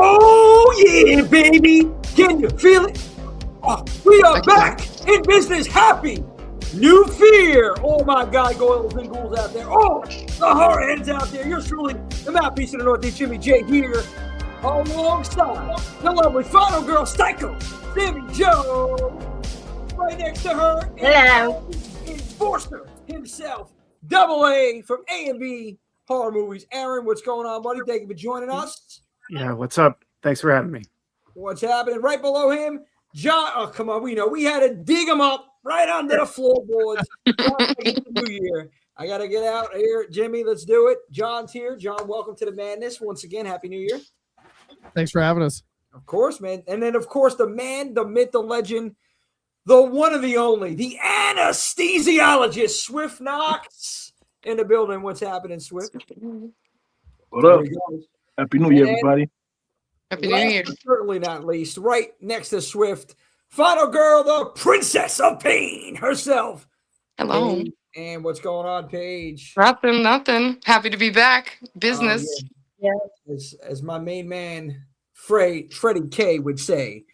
Oh yeah, baby! Can you feel it? Oh, we are back in business, happy. New fear. Oh my God, goils and ghouls out there. Oh, the horror heads out there. You're truly the mouthpiece of the Northeast, Jimmy J here, alongside the lovely final girl, Psycho, Sammy Joe. Right next to her, hello, Enforcer himself, Double A from A&B Horror Movies. Aaron, what's going on, buddy? Thank you for joining us. Yeah, what's up? Thanks for having me. What's happening? Right below him, John. Oh, come on. We know we had to dig him up right under the floorboards. New Year. I got to get out here. Jimmy, let's do it. John's here. John, welcome to the madness. Once again, Happy New Year. Thanks for having us. Of course, man. And then, of course, the man, the myth, the legend, the one and the only, the anesthesiologist, Swift Knox in the building. What's happening, Swift? What up? Happy New Year, everybody. Happy New Year. Certainly not least, right next to Swift, final girl, the Princess of Pain herself. Hello. Paige. And what's going on, Paige? Nothing. Happy to be back. Business. Yeah. As my main man, Freddie K would say,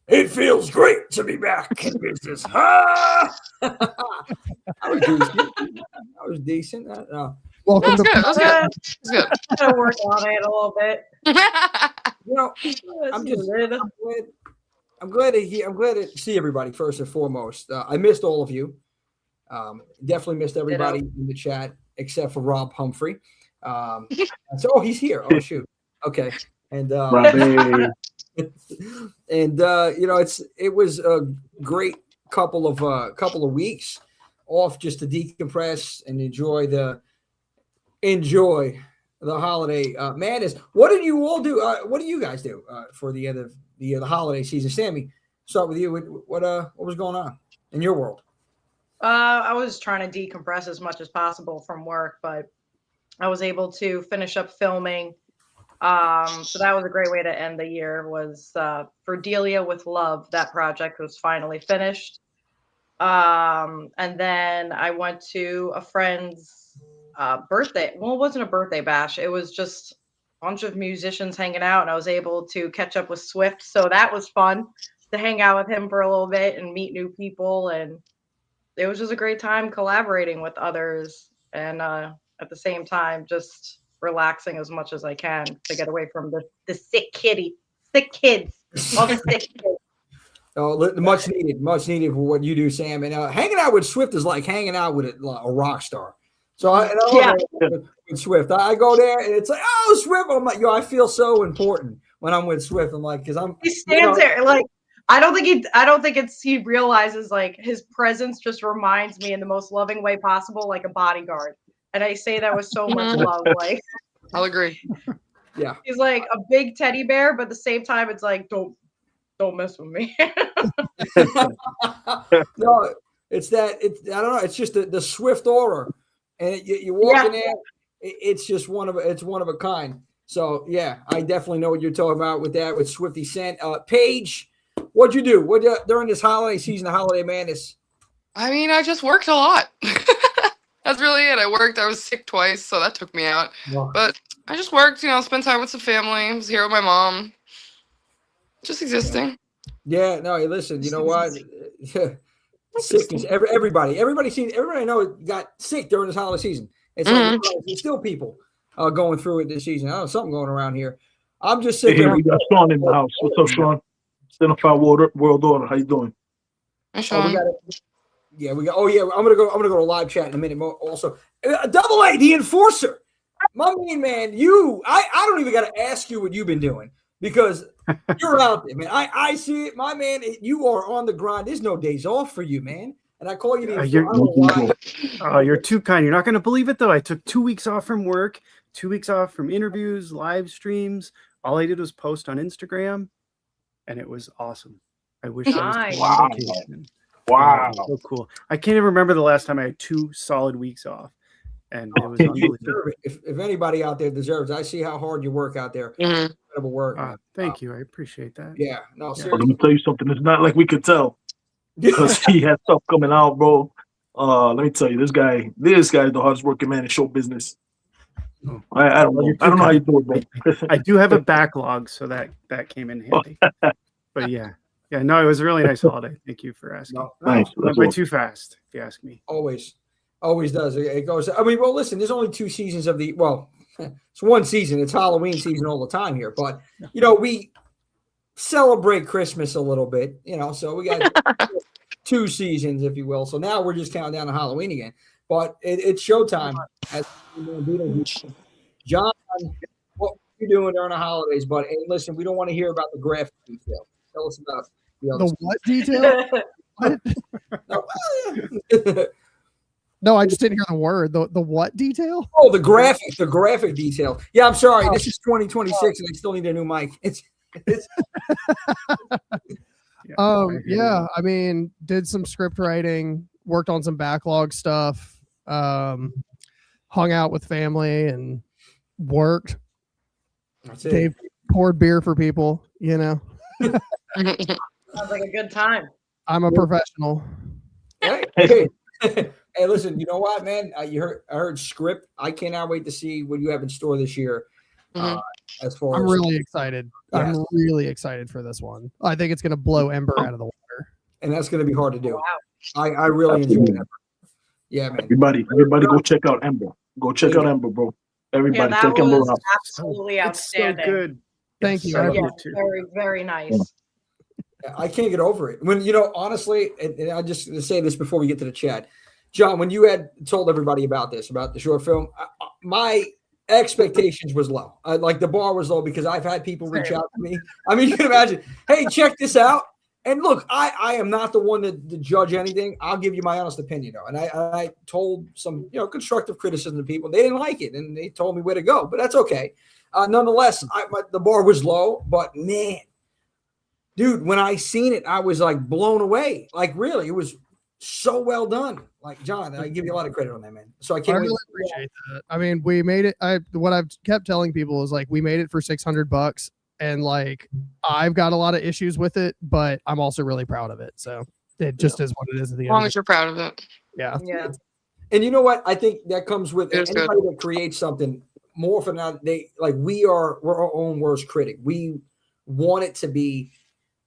it feels great to be back in business. I was decent. Welcome to That was good. Gotta work on it a little bit. You know, I'm glad to see everybody first and foremost. I missed all of you. Definitely missed everybody in the chat except for Rob Humphrey. So he's here. Oh shoot. Okay. And and you know, it was a great couple of weeks off just to decompress and enjoy the holiday madness. What did you all do? What do you guys do for the end of the holiday season? Sammy, start with you. What was going on in your world? I was trying to decompress as much as possible from work, but I was able to finish up filming. So that was a great way to end the year. Was for Delia with Love. That project was finally finished. And then I went to a friend's birthday. Well, it wasn't a birthday bash. It was just a bunch of musicians hanging out, and I was able to catch up with Swift. So that was fun to hang out with him for a little bit and meet new people. And it was just a great time collaborating with others. And at the same time, just relaxing as much as I can to get away from the sick kids. All the sick kids. Oh, much needed for what you do, Sam. And hanging out with Swift is like hanging out with a rock star. So with Swift, I go there and it's like, oh, Swift. I'm like, I feel so important when I'm with Swift. I'm like, because he stands there like, I don't think he realizes like his presence just reminds me in the most loving way possible, like a bodyguard. And I say that with so much love. Like, I'll agree. Yeah, he's like a big teddy bear, but at the same time, it's like don't mess with me. No, it's that. I don't know. It's just the Swift aura, and you walk in there. It's just one of a kind. So yeah, I definitely know what you're talking about with that with Swifty Scent. Paige, what'd you do? During this holiday season, the holiday madness? I mean, I just worked a lot. That's really it. I was sick twice, so that took me out. Wow. But I just worked, spent time with some family. I was here with my mom. Just existing. Yeah, no, hey, listen, you know what? Sickness. Everybody I know got sick during this holiday season. It's like, there's still people going through it this season. I don't know, something going around here. I'm just sitting here. We got Sean in the house. What's up, Sean? Identified World Order. How you doing? Hi, Sean. We got. Oh yeah, I'm gonna go to live chat in a minute. Also, Double A, the Enforcer, my main man. I don't even got to ask you what you've been doing because you're out there, man. I see it, my man. You are on the grind. There's no days off for you, man. And I call you the Enforcer. You're too kind. You're not going to believe it though. I took 2 weeks off from work, 2 weeks off from interviews, live streams. All I did was post on Instagram, and it was awesome. I wish I was on vacation. Wow. So cool. I can't even remember the last time I had 2 solid weeks off. And it was unbelievable. If anybody out there deserves, I see how hard you work out there. Incredible work. Thank you. I appeet that. Yeah. No, seriously. Well, let me tell you something. It's not like we could tell because he has stuff coming out, bro. Let me tell you, this guy is the hardest working man in show business. I don't know. I don't know how you do it, bro. I do have a backlog, so that came in handy. But yeah, no, it was a really nice holiday. Thank you for asking. No, Nice. Went by too fast, if you ask me. always does. It goes. I mean, well, listen. There's only 2 seasons of the. Well, it's 1 season. It's Halloween season all the time here, but we celebrate Christmas a little bit. So we got 2 seasons, if you will. So now we're just counting down to Halloween again. But it's showtime. John, what are you doing during the holidays, bud? And listen, we don't want to hear about the graphic detail. Tell us about The what detail? What? No, I just didn't hear the word. The what detail? Oh, the graphic detail. Yeah, I'm sorry. This is 2026, and I still need a new mic. It's yeah. I mean, did some script writing, worked on some backlog stuff, hung out with family, and worked. That's it. Poured beer for people. Sounds like a good time. I'm a professional. Hey, listen. You know what, man? I heard script. I cannot wait to see what you have in store this year. As far I'm as really excited. Yes. I'm really excited for this one. I think it's going to blow Ember out of the water. and that's going to be hard to do. Wow. I really enjoy that. Yeah, man. Everybody, go check out Ember. Go check out Ember, bro. Everybody, that check Ember was out. absolutely It's so outstanding. good. Thank you. I love Yeah, it too. very, very nice. I can't get over it. When honestly, and I just to say this before we get to the chat, John, when you had told everybody about the short film, my expectations was low. Like the bar was low because I've had people reach out to me. I mean, you can imagine, hey, check this out. And look, I am not the one to judge anything. I'll give you my honest opinion, though. And I told some constructive criticism to people. They didn't like it, and they told me where to go. But that's okay. Nonetheless, the bar was low. But man, dude, when I seen it, I was like blown away. Like really, it was so well done. Like John, I give you a lot of credit on that, man. So I can't really appreciate that. I mean, we made it. What I've kept telling people is like we made it for $600. And like, I've got a lot of issues with it, but I'm also really proud of it. So it just is what it is at the As end. long as you're proud of it. Yeah. Yeah. And you know what? I think that comes with It was anybody that creates something more often than not. We're our own worst critic. We want it to be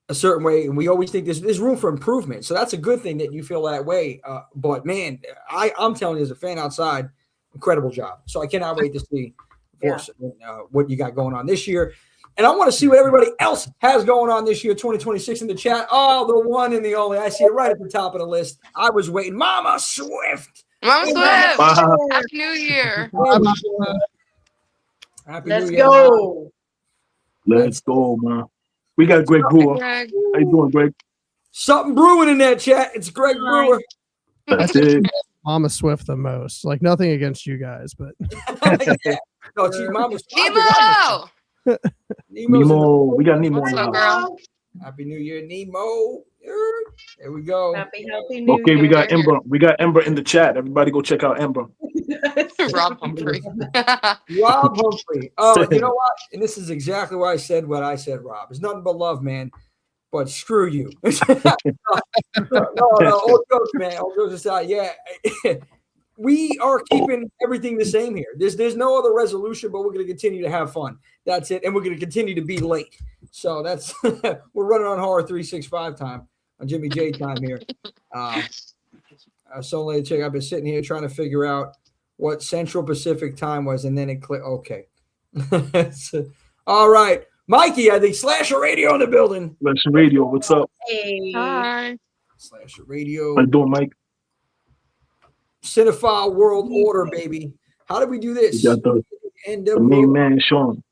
a certain way, and we always think there's room for improvement. So that's a good thing that you feel that way. But man, I'm telling you, as a fan outside, incredible job. So I cannot wait to see, of course, what you got going on this year. And I want to see what everybody else has going on this year, 2026, in the chat. Oh, the one and the only. I see it right at the top of the list. I was waiting. Mama Swift. Mama Swift. Wow. Happy New Year. Happy Let's New Year. go. Let's go, man. We got Greg Brewer. Greg. How you doing, Greg? Something brewing in that chat. It's Greg Brewer. That's it. Mama Swift the most. Like nothing against you guys, but Yeah. No, it's your Mama Swift. Nemo. Nemo. We got Nemo What's in up, the house. girl? Happy New Year, Nemo. There we go. Happy New Okay, Year. we got Ember. We got Ember in the chat. Everybody go check out Ember. Rob Humphrey. Rob Humphrey. Oh, you know what? And this is exactly why I said what I said, Rob. It's nothing but love, man. But screw you. no, all jokes, man. All jokes aside, yeah. We are keeping everything the same here. There's no other resolution, but we're going to continue to have fun. That's it. And we're going to continue to be late. So that's we're running on Horror 365 time, on Jimmy J time here. So late check. I've been sitting here trying to figure out what Central Pacific time was, and then it clicked. Okay. All right. Mikey, I think Slasher Radio in the building. Slasher Radio, what's up? Hey. Hi. Slasher Radio. How you doing, Mike? Cinephile World Order, baby. How did we do this? You got the main man, Sean.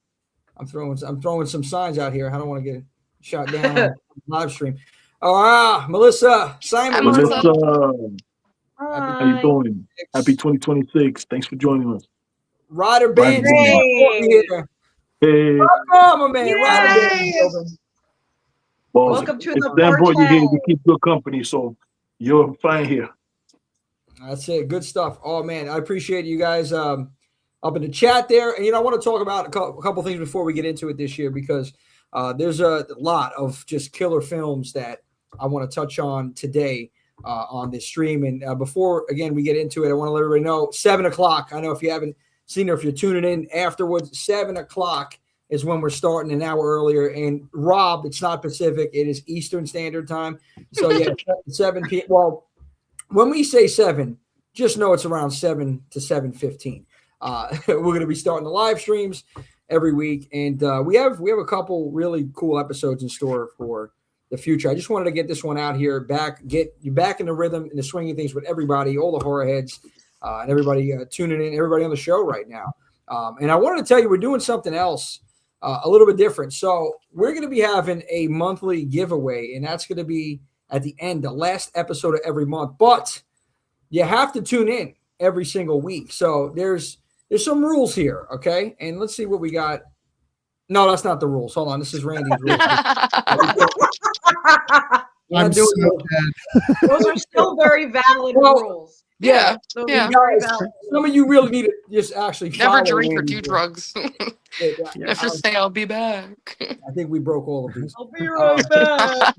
I'm throwing some signs out here. I don't want to get shot down on live stream. Oh, Melissa, Simon. Hi, Melissa, Hi. how you doing? Happy 2026. Thanks for joining us. Ryder Band. Hey. Here. Hey, Welcome, man. Yay. Ryder Band. well, Welcome to if the Dan brought you here, party. you keep good company, so you're fine here. That's it. Good stuff. Oh, man. I appreciate you guys up in the chat there. And, I want to talk about a couple things before we get into it this year, because there's a lot of just killer films that I want to touch on today on this stream. And before, again, we get into it, I want to let everybody know, 7 o'clock. I know if you haven't Cena, if you're tuning in afterwards, 7 o'clock is when we're starting, an hour earlier. And Rob, it's not Pacific, it is Eastern Standard Time. So yeah, 7 p.m. Well, when we say 7, just know it's around 7 to 7:15. We're going to be starting the live streams every week, and we have a couple really cool episodes in store for the future. I just wanted to get this one out here, get you back in the rhythm and the swing of things with everybody, all the horror heads, and everybody tuning in, everybody on the show right now. And I wanted to tell you we're doing something else a little bit different. So we're going to be having a monthly giveaway, and that's going to be at the end, the last episode of every month. But you have to tune in every single week. So there's some rules here, okay? And let's see what we got. No, that's not the rules. Hold on, this is Randy's rules. I'm so dead. Those are still very valid rules. Yeah. Those are Yeah. very valid. Some of you really need to just actually Never follow drink or Randy's do rules. drugs. Never say I'll be back. I think we broke all of these. I'll be right back.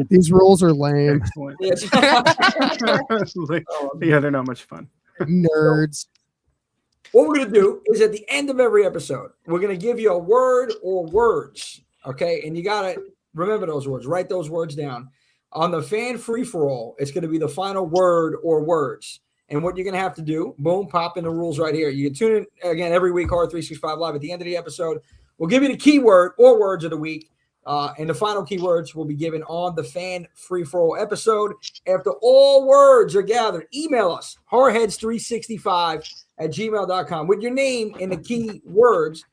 These rules are lame. Excellent. Yes. Yeah, they're not much fun. Nerds. What we're going to do is at the end of every episode, we're going to give you a word or words, okay? And you got to remember those words. Write those words down. On the fan free-for-all, it's going to be the final word or words. And what you're going to have to do, boom, pop in the rules right here. You can tune in, again, every week, Horror 365 Live. At the end of the episode, we'll give you the keyword or words of the week. And the final keywords will be given on the fan free-for-all episode. After all words are gathered, email us, horrorheads365@gmail.com with your name and the key words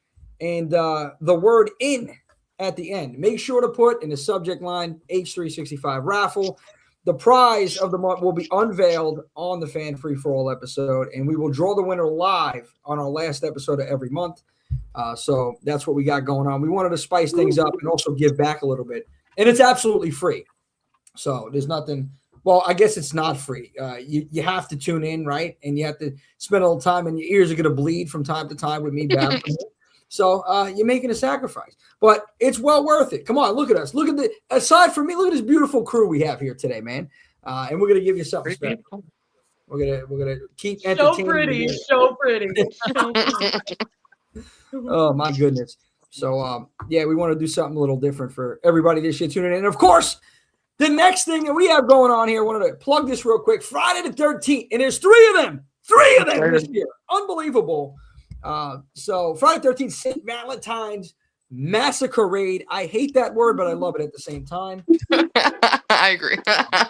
and the word in at the end. Make sure to put in the subject line H365 raffle. The prize of the month will be unveiled on the fan free-for-all episode, and we will draw the winner live on our last episode of every month. So that's what we got going on. We wanted to spice things up and also give back a little bit. And it's absolutely free. So there's nothing. Well, I guess it's not free. You have to tune in, right? And you have to spend a little time, and your ears are going to bleed from time to time with me babbling. So you're making a sacrifice. But it's well worth it. Come on, look at us. Look at aside from me, look at this beautiful crew we have here today, man. And we're going to give you something special. We're gonna keep entertaining. So pretty. Oh my goodness. So yeah, we want to do something a little different for everybody this year tuning in. And of course, the next thing that we have going on here, I wanted to plug this real quick. Friday the 13th, and there's three of them this year. Unbelievable. So Friday the 13th, St. Valentine's Masquerade. I hate that word, but I love it at the same time. I agree. I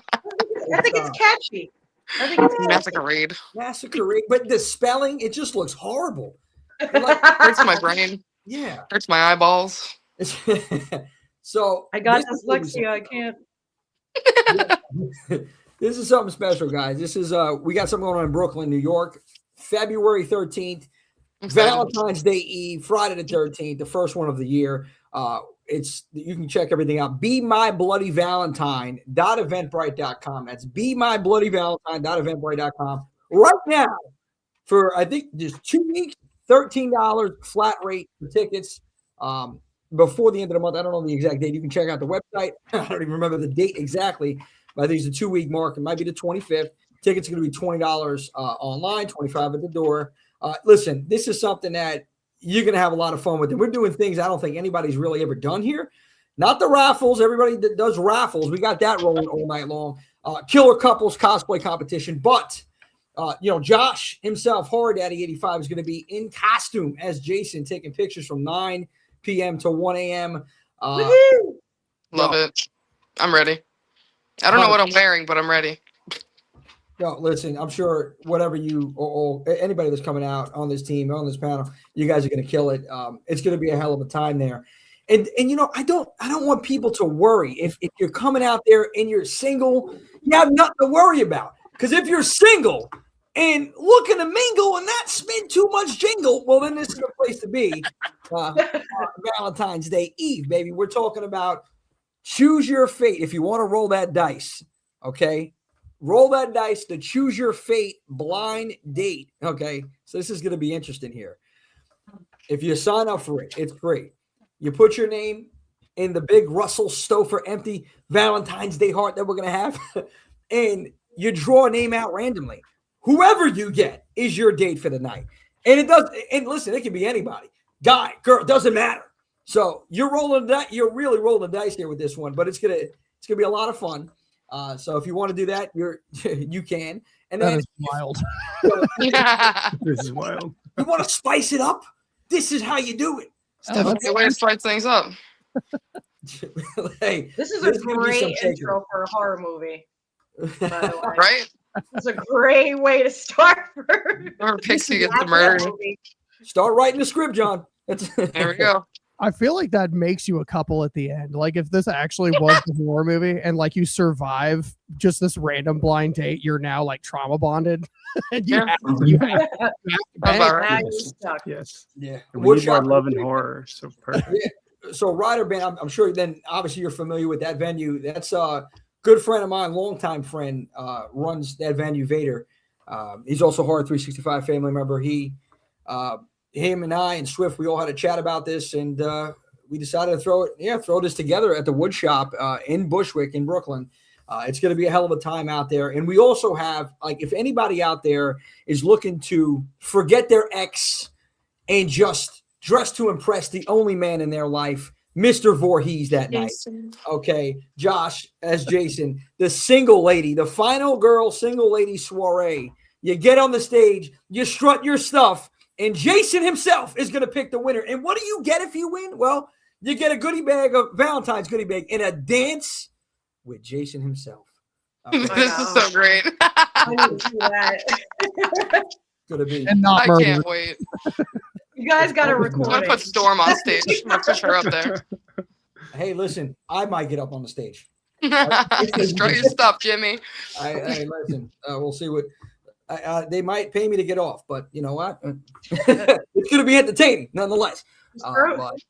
think it's catchy. I think it's Masquerade. Masquerade, but the spelling, it just looks horrible. Hurts my brain. Yeah. Hurts my eyeballs. So I got this is- dyslexia. I can't. This is something special, guys. This is we got something going on in Brooklyn, New York, February 13th, Valentine's Day Eve, Friday the 13th, the first one of the year. You can check everything out. BeMyBloodyValentine.eventbrite.com. That's BeMyBloodyValentine.eventbrite.com. Right now, for I think just 2 weeks, $13 flat rate for tickets. Before the end of the month, I don't know the exact date. You can check out the website. I don't even remember the date exactly, but I think it's a 2-week mark. It might be the 25th. Tickets are going to be $20 online, $25 at the door. Listen, this is something that you're going to have a lot of fun with. And we're doing things I don't think anybody's really ever done here. Not the raffles. Everybody that does raffles, we got that rolling all night long. Killer Couples cosplay competition. But, Josh himself, Horror Daddy 85, is going to be in costume as Jason, taking pictures from 9 p.m. to 1 a.m. Love it. I'm ready. I don't know what I'm wearing, but I'm ready. No, listen, I'm sure whatever you or anybody that's coming out on this team, on this panel, you guys are going to kill it. It's going to be a hell of a time there. And I don't want people to worry. If you're coming out there and you're single, you have nothing to worry about. Because if you're single and looking to mingle and not spend too much jingle, well, then this is the place to be. Valentine's Day Eve, baby. We're talking about choose your fate. If you want to roll that dice, okay? Roll that dice to choose your fate blind date, okay? So this is going to be interesting here. If you sign up for it, it's free. You put your name in the big Russell Stouffer empty Valentine's Day heart that we're going to have, and you draw a name out randomly. Whoever you get is your date for the night. And it does. And listen, it can be anybody, guy, girl, doesn't matter. So you're rolling that. You're really rolling the dice here with this one, but it's gonna be a lot of fun. So if you want to do that, you can. And then That is wild. This is wild. you want to spice it up. This is how you do it. It's definitely a way to spice things up. Hey, This is a there's gonna be some great intro for a horror movie. By the way. Right? It's a great way to start. Or Pixie gets murdered. Start writing the script, John. There we go. I feel like that makes you a couple at the end. Like if this actually was a horror movie and like you survive just this random blind date, you're now like trauma bonded. And you have to That's about right. Now you're stuck. Yes. Yeah. And we need more love and horror. So perfect. Yeah. So Rider Band, I'm sure then obviously you're familiar with that venue. That's a good friend of mine, longtime friend, runs that venue, Vader. He's also Horror 365 family member. Him and I and Swift, we all had a chat about this, and we decided to throw this together at the Wood Shop in Bushwick in Brooklyn. It's going to be a hell of a time out there. And we also have, like, if anybody out there is looking to forget their ex and just dress to impress the only man in their life, Mr. Voorhees that night. Okay, Josh as Jason, the single lady, the final girl single lady soiree. You get on the stage, you strut your stuff, and Jason himself is going to pick the winner. And what do you get if you win? Well, you get a goodie bag, of Valentine's goodie bag, and a dance with Jason himself. Okay. This is so great. I need to see that. Gonna be. and not I murder. can't wait. You guys got to I'm record gonna it. put Storm on stage. I'm gonna push her up there. Hey, listen, I might get up on the stage. Strut your stuff, Jimmy. I listen. We'll see what they might pay me to get off, but you know what? It's gonna be entertaining nonetheless.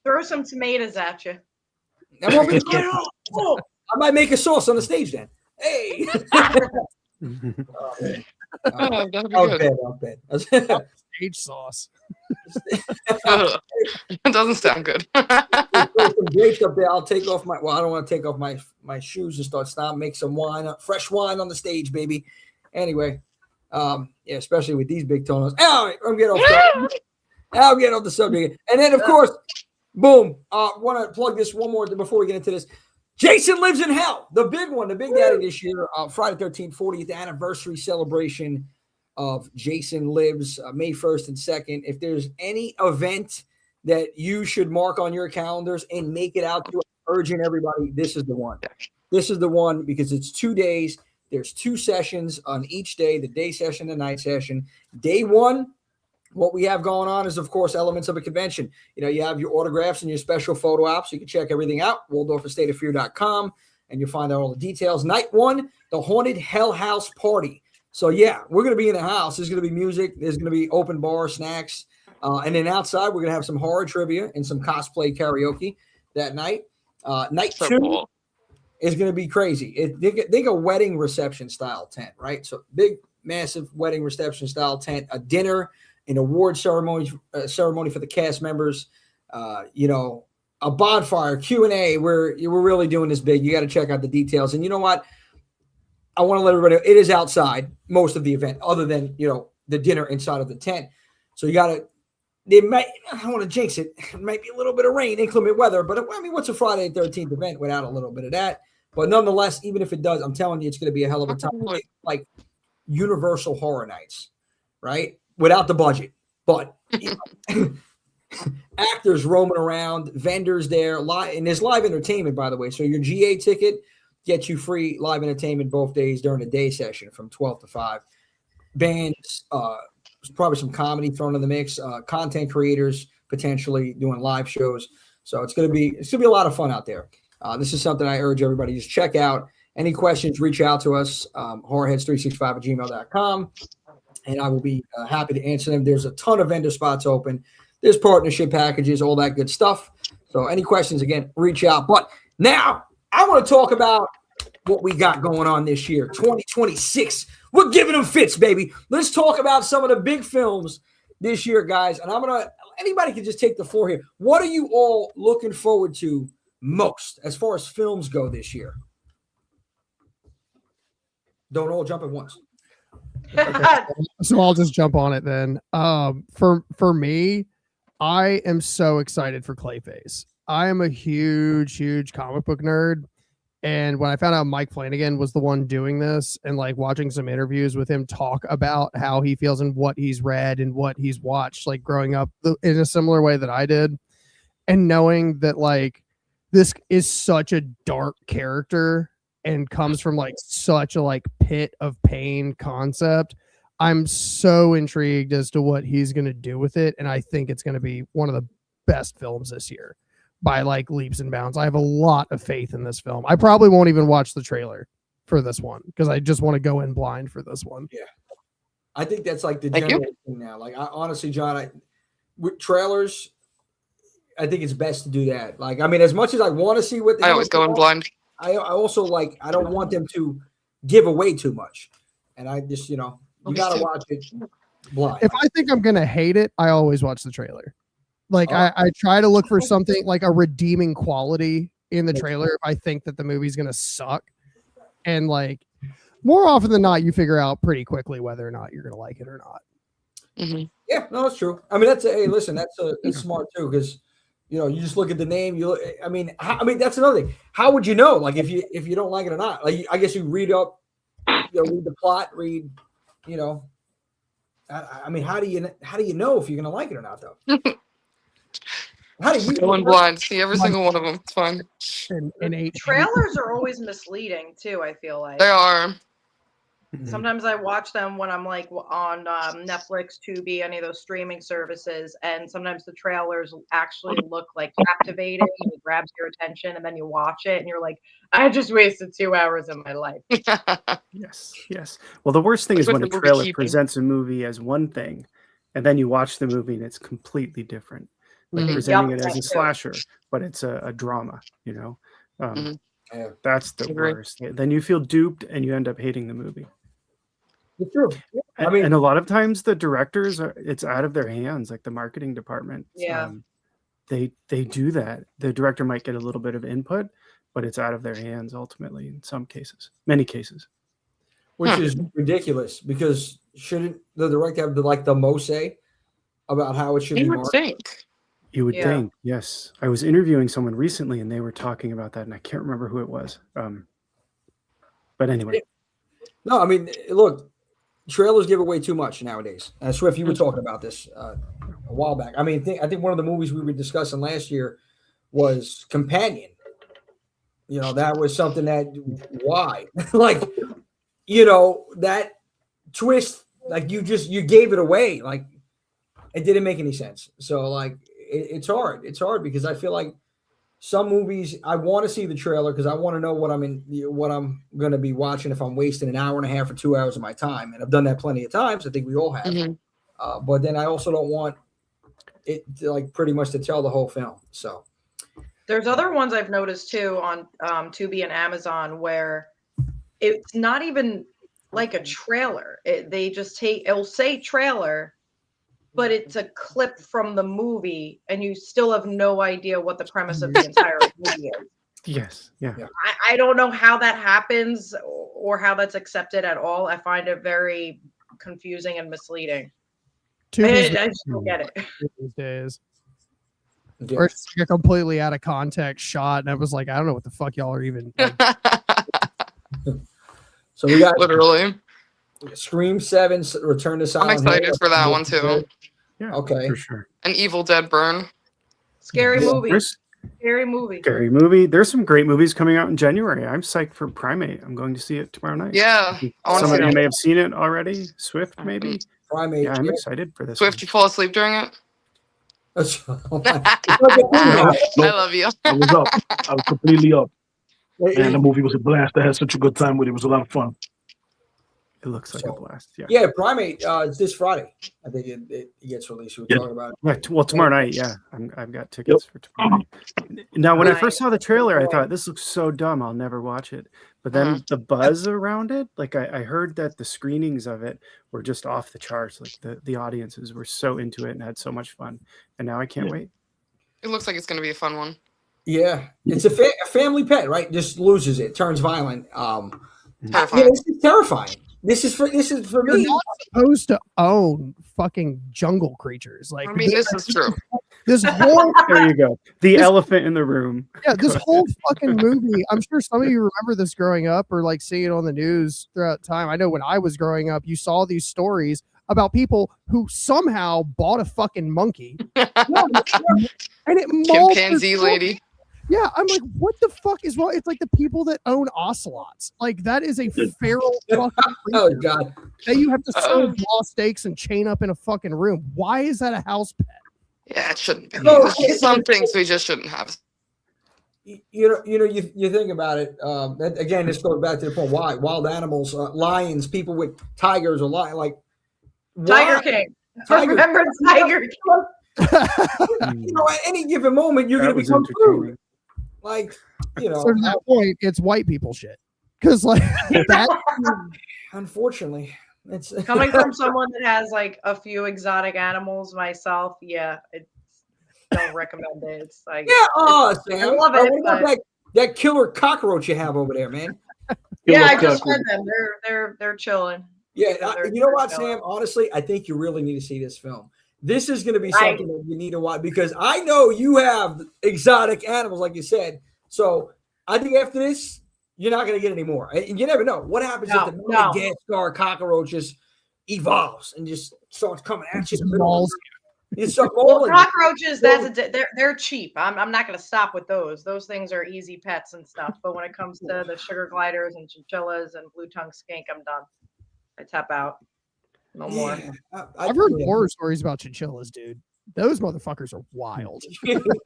Throw some tomatoes at you. That won't be I might make a sauce on the stage then. Hey. Oh, that'd be good. Not bad. Stage sauce. Ugh. It doesn't sound good. Throw some grapes up there. I'll take off I don't want to take off my shoes and start stomping. Make some wine, fresh wine on the stage, baby. Anyway, especially with these big tonos. All right, I'm getting off the subject. And then, of course, boom. Want to plug this one more before we get into this. Jason Lives in Hell, the big one, the big daddy this year. Friday 13th, 40th anniversary celebration of Jason Lives, May 1st and 2nd. If there's any event that you should mark on your calendars and make it out to, urging everybody, this is the one. This is the one because it's 2 days. There's 2 sessions on each day, the day session, the night session. Day one, what we have going on is, of course, elements of a convention. You know, you have your autographs and your special photo ops. You can check everything out, WaldorfEstateOfFear.com, and you'll find out all the details. Night one, the Haunted Hell House Party. So, yeah, we're going to be in the house. There's going to be music. There's going to be open bar, snacks. And then outside, we're going to have some horror trivia and some cosplay karaoke that night. Night So 2 cool. is going to be crazy. Think a wedding reception style tent, right? So big, massive wedding reception style tent, a dinner, an award ceremony for the cast members, a bonfire, Q&A. We're really doing this big. You got to check out the details. And you know what? I want to let everybody know it is outside most of the event, other than, the dinner inside of the tent. So I don't want to jinx it. It might be a little bit of rain, inclement weather, but I mean, what's a Friday the 13th event without a little bit of that? But nonetheless, even if it does, I'm telling you, it's going to be a hell of a time. Like Universal Horror Nights, right? Without the budget, but actors roaming around, vendors there, and there's live entertainment, by the way. So your GA ticket gets you free live entertainment both days during the day session from 12 to 5. Bands, probably some comedy thrown in the mix, content creators potentially doing live shows. So it's gonna be a lot of fun out there. This is something I urge everybody to just check out. Any questions, reach out to us, horrorheads365@gmail.com, and I will be happy to answer them. There's a ton of vendor spots open. There's partnership packages, all that good stuff. So any questions, again, reach out. But now I want to talk about what we got going on this year, 2026. We're giving them fits, baby. Let's talk about some of the big films this year, guys. And anybody can just take the floor here. What are you all looking forward to most as far as films go this year? Don't all jump at once. So I'll just jump on it then. For me, I am so excited for Clayface. I am a huge comic book nerd. And when I found out Mike Flanagan was the one doing this and like watching some interviews with him talk about how he feels and what he's read and what he's watched, like growing up in a similar way that I did, and knowing that like this is such a dark character and comes from like such a like pit of pain concept, I'm so intrigued as to what he's going to do with it. And I think it's going to be one of the best films this year by like leaps and bounds. I have a lot of faith in this film. I probably won't even watch the trailer for this one because I just want to go in blind for this one. Yeah. I think that's like the general thing now. Like, honestly, John, with trailers, I think it's best to do that. Like, I mean, as much as I want to see what I always go in blind. I also like, I don't want them to give away too much. And I just, you know, you got to watch it blind. If I think I'm going to hate it, I always watch the trailer. Like I try to look for something like a redeeming quality in the trailer if I think that the movie's going to suck. And like more often than not, you figure out pretty quickly whether or not you're going to like it or not. Mm-hmm. Yeah, no, it's true. I mean, hey, listen, that's smart too, because you know, you just look at the name. I mean, that's another thing. How would you know, like, if you don't like it or not? Like, I guess you read up, read the plot, you know. I mean, how do you know if you're gonna like it or not, though? How do you go in blind? See every single one of them. It's fine. Trailers are always misleading too. I feel like they are. Sometimes I watch them when I'm like on Netflix, Tubi, any of those streaming services, and sometimes the trailers actually look like captivating and it grabs your attention, and then you watch it and you're like, I just wasted 2 hours of my life. Yes. Well, the worst thing is when a trailer presents a movie as one thing, and then you watch the movie and it's completely different. Like presenting it as a slasher, but it's a drama, you know. That's the worst. Then you feel duped and you end up hating the movie. It's true. And a lot of times the directors it's out of their hands, like the marketing department. Yeah. They do that. The director might get a little bit of input, but it's out of their hands ultimately in some cases, many cases. Which is ridiculous, because shouldn't the director have the most say about how it should be marketed? You would think, yes. I was interviewing someone recently and they were talking about that and I can't remember who it was. But anyway. No, I mean, look, trailers give away too much nowadays. Swift, you were talking about this a while back. I mean, I think one of the movies we were discussing last year was Companion. You know, that was something that, why? Like, you know, that twist, like you gave it away. Like, it didn't make any sense. So, like, it's hard. It's hard because I feel like some movies I want to see the trailer because I want to know what I'm going to be watching if I'm wasting an hour and a half or 2 hours of my time. And I've done that plenty of times. I think we all have. But then I also don't want it to, like, pretty much to tell the whole film. So there's other ones I've noticed too on Tubi and Amazon where it's not even like a trailer. They just it'll say trailer, but it's a clip from the movie, and you still have no idea what the premise of the entire movie is. Yes, yeah. I don't know how that happens or how that's accepted at all. I find it very confusing and misleading. I just don't get it. These days. Yeah. Or it's like a completely out of context shot, and I was like, I don't know what the fuck y'all are even. So we got literally Scream 7, Return to Silent Hill. I'm excited for that one too. Yeah, okay, for sure. An Evil Dead Burn. Scary movie. Scary movie. There's some great movies coming out in January. I'm psyched for Primate. I'm going to see it tomorrow night. Yeah, some of you may have seen it already. Swift, maybe. Primate. Yeah, I'm excited for this. Swift, you fall asleep during it? I love you. I was up. I was completely up. And the movie was a blast. I had such a good time with it. It was a lot of fun. It looks like a blast. Yeah, Primate. It's this Friday. I think it gets released. We were talking about it. Yeah, well, tomorrow night. Yeah, I've got tickets for tomorrow night. Now, when I first saw the trailer, I thought this looks so dumb. I'll never watch it. But then the buzz around it, like I heard that the screenings of it were just off the charts. Like the audiences were so into it and had so much fun. And now I can't wait. It looks like it's going to be a fun one. Yeah, it's a family pet, right? Just loses it, turns violent. Terrifying. It's terrifying. This is for You're me. not supposed to own fucking jungle creatures. Like, I mean, this is true. This whole There you go. The elephant in the room. yeah, this whole fucking movie. I'm sure some of you remember this growing up or like seeing it on the news throughout time. I know when I was growing up, you saw these stories about people who somehow bought a fucking monkey and it mauled their Chimpanzee children. lady. Yeah, I'm like, what the fuck is wrong? It's like the people that own ocelots. Like that is a feral fucking Oh creature God. that you have to serve raw steaks and chain up in a fucking room. Why is that a house pet? Yeah, it shouldn't be. No, There's just some things we just shouldn't have. You think about it. Again, this goes back to the point. Why wild animals, lions, people with tigers or lion, like Tiger why? King. Tiger- Remember Tiger King? At any given moment, you're going That to was become food. entertaining. Like, So to that point, it's white people shit. Because like that unfortunately, it's Coming from someone that has like a few exotic animals myself, yeah, don't recommend it. It's like yeah. Sam, I love it, what about that killer cockroach you have over there, man? yeah, I Killer just cockroach. fed them. They're chilling. Yeah, They're- you know what, they're Sam? Honestly, I think you really need to see this film. This is going to be Right. something that you need to watch because I know you have exotic animals, like you said. So I think after this, you're not going to get any more. And you never know what happens if the No. Madagascar cockroach just evolves and just starts coming at you. just mauls You start Well, mauling. cockroaches, they're cheap. I'm not going to stop with those. Those things are easy pets and stuff. But when it comes to the sugar gliders and chinchillas and blue tongue skink, I'm done. I tap out. No more. Yeah, I've heard horror stories about chinchillas, dude. Those motherfuckers are wild.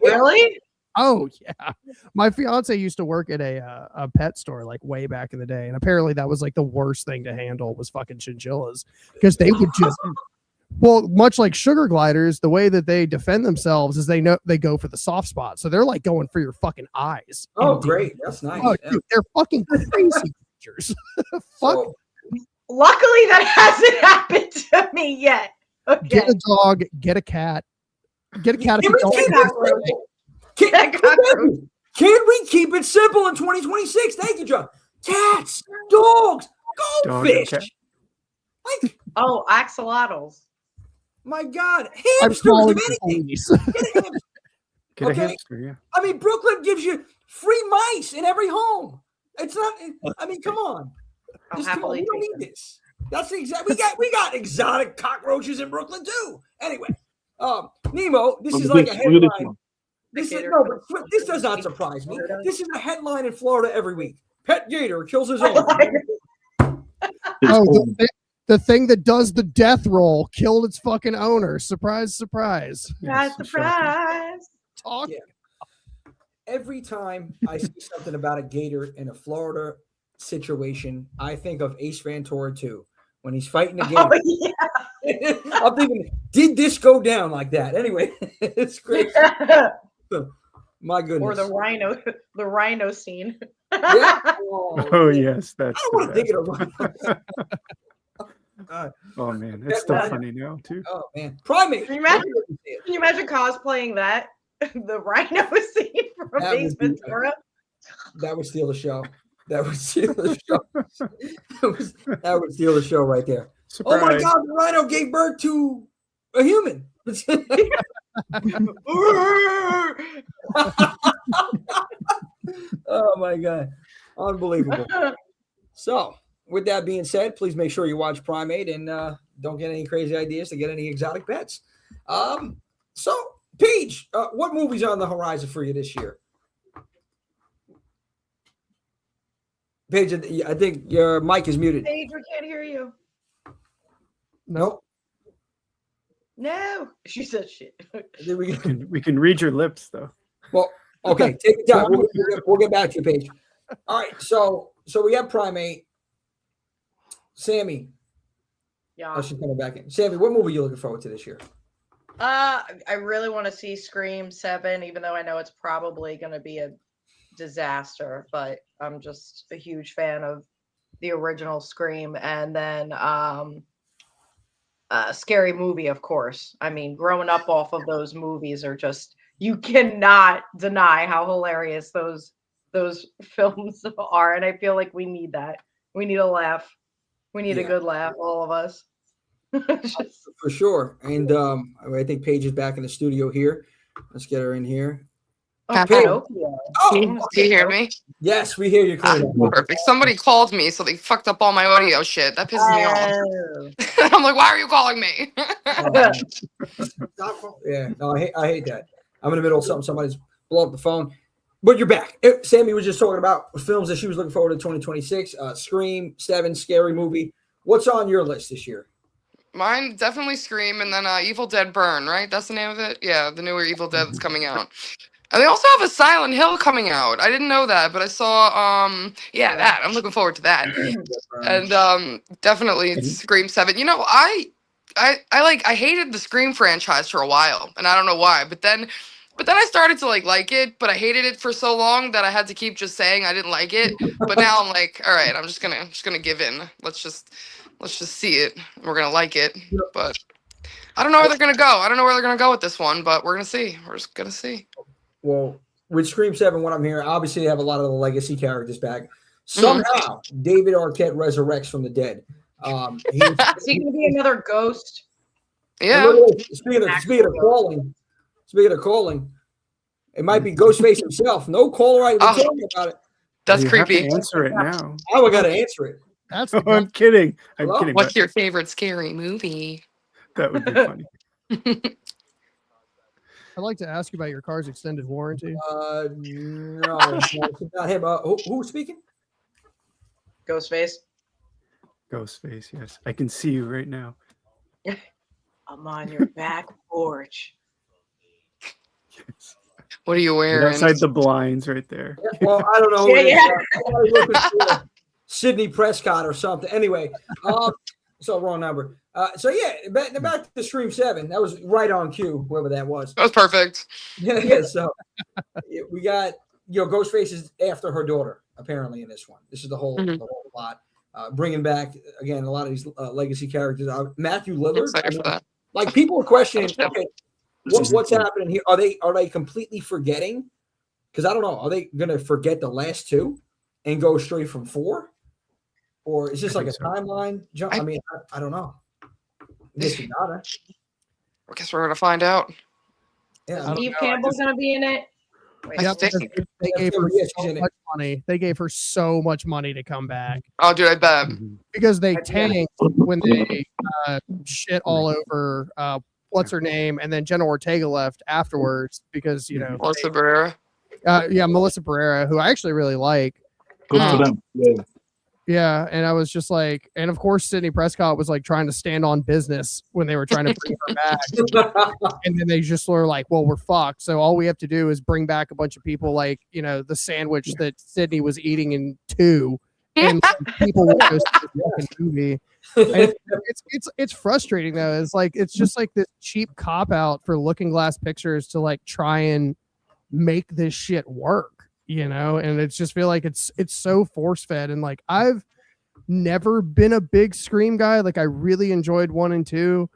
Really? Oh yeah, my fiance used to work at a pet store like way back in the day, and apparently that was like the worst thing to handle was fucking chinchillas because they would just well, much like sugar gliders, the way that they defend themselves is they go for the soft spot, so they're like going for your fucking eyes. Oh, Indeed. great. That's nice. Oh, Yeah. dude, they're fucking crazy creatures. Fuck. So, Luckily, that hasn't happened to me yet. Okay. Get a dog, get a cat, get a cat if Can you we don't. keep want it to simple? Cockroach. Can we keep it simple in 2026? Thank you, John. Cats, dogs, Dog and goldfish. cat. Like, Oh, axolotls. my God, I'm hamsters. calling If the anything, police. get a hamster. Get a Okay. hamster, yeah. I mean, Brooklyn gives you free mice in every home. It's not. I mean, come on. I'll Just come on. happily We don't take need them. this. That's the exact. We got exotic cockroaches in Brooklyn too. Anyway, Nemo. This is like a Look at this headline. one. This is Gator no, kills but this does not surprise me. Florida. This is a headline in Florida every week. Pet gator kills his owner. Oh, the thing that does the death roll killed its fucking owner. Surprise, surprise. Surprise, Yes, surprise. Talk. Yeah. Every time I see something about a gator in a Florida situation, I think of Ace Ventura 2 when he's fighting the gator. Oh, yeah. I'm thinking, did this go down like that? Anyway, it's great. My goodness. Or the rhino scene. Yeah. Oh yes, that's. I don't want to think the of it. Oh man, it's still funny now too. Oh man, primate. Can you imagine cosplaying that? The rhino scene from That Ace would be- Ventura? That would steal the show. That would steal the show. That would steal the show right there. Surprise. Oh my God, the rhino gave birth to a human. Oh my God. Unbelievable. So, with that being said, please make sure you watch Primate and don't get any crazy ideas to get any exotic pets. So, Paige, what movies are on the horizon for you this year? Paige, I think your mic is muted. Paige, we can't hear you. Nope. No. She said shit. There we go. We can read your lips though. Well, okay, take your time. We'll get back to you, Paige. All right, so we have Primate. Sammy, Yeah. she's coming back in. Sammy, what movie are you looking forward to this year? I really want to see Scream 7, even though I know it's probably going to be a disaster, but I'm just a huge fan of the original Scream. And then Scary Movie, of course. I mean, growing up off of those movies are just, you cannot deny how hilarious those films are. And I feel like we need that. We need a laugh. We need a good laugh, all of us. For sure. And I think Paige is back in the studio here. Let's get her in here. Oh, Paige. Do you hear me? Yes, we hear you clearly. Perfect. Somebody called me, so they fucked up all my audio shit. That pisses me off. I'm like, why are you calling me? Yeah, no, I hate that. I'm in the middle of something. Somebody's blow up the phone. But you're back. Sammy was just talking about films that she was looking forward to 2026. Scream, 7, Scary Movie. What's on your list this year? Mine definitely Scream, and then Evil Dead Burn, right? That's the name of it? Yeah, the newer Evil Dead that's coming out. And they also have a Silent Hill coming out. I didn't know that, but I saw that. I'm looking forward to that. And definitely Scream 7. You know, I hated the Scream franchise for a while, and I don't know why, but then I started to like it, but I hated it for so long that I had to keep just saying I didn't like it. But now I'm like, all right, I'm just gonna give in. Let's just see it. We're gonna like it, but I don't know where they're gonna go. I don't know where they're gonna go with this one, but we're gonna see. We're just gonna see. Well, with Scream 7, what I'm hearing, obviously they have a lot of the legacy characters back. Somehow, David Arquette resurrects from the dead. Is he gonna be another ghost? Yeah. Speaking of calling, it might be Ghostface himself. No caller right now. Tell me about it. That's You creepy. have to answer it now. I got to answer it. That's I'm kidding. I'm Hello? kidding. What's your favorite scary movie? That would be funny. I'd like to ask you about your car's extended warranty. No, it's not him. Who's speaking? Ghostface. Ghostface, yes. I can see you right now. I'm on your back porch. Yes. What are you Right wearing? outside the blinds right there. Yeah, well, I don't know. Yeah. Sydney Prescott or something. Anyway, so wrong number. So yeah, back to Scream 7. That was right on cue, whoever that was. That was perfect. Yeah, so we got Ghostface is after her daughter apparently in this one. This is the whole plot. Bringing back again a lot of these legacy characters. Matthew Lillard. Excited for that. Like people are questioning, okay, what's happening here? Are they completely forgetting? Because I don't know. Are they going to forget the last two and go straight from 4? Or is this like a timeline jump? I mean, I don't know. I guess you gotta. I guess we're gonna find out. Yeah, Steve Campbell's gonna be in it. Wait, Yep, think. they gave her so much money. They gave her so much money to come back Oh, dude, I bet. because they tanked when they shit all over what's her name, and then Jenna Ortega left afterwards because Melissa Barrera. Melissa Barrera, who I actually really like. Good for them. Yeah. Yeah, and I was just like, and of course Sydney Prescott was like trying to stand on business when they were trying to bring her back, and then they just were like, "Well, we're fucked. So all we have to do is bring back a bunch of people, like the sandwich that Sydney was eating in 2, and people will go see the fucking movie." And it's frustrating though. It's just like this cheap cop out for Looking Glass Pictures to like try and make this shit work. And it's just feel like it's so force fed. And like, I've never been a big Scream guy. Like I really enjoyed 1 and 2,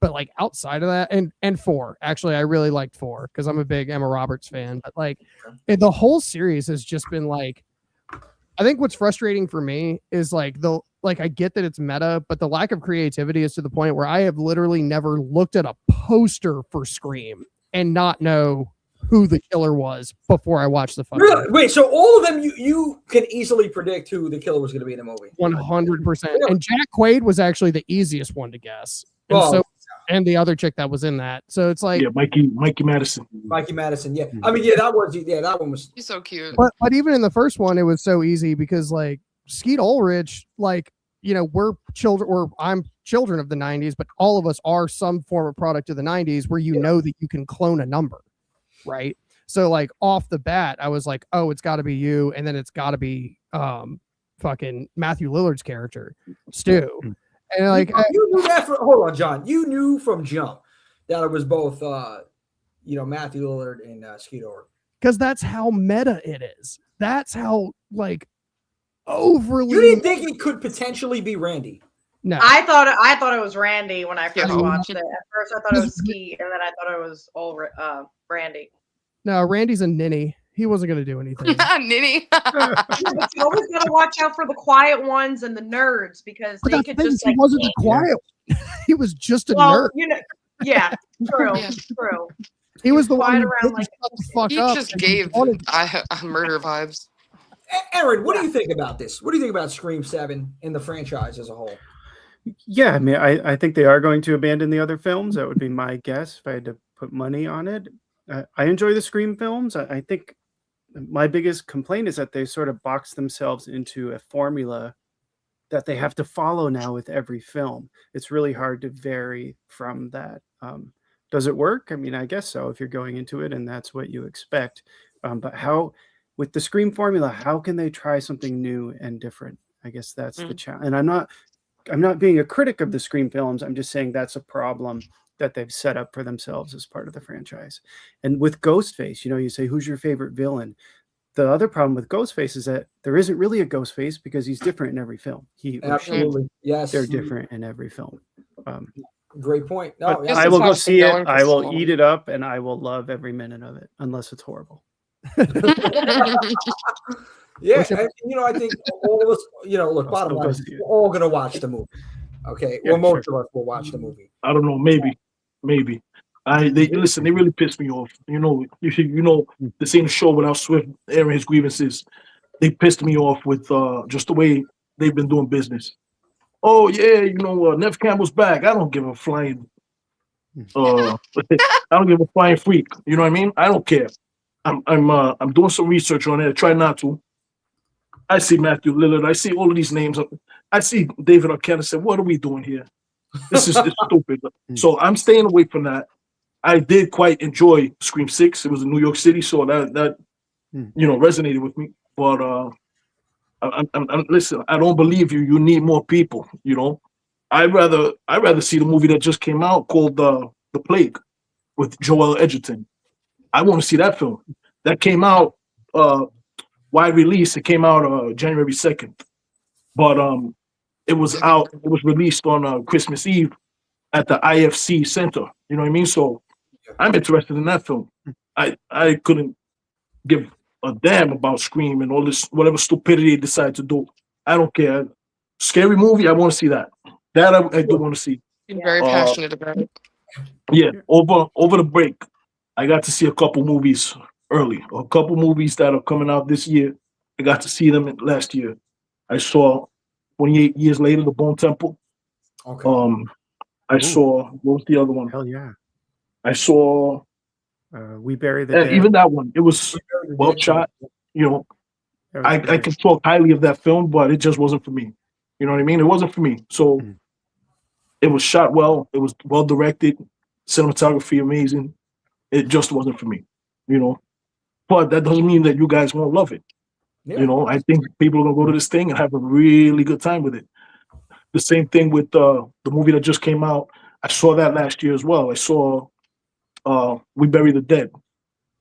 but like outside of that and 4, actually, I really liked 4 because I'm a big Emma Roberts fan, but like the whole series has just been like, I think what's frustrating for me is like I get that it's meta, but the lack of creativity is to the point where I have literally never looked at a poster for Scream and not know who the killer was before I watched the fucking Really? Wait, so all of them you can easily predict who the killer was going to be in the movie? 100%. And Jack Quaid was actually the easiest one to guess. And the other chick that was in that. So it's like Mikey Madison. Mikey Madison, yeah. I mean, that one was. He's so cute. But even in the first one, it was so easy because like Skeet Ulrich, like we're children, or I'm children of the 90s, but all of us are some form of product of the 90s where know that you can clone a number. Right. So like off the bat, I was like, oh, it's got to be you. And then it's got to be fucking Matthew Lillard's character, Stu. And like, you knew that hold on, John. You knew from jump that it was both, Matthew Lillard and Skeet Ulrich. Because that's how meta it is. That's how like overly. You didn't think it could potentially be Randy? No, I thought it was Randy when I first watched it. At first, I thought it was Skeet, and then I thought it was all Randy. No, Randy's a ninny. He wasn't going to do anything. Ninny. But you always got to watch out for the quiet ones and the nerds because But they that's could the thing, just he like. wasn't the quiet. He was just a Well, nerd. you know, yeah, true, Yeah. true. He was the quiet one who around, didn't like- shut the fuck He up. just and gave wanted- murder vibes. Aaron, what do you think about this? What do you think about Scream 7 and the franchise as a whole? Yeah, I mean, I think they are going to abandon the other films. That would be my guess if I had to put money on it. I enjoy the Scream films. I think my biggest complaint is that they sort of box themselves into a formula that they have to follow now with every film. It's really hard to vary from that. Does it work? I mean, I guess so if you're going into it and that's what you expect. But how, with the Scream formula, how can they try something new and different? I guess that's the challenge. And I'm not being a critic of the Scream films. I'm just saying that's a problem that they've set up for themselves as part of the franchise. And with Ghostface, you say, who's your favorite villain? The other problem with Ghostface is that there isn't really a Ghostface because he's different in every film. Absolutely. Yes. They're different in every film. Great point. No, But yes, I will go has see been it. going for I so will long. eat it up and I will love every minute of it, unless it's horrible. Yeah, and, I think all of us, look, bottom still line, go is see it. we're all going to watch the movie. Okay. Yeah, Well, most of us will watch the movie. I don't know. Maybe. Listen. They really pissed me off. This ain't a show without Swift airing his grievances. They pissed me off with just the way they've been doing business. Oh yeah, Nev Campbell's back. I don't give a flying. I don't give a flying freak. You know what I mean? I don't care. I'm doing some research on it. I try not to. I see Matthew Lillard. I see all of these names. I see David Arquette. I said, what are we doing here? This is stupid. So I'm staying away from that. I did quite enjoy Scream 6. It was in New York City, so that resonated with me. But listen, I don't believe you. You need more people. I'd rather see the movie that just came out called The Plague with Joel Edgerton. I want to see that film. That came out wide release. It came out January 2nd, but it was out. It was released on Christmas Eve at the IFC Center. You know what I mean? So I'm interested in that film. I couldn't give a damn about Scream and all this whatever stupidity they decide to do. I don't care. Scary movie. I want to see that. That I do want to see. You're very passionate about it. Yeah. Over the break, I got to see a couple movies early. A couple movies that are coming out this year. I got to see them last year. I saw 28 Years Later, The Bone Temple. Okay. I saw, what was the other one? Hell yeah. I saw We Bury the Dead. even that one. It was well shot. I can talk highly of that film, but it just wasn't for me. You know what I mean? It wasn't for me. So it was shot well. It was well directed. Cinematography amazing. It just wasn't for me. But that doesn't mean that you guys won't love it. Yeah. I think people are gonna go to this thing and have a really good time with it. The same thing with the movie that just came out. I saw that last year as well. I saw We Bury the Dead.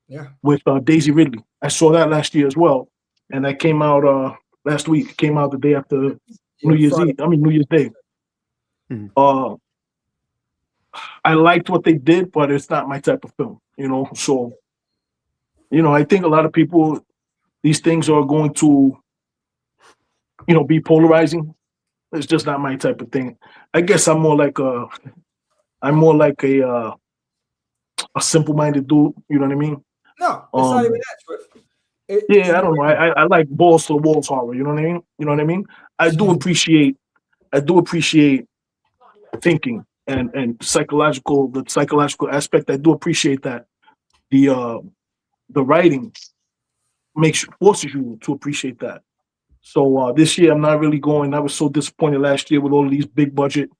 Yeah. With Daisy Ridley. I saw that last year as well, and that came out last week. It came out the day after New Year's Day. Mhm. I liked what they did, but it's not my type of film. So I think a lot of people, these things are going to, be polarizing. It's just not my type of thing. I guess I'm more like a simple-minded dude. You know what I mean? No, it's not even that, Swift. I don't know. I like balls to the walls horror. You know what I mean? I do appreciate thinking and the psychological aspect. I do appreciate that. The writing forces you to appreciate that. So this year I'm not really going. I was so disappointed last year with all of these big budget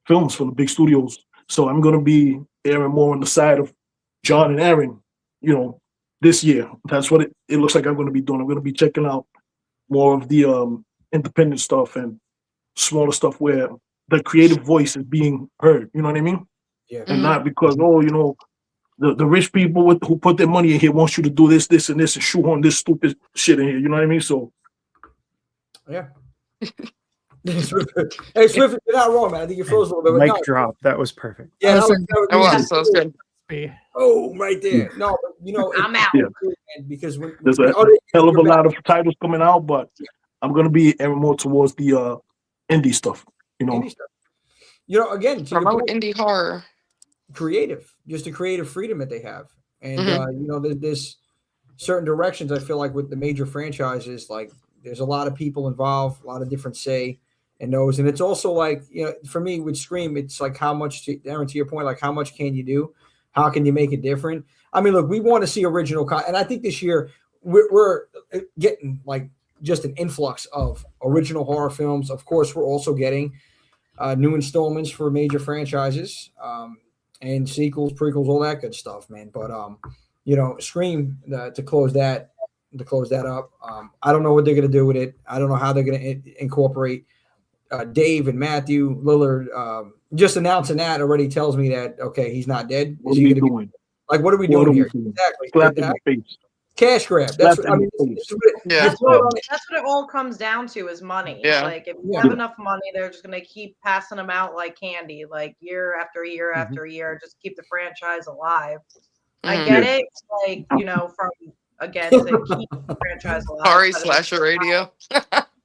films from the big studios. So I'm gonna be airing more on the side of John and Aaron, this year. That's what it looks like I'm gonna be doing. I'm gonna be checking out more of the independent stuff and smaller stuff where the creative voice is being heard. You know what I mean? Yeah. And not because the rich people who put their money in here wants you to do this, and this, and shoehorn this stupid shit in here. You know what I mean? So yeah. Hey, Swift, you're not wrong, man. I think you froze a little bit. Mic drop. That was perfect. Yeah, That was good. be. Oh, right there. No, but I'm out. Yeah. Because when There's a hell of a lot of titles coming out, but I'm gonna be more towards the indie stuff. indie stuff. Again, to your Promote point, indie horror. creative, just the creative freedom that they have, and Mhm. there's certain directions. I feel like with the major franchises, like there's a lot of people involved, a lot of different say in those, and it's also like for me with Scream, it's like how much, Aaron, to your point, like how much can you do? How can you make it different? I mean, look, we want to see original and I think this year we're getting like just an influx of original horror films. Of course, we're also getting new installments for major franchises, and sequels, prequels, all that good stuff, man. But Scream to close that up. I don't know what they're gonna do with it. I don't know how they're gonna incorporate Dave and Matthew Lillard. Just announcing that already tells me that okay, he's not dead. What are we doing? Like, what are we doing here? Exactly. Slap in the face. Cash grab. That's what I mean. Yeah. That's what it all comes down to is money. Yeah. Like if you have enough money, they're just gonna keep passing them out like candy, like year after year after year, just keep the franchise alive. I get it, like from again to keep the franchise alive. Sorry, Slasher Radio.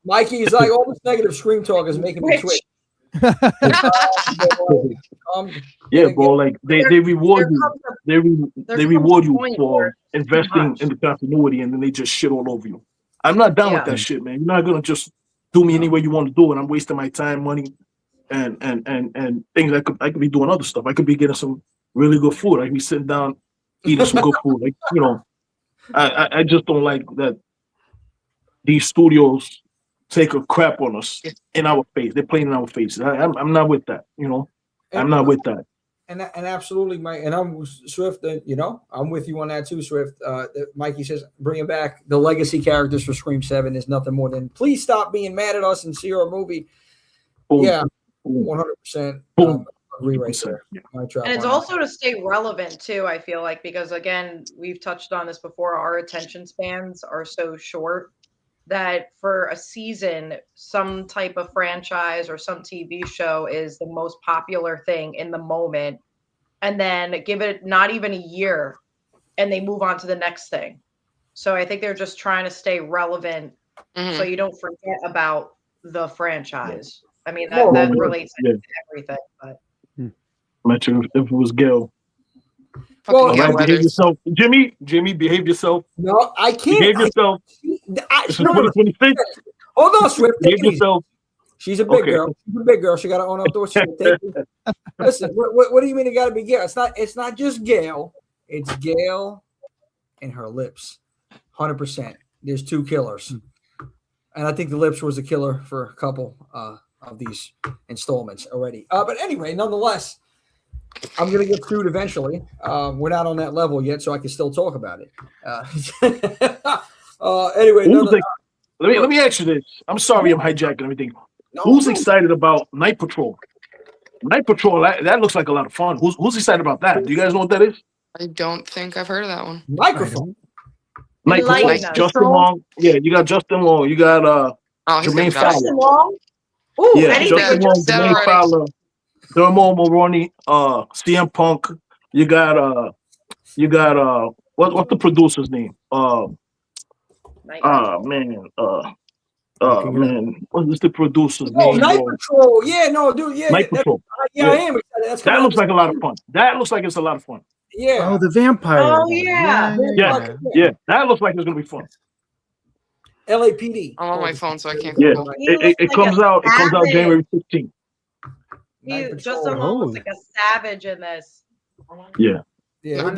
Mikey's like all this negative Scream talk is making me twitch. Yeah, bro. Like they reward you. They reward you for investing in the continuity, and then they just shit all over you. I'm not down with that shit, man. You're not gonna just do me any way you want to do it. I'm wasting my time, money, and things. I could be doing other stuff. I could be getting some really good food. I could be sitting down eating some good food. Like I just don't like that these studios take a crap on us in our face. They're playing in our faces. I'm not with that. I'm not with that. And absolutely, Mike. And I'm Swift. I'm with you on that too, Swift. Mikey says bringing back the legacy characters for Scream 7 is nothing more than please stop being mad at us and see our movie. Boom. Yeah, 100%. Agree right there. Yeah. And it's also to stay relevant too. I feel like because again, we've touched on this before. Our attention spans are so short that for a season, some type of franchise or some TV show is the most popular thing in the moment. And then give it not even a year and they move on to the next thing. So I think they're just trying to stay relevant so you don't forget about the franchise. I mean, that relates to everything. But imagine if it was Gil. Well, behave yourself. Jimmy, behave yourself. No, I can't. Behave yourself. It's 2026. Hold on, Swift. Behave yourself. She's a big girl. She's a big girl. She got to own up to it. Listen, what do you mean it got to be Gail? It's not just Gail. It's Gail and her lips. 100%. There's two killers. And I think the lips was a killer for a couple of these installments already. But anyway, nonetheless, I'm going to get sued eventually. We're not on that level yet, so I can still talk about it. Anyway, let me ask you this. I'm sorry I'm hijacking everything. No, who's excited about Night Patrol? Night Patrol, that looks like a lot of fun. Who's excited about that? Do you guys know what that is? I don't think I've heard of that one. Microphone. Night Patrol. Justin Long. Yeah, you got Justin Long. You got Jermaine Fowler. Justin Long? Ooh, yeah, Justin Long, Jermaine Fowler. Dermot Mulroney, CM Punk. You got what's the producer's name? Man, what's the producer's name? Night Patrol. Yeah, no, dude. Yeah, Night Patrol. I am. That looks like a lot of fun. That looks like it's a lot of fun. Yeah. Oh, the vampire. Oh yeah. That looks like it's gonna be fun. LAPD. I'm on my phone, so I can't. Yeah, it comes out. It comes out January 15th. Justin Long looks like a savage in this. Yeah.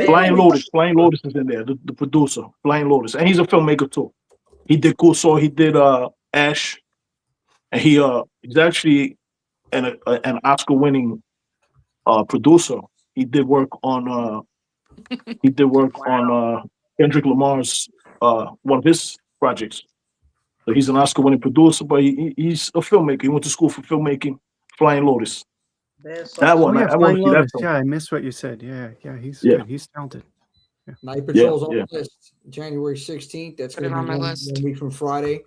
Flying Lotus. Flying Lotus is in there. The producer, Flying Lotus, and he's a filmmaker too. He did Kuso. He did Ash, and he's actually an Oscar-winning producer. He did work on Kendrick Lamar's one of his projects. So he's an Oscar-winning producer, but he's a filmmaker. He went to school for filmmaking. Flying Lotus. That one. I want to see that film. Yeah, I missed what you said. Yeah, he's good. He's talented. Yeah. Night Patrol's on the list. January 16th. That's going to be on my list. 1 week from Friday.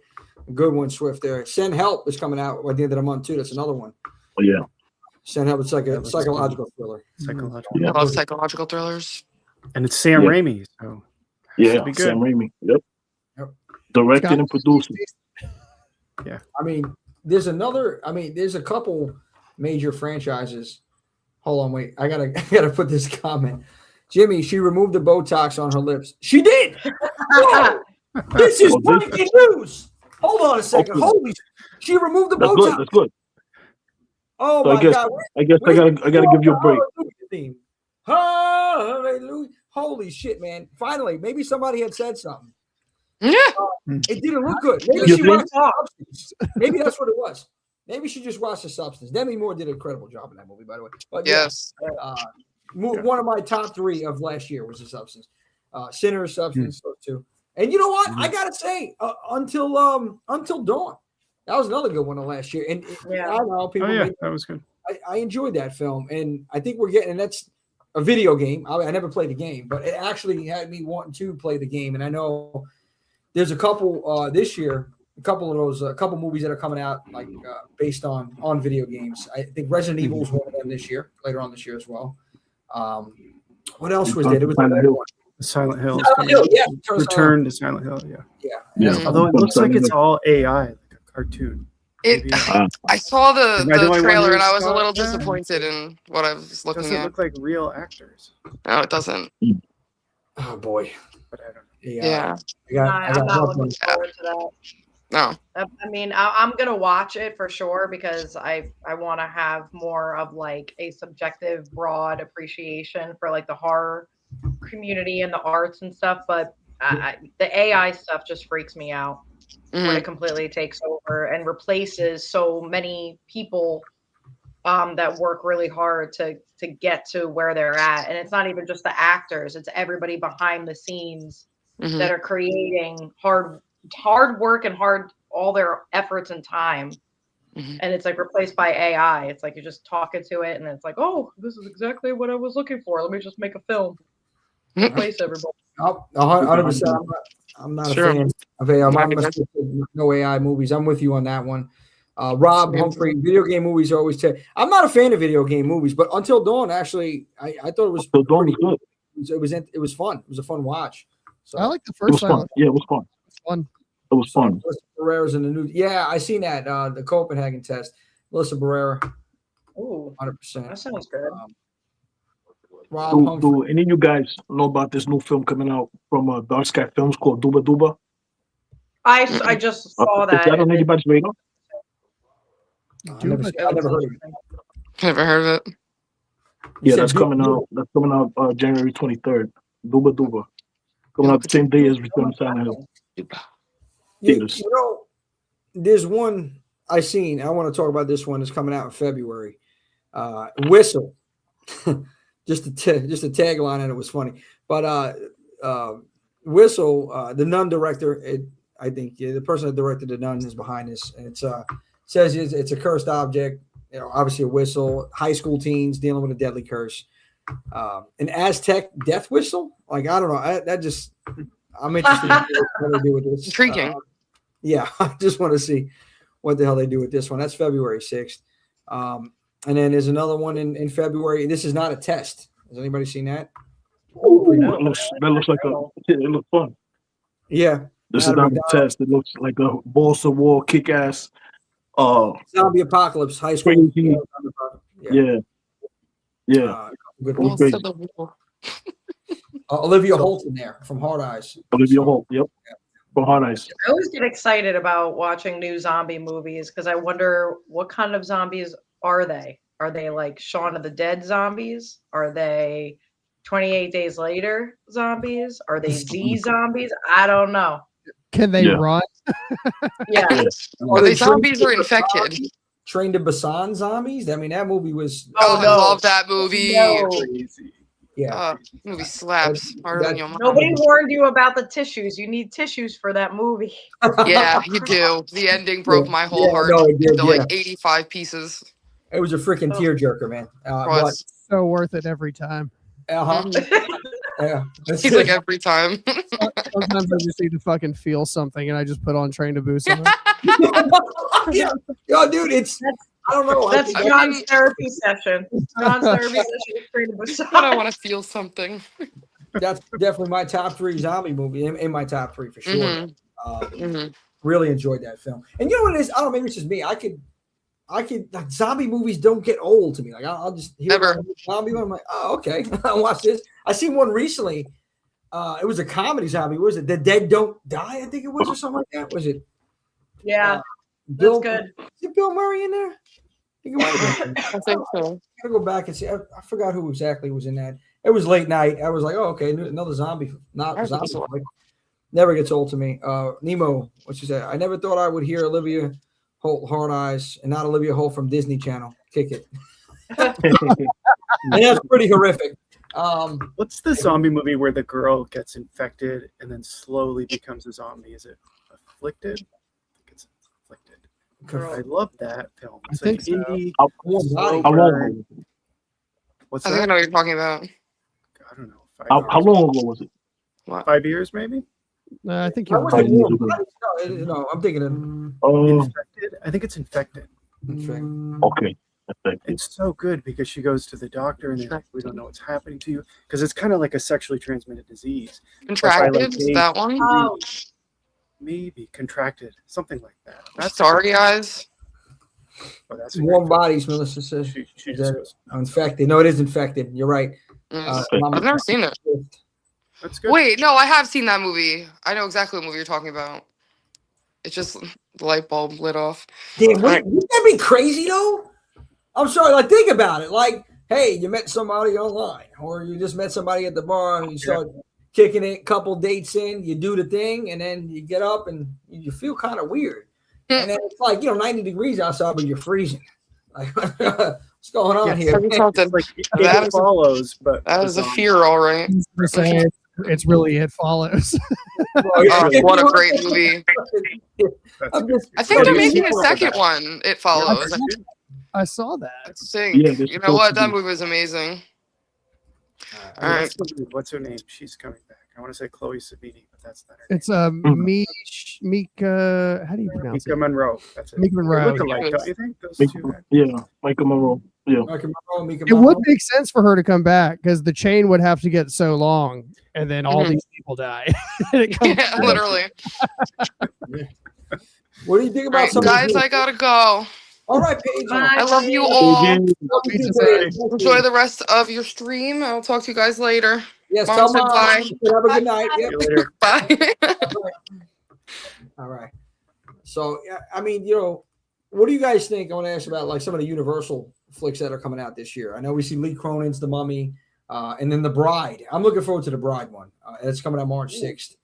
A good one, Swift. There. Send Help is coming out at the end of the month too. That's another one. Oh yeah. Send up. It's like a That looks psychological thriller. Psychological. I love psychological thrillers. And it's Sam Raimi. So Yeah, be good. Sam Raimi. Yep. Yep. Directed and produced. I mean, there's a couple major franchises. Hold on, wait. I gotta put this comment. Jimmy, she removed the Botox on her lips. She did. Whoa! This is breaking news. Hold on a second. Holy! She removed the Botox. That's good. Oh So my God! I gotta give you a break. Hallelujah! Holy shit, man! Finally, maybe somebody had said something. Yeah. It didn't look good. Maybe she watched the Substance. Maybe that's what it was. Maybe she just watched The Substance. Demi Moore did an incredible job in that movie, by the way. But Yes. One of my top 3 of last year was The Substance. Sinner, Substance, those two. And you know what? I gotta say, Until Dawn, that was another good one of last year. And I don't know, people. That was good. I enjoyed that film, and I think we're getting. And that's a video game. I never played the game, but it actually had me wanting to play the game. And I know there's a couple this year. A couple of those, couple movies that are coming out like based on video games. I think Resident Evil is one of them this year, later on this year as well. What else was there? There was Silent Hill. Return to Silent Hill. Yeah. Although it looks like it's all AI, like a cartoon. I saw the trailer and I was a little that? disappointed in what I was looking Doesn't at. look like real actors. No, it doesn't. Oh boy. But I don't know. Yeah. I'm not looking forward to that. No. I mean, I'm gonna watch it for sure because I want to have more of like a subjective, broad appreciation for like the horror community and the arts and stuff. But the AI stuff just freaks me out when it completely takes over and replaces so many people that work really hard to get to where they're at. And it's not even just the actors; it's everybody behind the scenes that are creating hard work and all their efforts and time. And it's like replaced by AI. It's like you're just talking to it and it's like, oh, this is exactly what I was looking for. Let me just make a film. Replace everybody. 100%. I'm not a fan of AI. No AI movies. I'm with you on that one. Rob Humphrey, video game movies are always I'm not a fan of video game movies, but Until Dawn, actually, I thought it was pretty good. It was fun. It was a fun watch. So I like the first one. Yeah, it was fun. It was fun. Melissa Barrera's in the news. Yeah, I seen that. The Copenhagen test. Melissa Barrera. Ooh, 100%. that sounds good. Do any of you guys know about this new film coming out from Dark Sky Films called Duba Duba? I just saw that. Is that on anybody's radar? I've never heard of it. Never heard of it. Yeah, that's coming out. That's coming out January 23rd. Duba Duba. Coming out the same day as Return to Silent Hill. You know, there's one I seen. I want to talk about this one. It's coming out in February. Whistle. just a tagline, and it was funny. But Whistle, the Nun director, I think the person that directed the Nun is behind this. And it says it's a cursed object. You know, obviously a whistle. High school teens dealing with a deadly curse. An Aztec death whistle. Like I don't know. I'm interested in what they do with this. Intriguing. Yeah, I just want to see what the hell they do with this one. That's February 6th. And then there's another one in February. This is not a test. Has anybody seen that? That looks like it looks fun. Yeah. This is not a test. It looks like a balls to wall kick ass. Zombie apocalypse, high school. Yeah. Good one. Olivia Holt in there from Hard Eyes. Olivia Holt, yep. From Hard Eyes. I always get excited about watching new zombie movies because I wonder what kind of zombies are they? Are they like Shaun of the Dead zombies? Are they 28 Days Later zombies? Are they Z zombies? I don't know. Can they run? Yeah. Are they zombies or infected? Train to Busan zombies? I mean, that movie was. Oh, I love that movie. No. Yeah. Movie slaps harder than your mom. Nobody warned you about the tissues. You need tissues for that movie. Yeah, you do. The ending broke my whole heart into like 85 pieces. It was a freaking tearjerker, man. So worth it every time. Yeah. He's like every time. Sometimes I just need to fucking feel something, and I just put on Train to Busan. Yeah, yo, dude, I don't know. That's I John's mean- therapy session. John's therapy session is created with But I want to feel something. That's definitely my top 3 zombie movie in my top 3 for sure. Really enjoyed that film. And you know what it is? I don't know, maybe it's just me. I could like zombie movies don't get old to me. Like I'll just hear about a zombie one. I'm like, oh, okay. I'll watch this. I seen one recently. It was a comedy zombie. What was it? The Dead Don't Die, I think it was, or something like that. Was it? Yeah, Bill, that's good. Is it Bill Murray in there? I think it might have been. I think so. I gotta go back and see. I forgot who exactly was in that. It was late night. I was like, oh, okay, another zombie. Not zombie. Like, never gets old to me. Nemo, what you said? I never thought I would hear Olivia Holt Hard Eyes and not Olivia Holt from Disney Channel. Kick it. And that's pretty horrific. What's the zombie movie where the girl gets infected and then slowly becomes a zombie? Is it Afflicted? I think it's Afflicted. I love that film. It's like indie. How long? What's I think I that? know what you're talking about. I don't know. How long ago was it? 5 years, maybe. I think I you're was right. thinking no, I'm thinking of Infected. I think it's Infected. Okay. It's so good because she goes to the doctor and they're like, we don't know what's happening to you because it's kind of like a sexually transmitted disease. Contracted? Is that one? Oh, Maybe Contracted, something like that. That's Starry Eyes. Oh, that's a Warm great film. Bodies, Melissa says. She Is just that goes, Infected. No, it is Infected. You're right. I've never seen it. that's good. Wait, no, I have seen that movie. I know exactly what movie you're talking about. It's just the light bulb lit off. Damn, wouldn't that be crazy though? I'm sorry, like think about it. Like, hey, you met somebody online, or you just met somebody at the bar and you start kicking it, couple dates in, you do the thing, and then you get up and you feel kind of weird. And then it's like, 90 degrees outside, but you're freezing. Like, what's going on here? Something. Like That it is- follows, but That is a fear, all right. It's really It Follows. Oh, what a great movie. I think they're making a second one. It Follows. I saw that. I think. Yeah, they're You know what? supposed to That be. movie was amazing. All right. What's her name? She's coming back. I want to say Chloe Savini, but that's not her. It's Mika. How do you pronounce Mika it? Monroe. That's it. Mika Monroe. They look alike, don't you think? Those two. Michael Monroe. Yeah. It would make sense for her to come back because the chain would have to get so long, and then all these people die. And it comes Yeah, literally. What do you think All about right, some guys, I gotta go. All right, Paige. I love you all. Paige. Enjoy the rest of your stream. I'll talk to you guys later. Yes, Mom tell said Mom. bye. Have a good night. See Yep. you later. Bye. All right. So, I mean, what do you guys think? I want to ask about like some of the Universal flicks that are coming out this year. I know we see Lee Cronin's The Mummy, and then The Bride. I'm looking forward to The Bride one. It's coming out March 6th.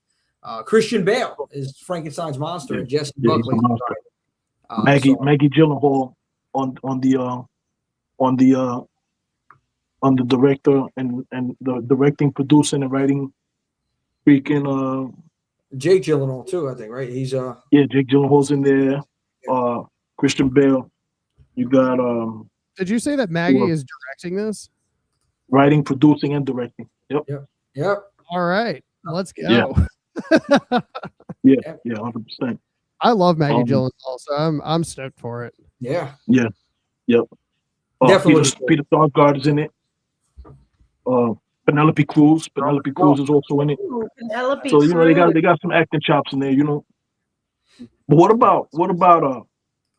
Christian Bale is Frankenstein's monster, and Jesse Buckley. Maggie Gyllenhaal on the director and the directing, producing, and writing. Freaking Jake Gyllenhaal too, I think, right? He's Jake Gyllenhaal's in there. Christian Bale. You got Did you say that Maggie is directing this? writing, producing, and directing. Yep. Yep. All right, let's go. Yeah. 100%. I love Maggie Gyllenhaal, so I'm stoked for it. Yeah. Yep. Definitely. Peter Sarsgaard is in it. Penelope Cruz. Penelope Cruz is also in it. Ooh, Penelope So they Cruz. got some acting chops in there, But what about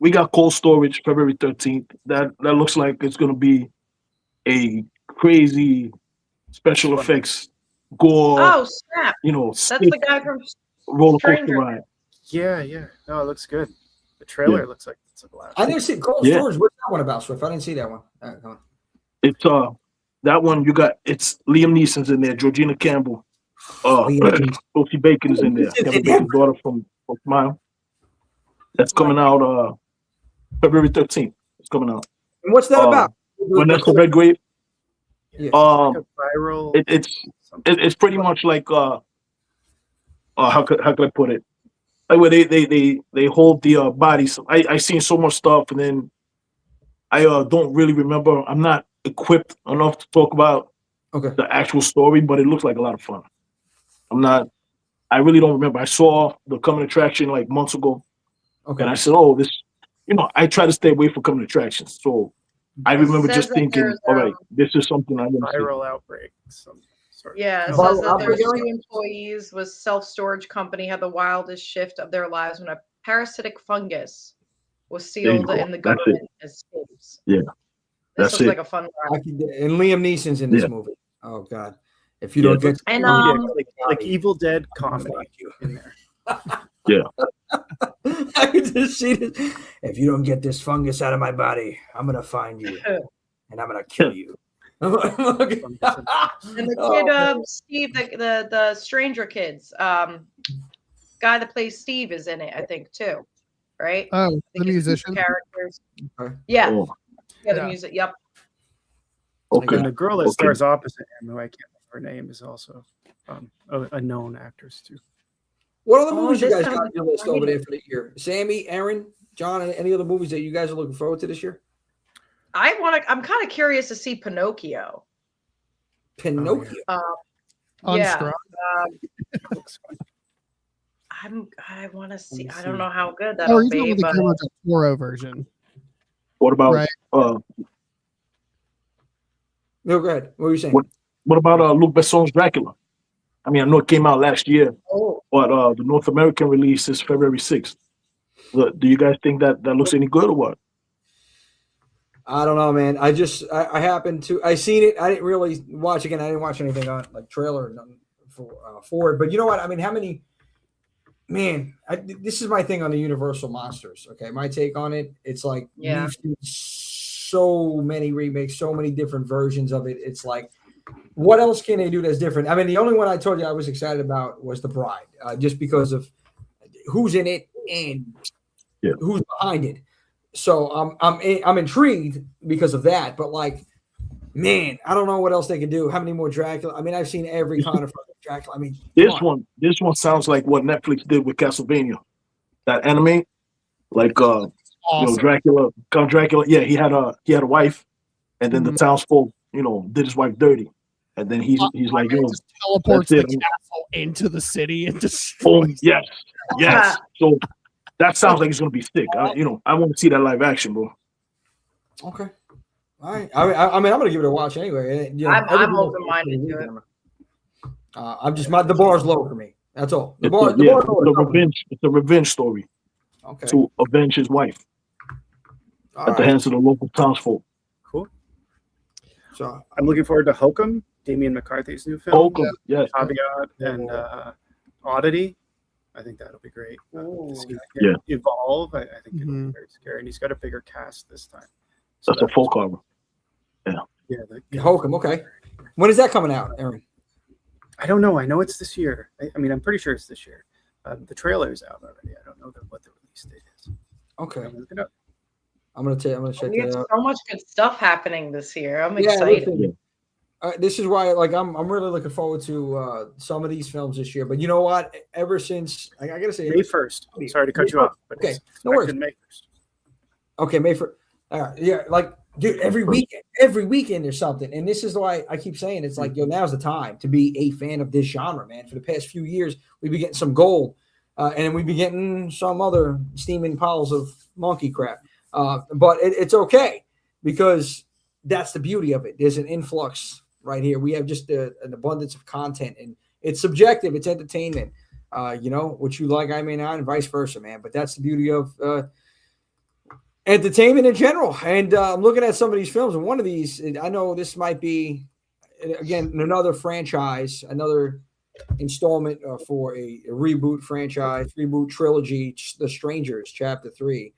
we got Cold Storage February 13th. That looks like it's gonna be a crazy special effects gore. Oh snap! That's sick the guy from roller coaster Stranger. ride. Yeah. No, it looks good. The trailer looks like it's a blast. I didn't see Cold Storage. What's that one about, Swift? I didn't see that one. Come on. It's that one it's Liam Neeson's in there, Georgina Campbell, Sophie Bacon is in there, Kevin Bacon's daughter from Smile. That's coming out February 13th. It's coming out. And what's that about? Vanessa Redgrave. Yeah. Like a viral. It's pretty much like how could I put it? Like where they hold the bodies. I seen so much stuff, and then I don't really remember. I'm not equipped enough to talk about the actual story, but it looks like a lot of fun. I really don't remember. I saw the coming attraction like months ago, and I said, "Oh, this I try to stay away from coming attractions. So I remember says just that thinking, there's, all right, this is something I want to see. Viral outbreak. Some sort. Yeah, it of- says Viral that there's outbreak, two employees with self-storage company had the wildest shift of their lives when a parasitic fungus was There you sealed go. in the That's it. government escapes. Yeah, This that's looks it. like a fun ride. And Liam Neeson's in this Yeah. movie. Oh God! If you don't get And Yeah, like Evil Dead comedy Fuck you. in there. I can just see this. If you don't get this fungus out of my body, I'm gonna find you and I'm gonna kill you. And the kid, Steve, the Stranger Kids, guy that plays Steve is in it, I think, too. Right? I Oh, think the it's two musician. characters. Okay. Yeah. Oh, Yeah, the Yeah. music. Yep. okay. And the girl that Okay. stars opposite him, who I can't remember her name, is also a known actress too. What other Oh, movies you this guys sounds got on your list over exciting. there for the year? Sammy, Aaron, John, any other movies that you guys are looking forward to this year? I'm kind of curious to see Pinocchio. Pinocchio. Yeah. Unstruck. Looks fun. I want to see. Let me I don't see. know how good Oh, that'll he's be, talking about the but Guillermo del Toro version. What about Right. No, go ahead. What were you saying? what about Luc Besson's Dracula? I mean, I know it came out last year, oh, but the North American release is February 6th. Do you guys think that looks any good or what? I don't know, man. I happened to I seen it. I didn't really watch again. I didn't watch anything on like trailer or nothing for it. But you know what? I mean, how many? Man, this is my thing on the Universal monsters. Okay, my take on it. It's like Yeah. we've seen so many remakes, so many different versions of it. It's like, what else can they do that's different? I mean, the only one I told you I was excited about was The Bride, just because of who's in it and who's behind it. So I'm intrigued because of that. But like, man, I don't know what else they can do. How many more Dracula? I mean, I've seen every kind of Dracula. I mean, This one sounds like what Netflix did with Castlevania, that anime, like Awesome. Dracula, Count Dracula. Yeah, he had a wife, and then the townsfolk, did his wife dirty, and then he's like, Just teleports that's the it. castle into the city and boom, destroys. yes. So that sounds like it's gonna be sick. I want to see that live action, bro. okay. All right. I mean, I'm gonna give it a watch anyway. I'm open-minded to it. I'm just the bar's low for me. That's all. The bar's It's a revenge story Okay. to avenge his wife All at the right. hands of the local townsfolk. Cool. So I'm looking forward to Hokum, Damian McCarthy's new film. Holcomb, yes. Caveat and Oddity. I think that'll be great. Ooh. To see that Yeah. evolve. I think it'll be Mhm. very scary, and he's got a bigger cast this time. That's a folk horror. Yeah, Hokum. Okay. When is that coming out, Aaron? I don't know. I know it's this year. I mean, I'm pretty sure it's this year. The trailer is out already. I don't know what the release date is. Okay. I'm looking up. I'm gonna check We have that out. so much good stuff happening this year. I'm Yeah, excited. listen, this is why, like, I'm really looking forward to some of these films this year. But you know what? Ever since I gotta say, May 1st. Sorry to cut you off. But Okay, it's no worries. expected May 1st. okay, May 1st. Yeah, like, dude, every weekend there's something, and this is why I keep saying it's like, yo, now's the time to be a fan of this genre, man. For the past few years, we've been getting some gold, and we've been getting some other steaming piles of monkey crap. But it's okay because that's the beauty of it. There's an influx right here. We have just an abundance of content, and it's subjective. It's entertainment. What you like, I may not, and vice versa, man. But that's the beauty of entertainment in general. And I'm looking at some of these films, and one of these, I know this might be, again, another franchise, another installment for a reboot franchise, reboot trilogy, The Strangers, Chapter 3.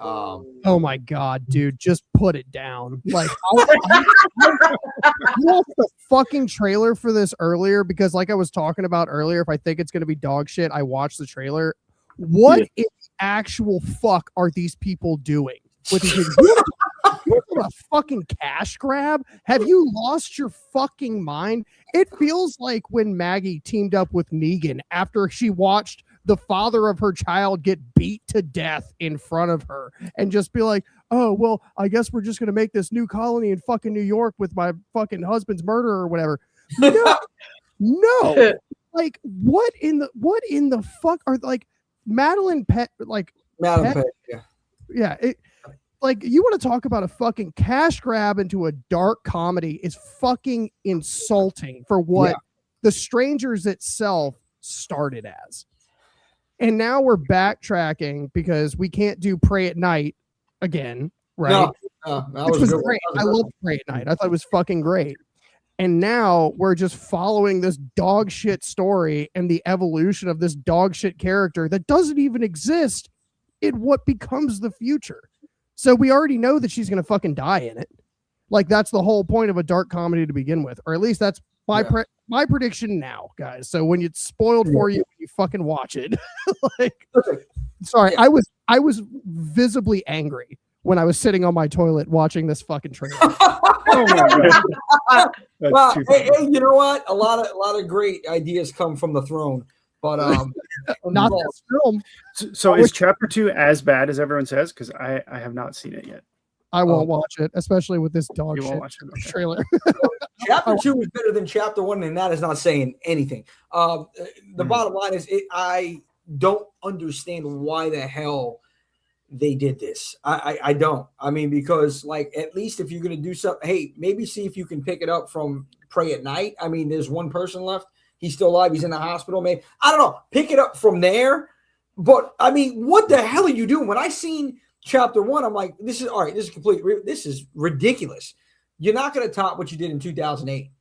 Oh my god, dude! Just put it down. Like, I watched the fucking trailer for this earlier because, like I was talking about earlier, if I think it's gonna be dog shit, I watched the trailer. What in actual fuck are these people doing with these? You're a fucking cash grab. Have you lost your fucking mind? It feels like when Maggie teamed up with Negan after she watched the father of her child get beat to death in front of her and just be like, oh, well, I guess we're just going to make this new colony in fucking New York with my fucking husband's murderer or whatever. No. Like, what in the fuck are, like, Madeline Pet, like, Madam Pet- Pet, yeah. Yeah, like you want to talk about a fucking cash grab into a dark comedy is fucking insulting for what The Strangers itself started as. And now we're backtracking because we can't do Pray at Night again, right? Which was great. I loved Pray at Night. I thought it was fucking great. And now we're just following this dog shit story and the evolution of this dog shit character that doesn't even exist in what becomes the future. So we already know that she's going to fucking die in it. Like that's the whole point of a dark comedy to begin with, or at least that's my prediction now, guys. So when it's spoiled for you, you fucking watch it. Like, sorry, I was visibly angry when I was sitting on my toilet watching this fucking trailer. Oh my God. Well, hey, you know what? A lot of great ideas come from the throne, but not this film. So is chapter 2 as bad as everyone says? Because I have not seen it yet. I won't watch it, especially with this dog You shit won't watch it, okay. trailer. Chapter 2 is better than chapter 1, and that is not saying anything. The bottom line is, I don't understand why the hell they did this. I don't. I mean, because like at least if you're gonna do something, hey, maybe see if you can pick it up from Pray at Night. I mean, there's one person left. He's still alive. He's in the hospital. Maybe I don't know. Pick it up from there. But I mean, what the hell are you doing? When I seen chapter 1, I'm like, this is all right. This is this is ridiculous. You're not going to top what you did in 2008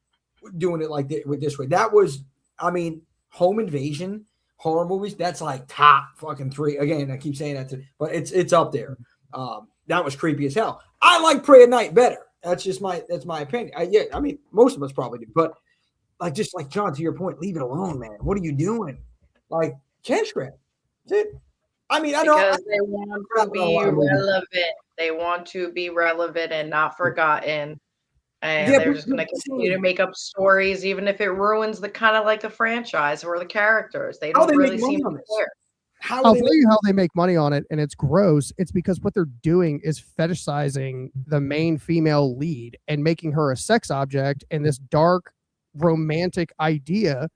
doing it like this way. That was, I mean, home invasion horror movies. That's like top fucking 3. Again, I keep saying that but it's up there. That was creepy as hell. I like Pray at Night better. That's my opinion. I mean, most of us probably do, but just like John, to your point, leave it alone, man. What are you doing? Like cash grab. That's it. I mean, I know because they want to be relevant. They want to be relevant and not forgotten. And they're just going to continue to make up stories, even if it ruins the kind of like the franchise or the characters. They don't really seem to care. I'll tell you how they make money on it, and it's gross. It's because what they're doing is fetishizing the main female lead and making her a sex object and this dark romantic idea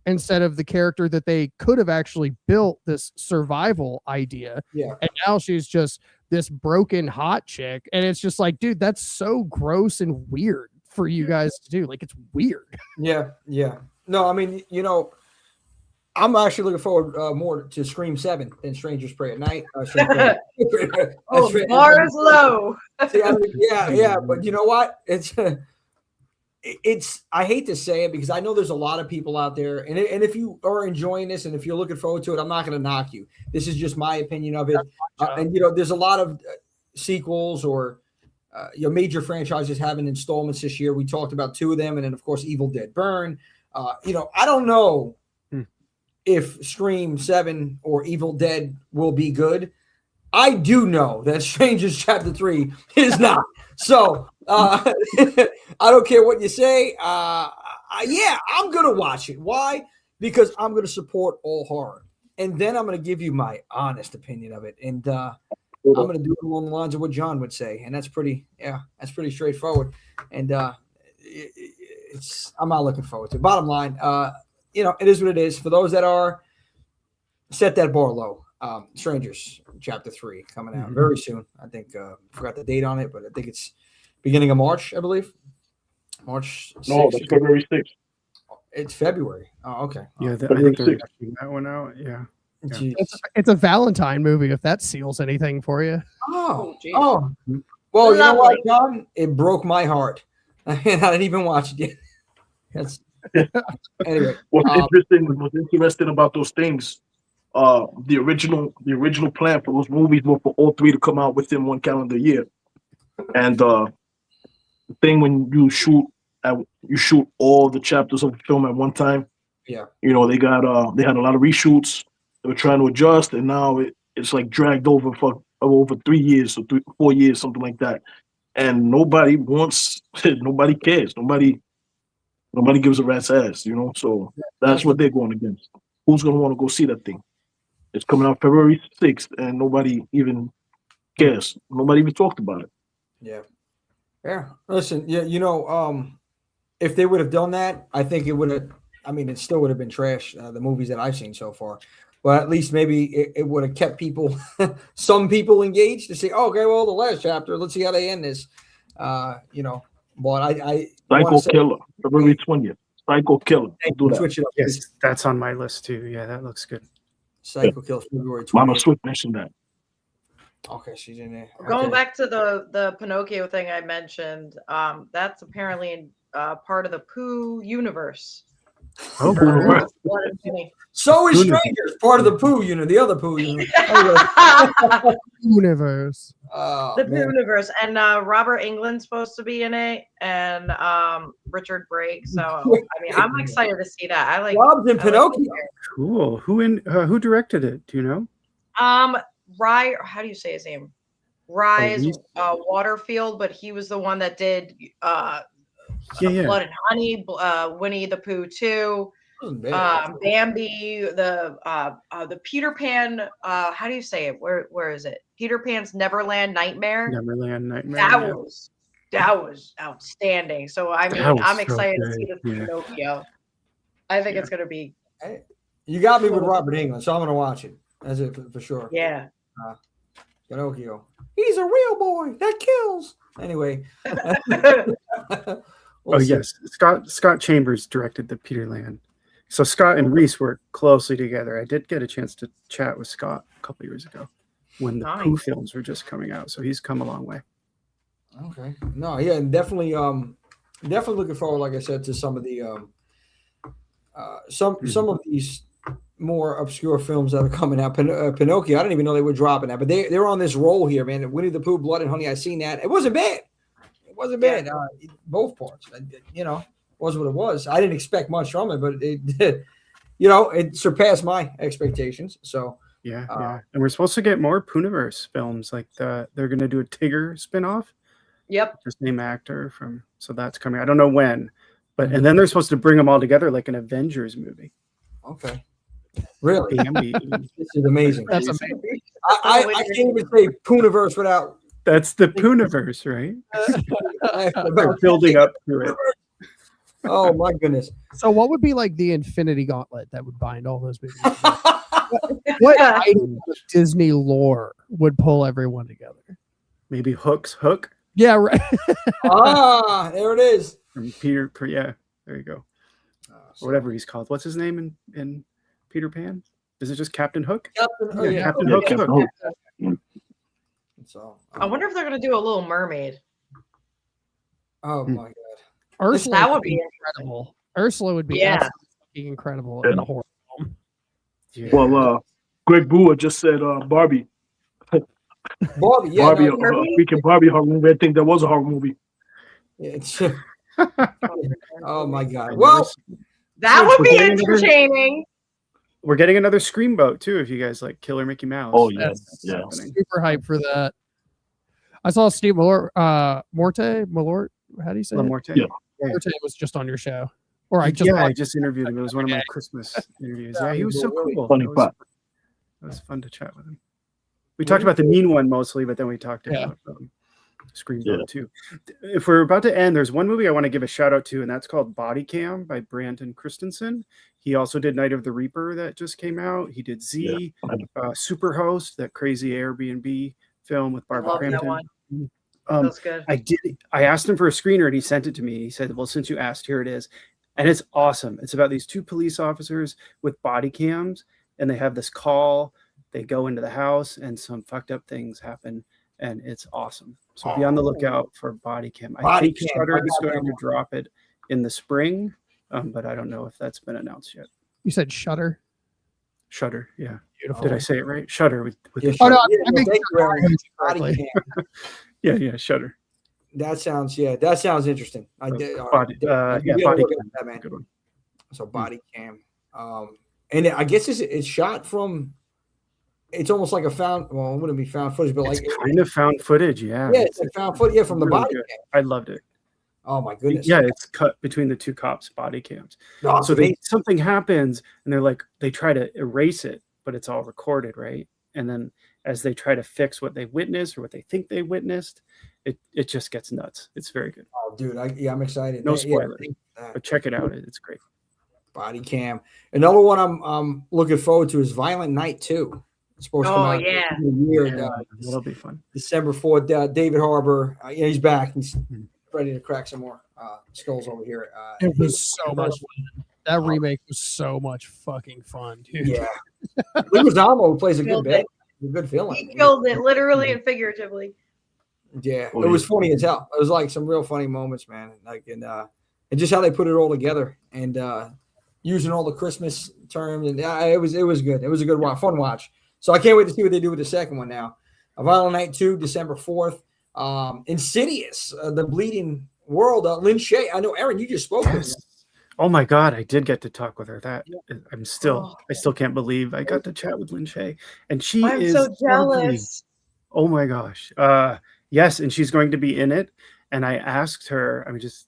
instead of the character that they could have actually built, this survival idea. Yeah. And now she's just this broken hot chick. And it's just like, dude, that's so gross and weird for you guys to do. Like, it's weird. Yeah. Yeah. No, I mean, I'm actually looking forward more to Scream 7 than Strangers Pray at Night. Bar is low. See, I mean, yeah. But you know what? It's I hate to say it because I know there's a lot of people out there, and if you are enjoying this and if you're looking forward to it, I'm not going to knock you. This is just my opinion of it. And there's a lot of sequels or major franchises having installments this year. We talked about 2 of them, and then of course Evil Dead Burn. I don't know if Scream 7 or Evil Dead will be good. I do know that Strangers Chapter 3 is not. So I don't care what you say. I'm going to watch it. Why? Because I'm going to support all horror. And then I'm going to give you my honest opinion of it. And I'm going to do it along the lines of what John would say. And that's pretty straightforward. And I'm not looking forward to it. Bottom line, it is what it is. For those that are, set that bar low. Strangers Chapter 3 coming out very soon. I think forgot the date on it, but I think it's beginning of March, I believe. March 6th. No, that's February 6th. It's February. Oh, okay. Yeah, I think they're checking that one out. Yeah. It's a Valentine movie, if that seals anything for you. Oh. Well, you know what, John? It broke my heart. I didn't even watch it yet. That's anyway. What's interesting about those things? The original plan for those movies were for all 3 to come out within 1 calendar year. And the thing when you shoot all the chapters of the film at one time. Yeah. They had a lot of reshoots. They were trying to adjust, and now it's like dragged over for over 3 years or 4 years, something like that. And nobody cares. Nobody gives a rat's ass, So that's what they're going against. Who's going to want to go see that thing? It's coming out February 6th, and nobody even cares. Nobody even talked about it. Yeah. Yeah. Listen, if they would have done that, I think it would have, it still would have been trash, the movies that I've seen so far. but at least maybe it would have kept people, some people engaged to say, okay, well, the last chapter, let's see how they end this. You know, but I Psycho Killer, February 20th. Psycho Killer. Do that. Switch it up. Yes, that's on my list too. Yeah, that looks good. Psycho Killer, February 20th. Mama Swift mentioned that. Okay, she's in there. Going back to the Pinocchio thing I mentioned, that's apparently part of the Pooh universe. Oh, For Blood and Honey. So is Strangers, part of the Pooh unit, the other Pooh unit. Universe. The Pooh universe, and Robert Englund's supposed to be in it, and Richard Brake. So I mean, I'm excited to see that. I like Rob's in Pinocchio. Cool. Who directed it? Do you know? Rye, how do you say his name? Rise Waterfield, but he was the one that did Blood and Honey, Winnie the Pooh 2, Bambi, the Peter Pan. How do you say it? Where is it? Peter Pan's Neverland Nightmare. That was outstanding. So I mean, I'm excited to see this Pinocchio. I think it's gonna be. You got me with Robert Englund, so I'm gonna watch it. That's it for sure. Yeah. Pinocchio. He's a real boy that kills. Anyway. Yes, Scott Chambers directed the Peter Land. So Scott and Reese work closely together. I did get a chance to chat with Scott a couple years ago when the Pooh films were just coming out. So he's come a long way. Okay. No, yeah, definitely looking forward, like I said, to some of the some of these more obscure films that are coming out. Pinocchio, I didn't even know they were dropping that, but they're on this roll here, man. Winnie the Pooh, Blood and Honey, I seen that. It wasn't bad. Both parts, you know, was what it was. I didn't expect much from it, but it you know, it surpassed my expectations. So yeah. And we're supposed to get more Pooniverse films. Like they're going to do a Tigger spinoff. Yep. The same actor so that's coming. I don't know when, but and then they're supposed to bring them all together like an Avengers movie. Okay. Really? This is amazing. That's amazing. I can't even say Pooniverse without. That's the Pooniverse, right? They're building up to it. Oh my goodness! So, what would be like the Infinity Gauntlet that would bind all those movies? What item of Disney lore would pull everyone together? Maybe Hook's Hook. Yeah, right. There it is. From Peter. Yeah, there you go. Whatever he's called. What's his name in Peter Pan? Is it just Captain Hook? Captain Hook. So I wonder if they're gonna do a Little Mermaid. Oh my god, Ursula, that would be incredible. Ursula would be absolutely incredible in a horror film. Yeah. Well, Greg Brewer just said Barbie. Barbie, Freaking Barbie horror movie. I think that was a horror movie. It's, oh my god. Well, that would be entertaining. We're getting another Scream boat too. If you guys like Killer Mickey Mouse. Oh yeah, super hype for that. I saw Steve Malort. How do you say Lamorte? Yeah. Malort was just on your show, or I just interviewed him. It was one of my Christmas interviews. Yeah, he was so cool. Funny it was fun to chat with him. We talked about the mean one mostly, but then we talked about Scream boat too. If we're about to end, there's one movie I want to give a shout out to, and that's called Body Cam by Brandon Christensen. He also did Night of the Reaper that just came out. He did Z, Superhost, that crazy Airbnb film with Barbara Crampton. That one. That's good. I asked him for a screener and he sent it to me. He said, well, since you asked, here it is. And it's awesome. It's about these two police officers with body cams, and they have this call. They go into the house and some fucked up things happen, and it's awesome. So be on the lookout for Body Cam. I think Shudder is going to drop it in the spring, but I don't know if that's been announced yet. You said Shudder? Shudder, yeah. Beautiful. Did I say it right? Shudder with yeah, the Body Cam. Yeah, Shudder. That sounds interesting. Body Cam. Good one. So Body Cam. And I guess it's shot from. It's almost like it wouldn't be found footage, but it's kind of found footage, yeah. Yeah, it's like found footage, from the really body good. cam. I loved it. Oh my goodness. Yeah, it's cut between the two cops' body cams. Oh, so something happens and they try to erase it, but it's all recorded, right? And then as they try to fix what they witnessed or what they think they witnessed, it just gets nuts. It's very good. Oh, dude, I'm excited. No spoilers, but check it out. It's great. Body Cam. Another one I'm looking forward to is Violent Night 2. It's supposed to come out in the year. That'll be fun. December 4th. David Harbour. He's back. He's ready to crack some more skulls over here. It was so much fun. That remake was so much fucking fun, dude. Yeah. Leguizamo plays a good villain. He killed it, literally and figuratively. Yeah, it was funny as hell. It was like some real funny moments, man. Like and just how they put it all together and using all the Christmas terms and it was good. It was a good one, fun watch. So I can't wait to see what they do with the second one now. A Violent Night 2, December 4th. Insidious, The Bleeding World. Lynn Shay. I know, Aaron, you just spoke with her. Oh my God, I did get to talk with her. I still can't believe I got to chat with Lynn Shay, and I'm so jealous. Oh my gosh, yes, and she's going to be in it. And I asked her, I mean, just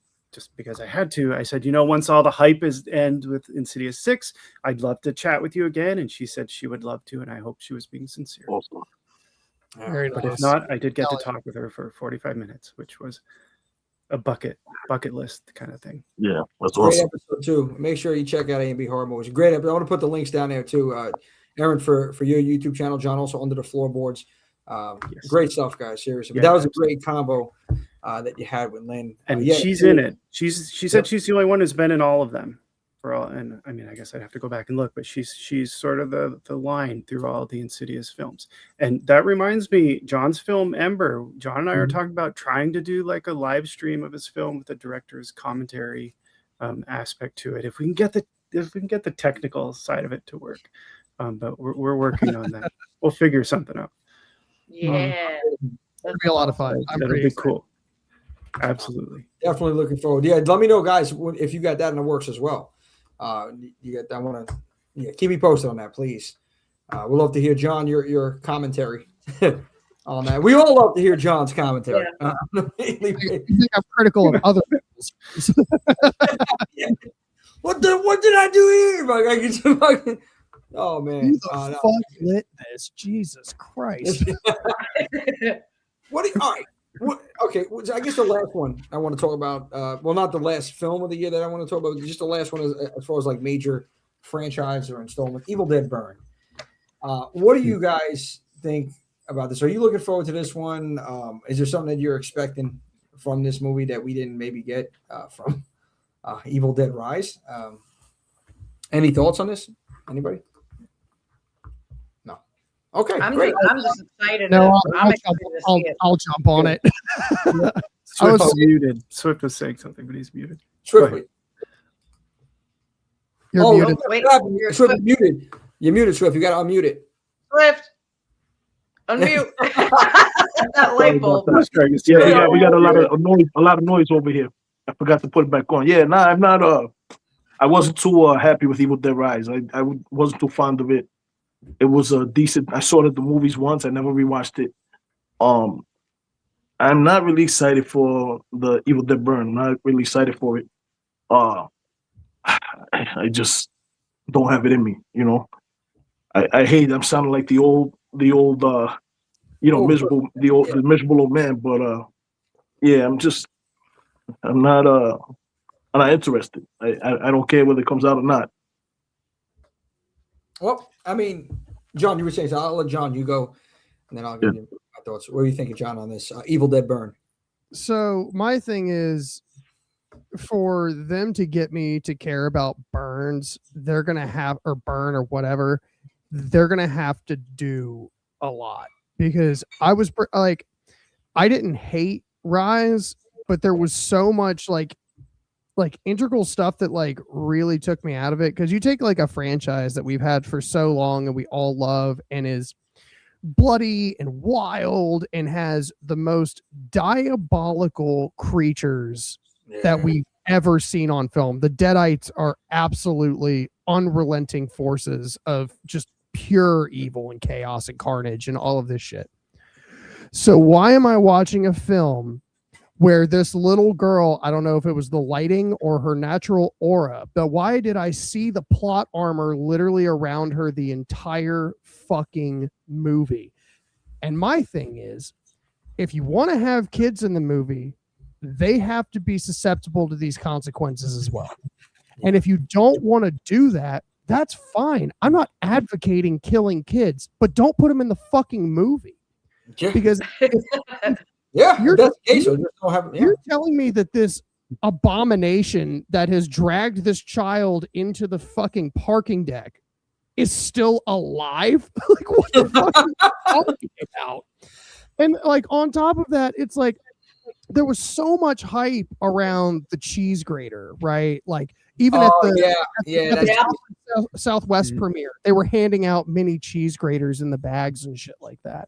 because I had to, I said, once all the hype ends with Insidious 6, I'd love to chat with you again. And she said she would love to, and I hope she was being sincere. Awesome. Very but nice. if not, I did get to talk with her for 45 minutes, which was a bucket list kind of thing. Yeah, that's great awesome. Episode 2. Make sure you check out A&B Horror Movies. Great episode. I want to put the links down there too. Aaron, for your YouTube channel, John, also Under the Floorboards. Yes. Great stuff, guys. Seriously, but that was a great combo that you had with Lynn. And she's in it. She said she's the only one who's been in all of them. For all, and I mean, I guess I'd have to go back and look, but she's sort of the line through all the Insidious films. And that reminds me, John's film Ember. John and I are talking about trying to do like a live stream of his film with the director's commentary aspect to it. If we can get the technical side of it to work, but we're working on that. We'll figure something out. Yeah, that'd be a lot of fun. That'd be cool. Absolutely, definitely looking forward. Yeah, let me know, guys, if you got that in the works as well. You got that one. Keep me posted on that, please. We'd love to hear, John, your commentary on that. We all love to hear John's commentary. Yeah. I think I'm critical of other films. What did I do here? Oh man! Who the fuck lit this? Jesus Christ! All right. Okay, I guess the last one I want to talk about. Well, not the last film of the year that I want to talk about. Just the last one as far as like major franchise or installment. Evil Dead Burn. What do you guys think about this? Are you looking forward to this one? Is there something that you're expecting from this movie that we didn't maybe get from Evil Dead Rise? Any thoughts on this? Anybody? No. Okay, I'm great. just excited. No, I'm excited to see it. I'll jump on it. Swift was muted. Swift was saying something, but he's muted. Swift, you're muted. Wait, you're Swift muted. You're muted, Swift. You got to unmute it. Swift, unmute. That light bulb. Yeah, we got a lot of noise over here. I forgot to put it back on. Yeah, I'm not. I wasn't too happy with Evil Dead Rise. I wasn't too fond of it. It was a decent. I saw it at the movies once. I never rewatched it. I'm not really excited for the Evil Dead Burn. I'm not really excited for it. I just don't have it in me. I hate. I'm sounding like the old miserable, the miserable old man. But yeah, I'm not interested. I don't care whether it comes out or not. Well, I mean, John, you were saying, so I'll let John, you go, and then I'll give you my thoughts. What are you thinking, John, on this Evil Dead Burn? So my thing is, for them to get me to care about burns, they're going to have, or burn or whatever, they're going to have to do a lot, because I was like, I didn't hate Rise, but there was so much like integral stuff that like really took me out of it. Because you take like a franchise that we've had for so long and we all love and is bloody and wild and has the most diabolical creatures that we've ever seen on film. The Deadites are absolutely unrelenting forces of just pure evil and chaos and carnage and all of this shit. So why am I watching a film where this little girl, I don't know if it was the lighting or her natural aura, but why did I see the plot armor literally around her the entire fucking movie? And my thing is, if you want to have kids in the movie, they have to be susceptible to these consequences as well. And if you don't want to do that, that's fine. I'm not advocating killing kids, but don't put them in the fucking movie. Yeah. Because Yeah, You're- that's the case. So just don't have, yeah. you're telling me that this abomination that has dragged this child into the fucking parking deck is still alive? Like, what the fuck are you talking about? And like on top of that, it's like there was so much hype around the cheese grater, right? Like even at the at the Southwest premiere, they were handing out mini cheese graters in the bags and shit like that.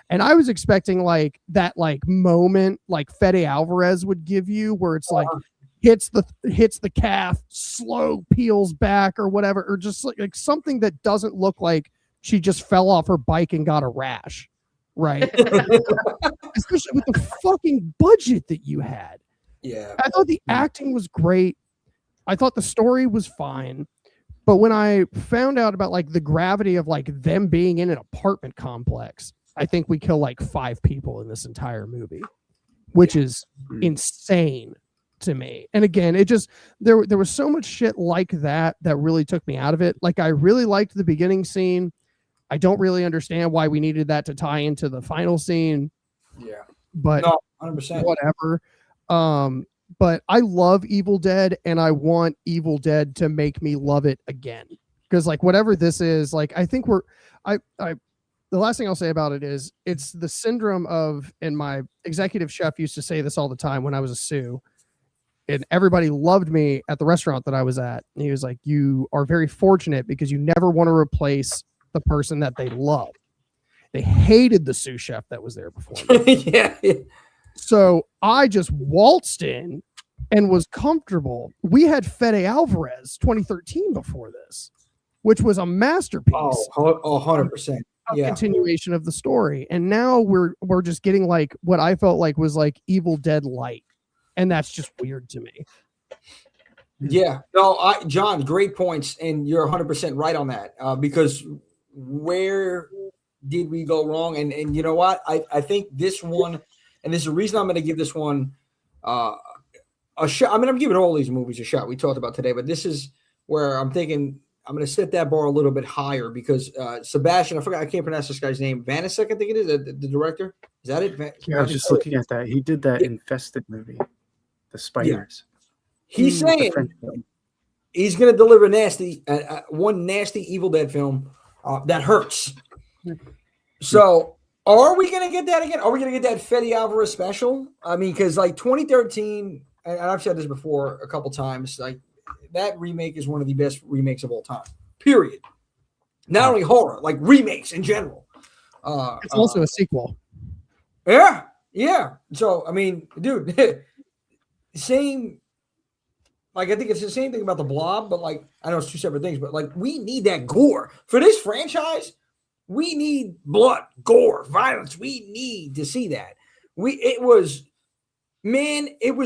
And I was expecting like that like moment like Fede Alvarez would give you where it's like hits the calf, slow peels back or whatever, or just like something that doesn't look like she just fell off her bike and got a rash, right? Especially with the fucking budget that you had. Yeah. I thought the acting was great. I thought the story was fine. But when I found out about like the gravity of like them being in an apartment complex, I think we kill like 5 people in this entire movie, which is insane to me. And again, it just there was so much shit like that really took me out of it. Like I really liked the beginning scene. I don't really understand why we needed that to tie into the final scene. Yeah. But no, 100%. Whatever. But I love Evil Dead and I want Evil Dead to make me love it again. Because like whatever this is, like I think the last thing I'll say about it is it's the syndrome of, and my executive chef used to say this all the time when I was a sous, and everybody loved me at the restaurant that I was at. And he was like, you are very fortunate because you never want to replace the person that they love. They hated the sous chef that was there before me. yeah. So I just waltzed in and was comfortable. We had Fede Alvarez 2013 before this, which was a masterpiece. Oh, 100%. Yeah. Continuation of the story, and now we're just getting like what I felt like was like Evil Dead light, and that's just weird to me. Yeah, no, John, great points, and you're 100% right on that. Because where did we go wrong? And you know what? I think this one, and there's a reason I'm going to give this one a shot. I mean, I'm giving all these movies a shot we talked about today, but this is where I'm thinking I'm going to set that bar a little bit higher because Sebastian, I can't pronounce this guy's name. Vanisek, I think it is, the director. Is that it? Yeah, I was just looking at that. He did that Infested movie, The Spiders. Yeah. He's saying he's going to deliver one nasty Evil Dead film that hurts. So are we going to get that again? Are we going to get that Fede Alvarez special? I mean, because like 2013, and I've said this before a couple times, like, that remake is one of the best remakes of all time, period. Not only horror, like remakes in general. It's also a sequel. Yeah. So, I mean, dude, same. Like, I think it's the same thing about the Blob, but like, I know it's 2 separate things, but like, we need that gore. For this franchise, we need blood, gore, violence. We need to see that. It was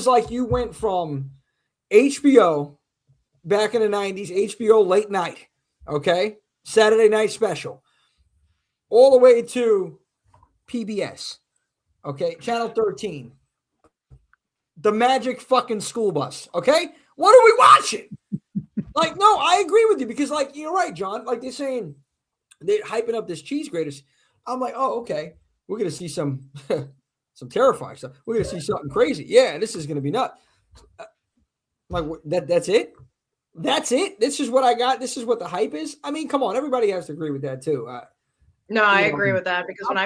like you went from HBO back in the 90s, HBO late night, okay? Saturday night special, all the way to PBS, okay? Channel 13. The Magic fucking School Bus, okay? What are we watching? Like, no, I agree with you because, like, you're right, John. Like, they're saying they're hyping up this cheese graters. I'm like, oh, okay. We're going to see some terrifying stuff. We're going to see something crazy. Yeah, this is going to be nuts. Like, that's it? That's it? This is what I got? This is what the hype is? I mean, come on. Everybody has to agree with that, too. No, I agree with that because when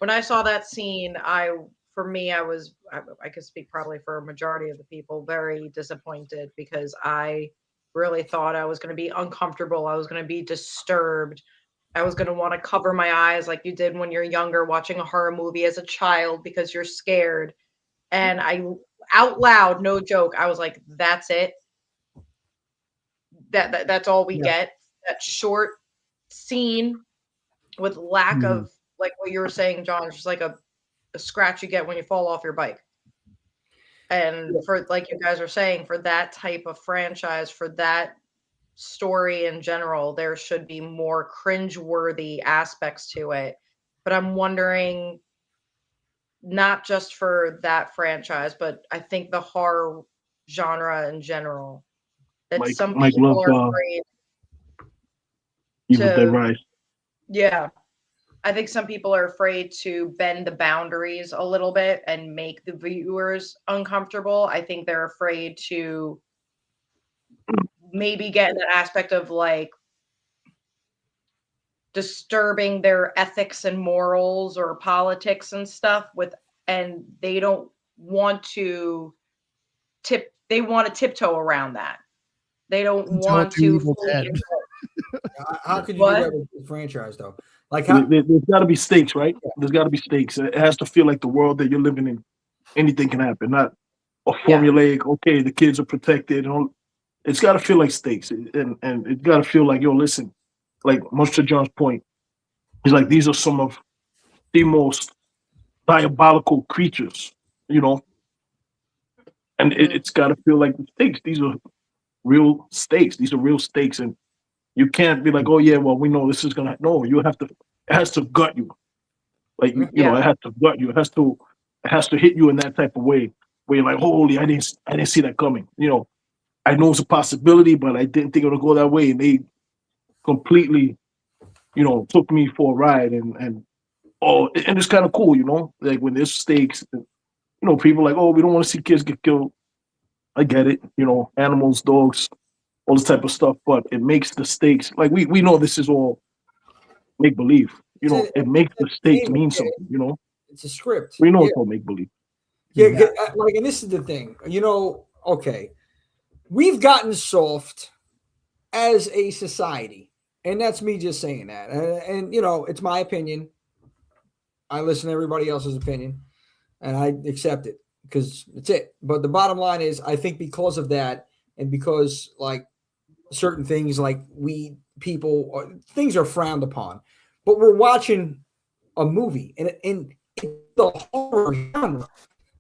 I saw that scene, I could speak probably for a majority of the people, very disappointed because I really thought I was going to be uncomfortable. I was going to be disturbed. I was going to want to cover my eyes like you did when you're younger watching a horror movie as a child because you're scared. And I, out loud, no joke, I was like, that's it. That's all we get. That short scene with lack of, like what you were saying, John, it's just like a scratch you get when you fall off your bike. And for, like you guys are saying, for that type of franchise, for that story in general, there should be more cringe-worthy aspects to it. But I'm wondering, not just for that franchise, but I think the horror genre in general, that Mike some Mike people loved are afraid Evil Dead to. Rise. Yeah, I think some people are afraid to bend the boundaries a little bit and make the viewers uncomfortable. I think they're afraid to maybe get in that aspect of like disturbing their ethics and morals or politics and stuff and they don't want to they want to tiptoe around that. They don't want to fully How could you What? do that with the franchise though? Like There's got to be stakes, right? There's got to be stakes. It has to feel like the world that you're living in. Anything can happen, not a formulaic. Okay, the kids are protected. It's got to feel like stakes, and it's got to feel like, yo, listen, like much to John's point, he's like, these are some of the most diabolical creatures, and it's got to feel like the stakes. These are real stakes. These are real stakes, and you can't be like, oh yeah, well we know this is gonna. No, you have to. It has to gut you. Like it has to gut you. It has to hit you in that type of way where you're like, holy, I didn't see that coming. I know it's a possibility, but I didn't think it would go that way. And they completely, took me for a ride and it's kind of cool, like when there's stakes, people like, oh, we don't want to see kids get killed. I get it, animals, dogs, all this type of stuff, but it makes the stakes like we know this is all make believe. It makes the stakes mean something, It's a script. We know it's all make believe. Yeah, like, and this is the thing, okay, we've gotten soft as a society, and that's me just saying that. And it's my opinion. I listen to everybody else's opinion, and I accept it because it's it. But the bottom line is, I think because of that, and because like certain things, like things are frowned upon, but we're watching a movie and in the horror genre.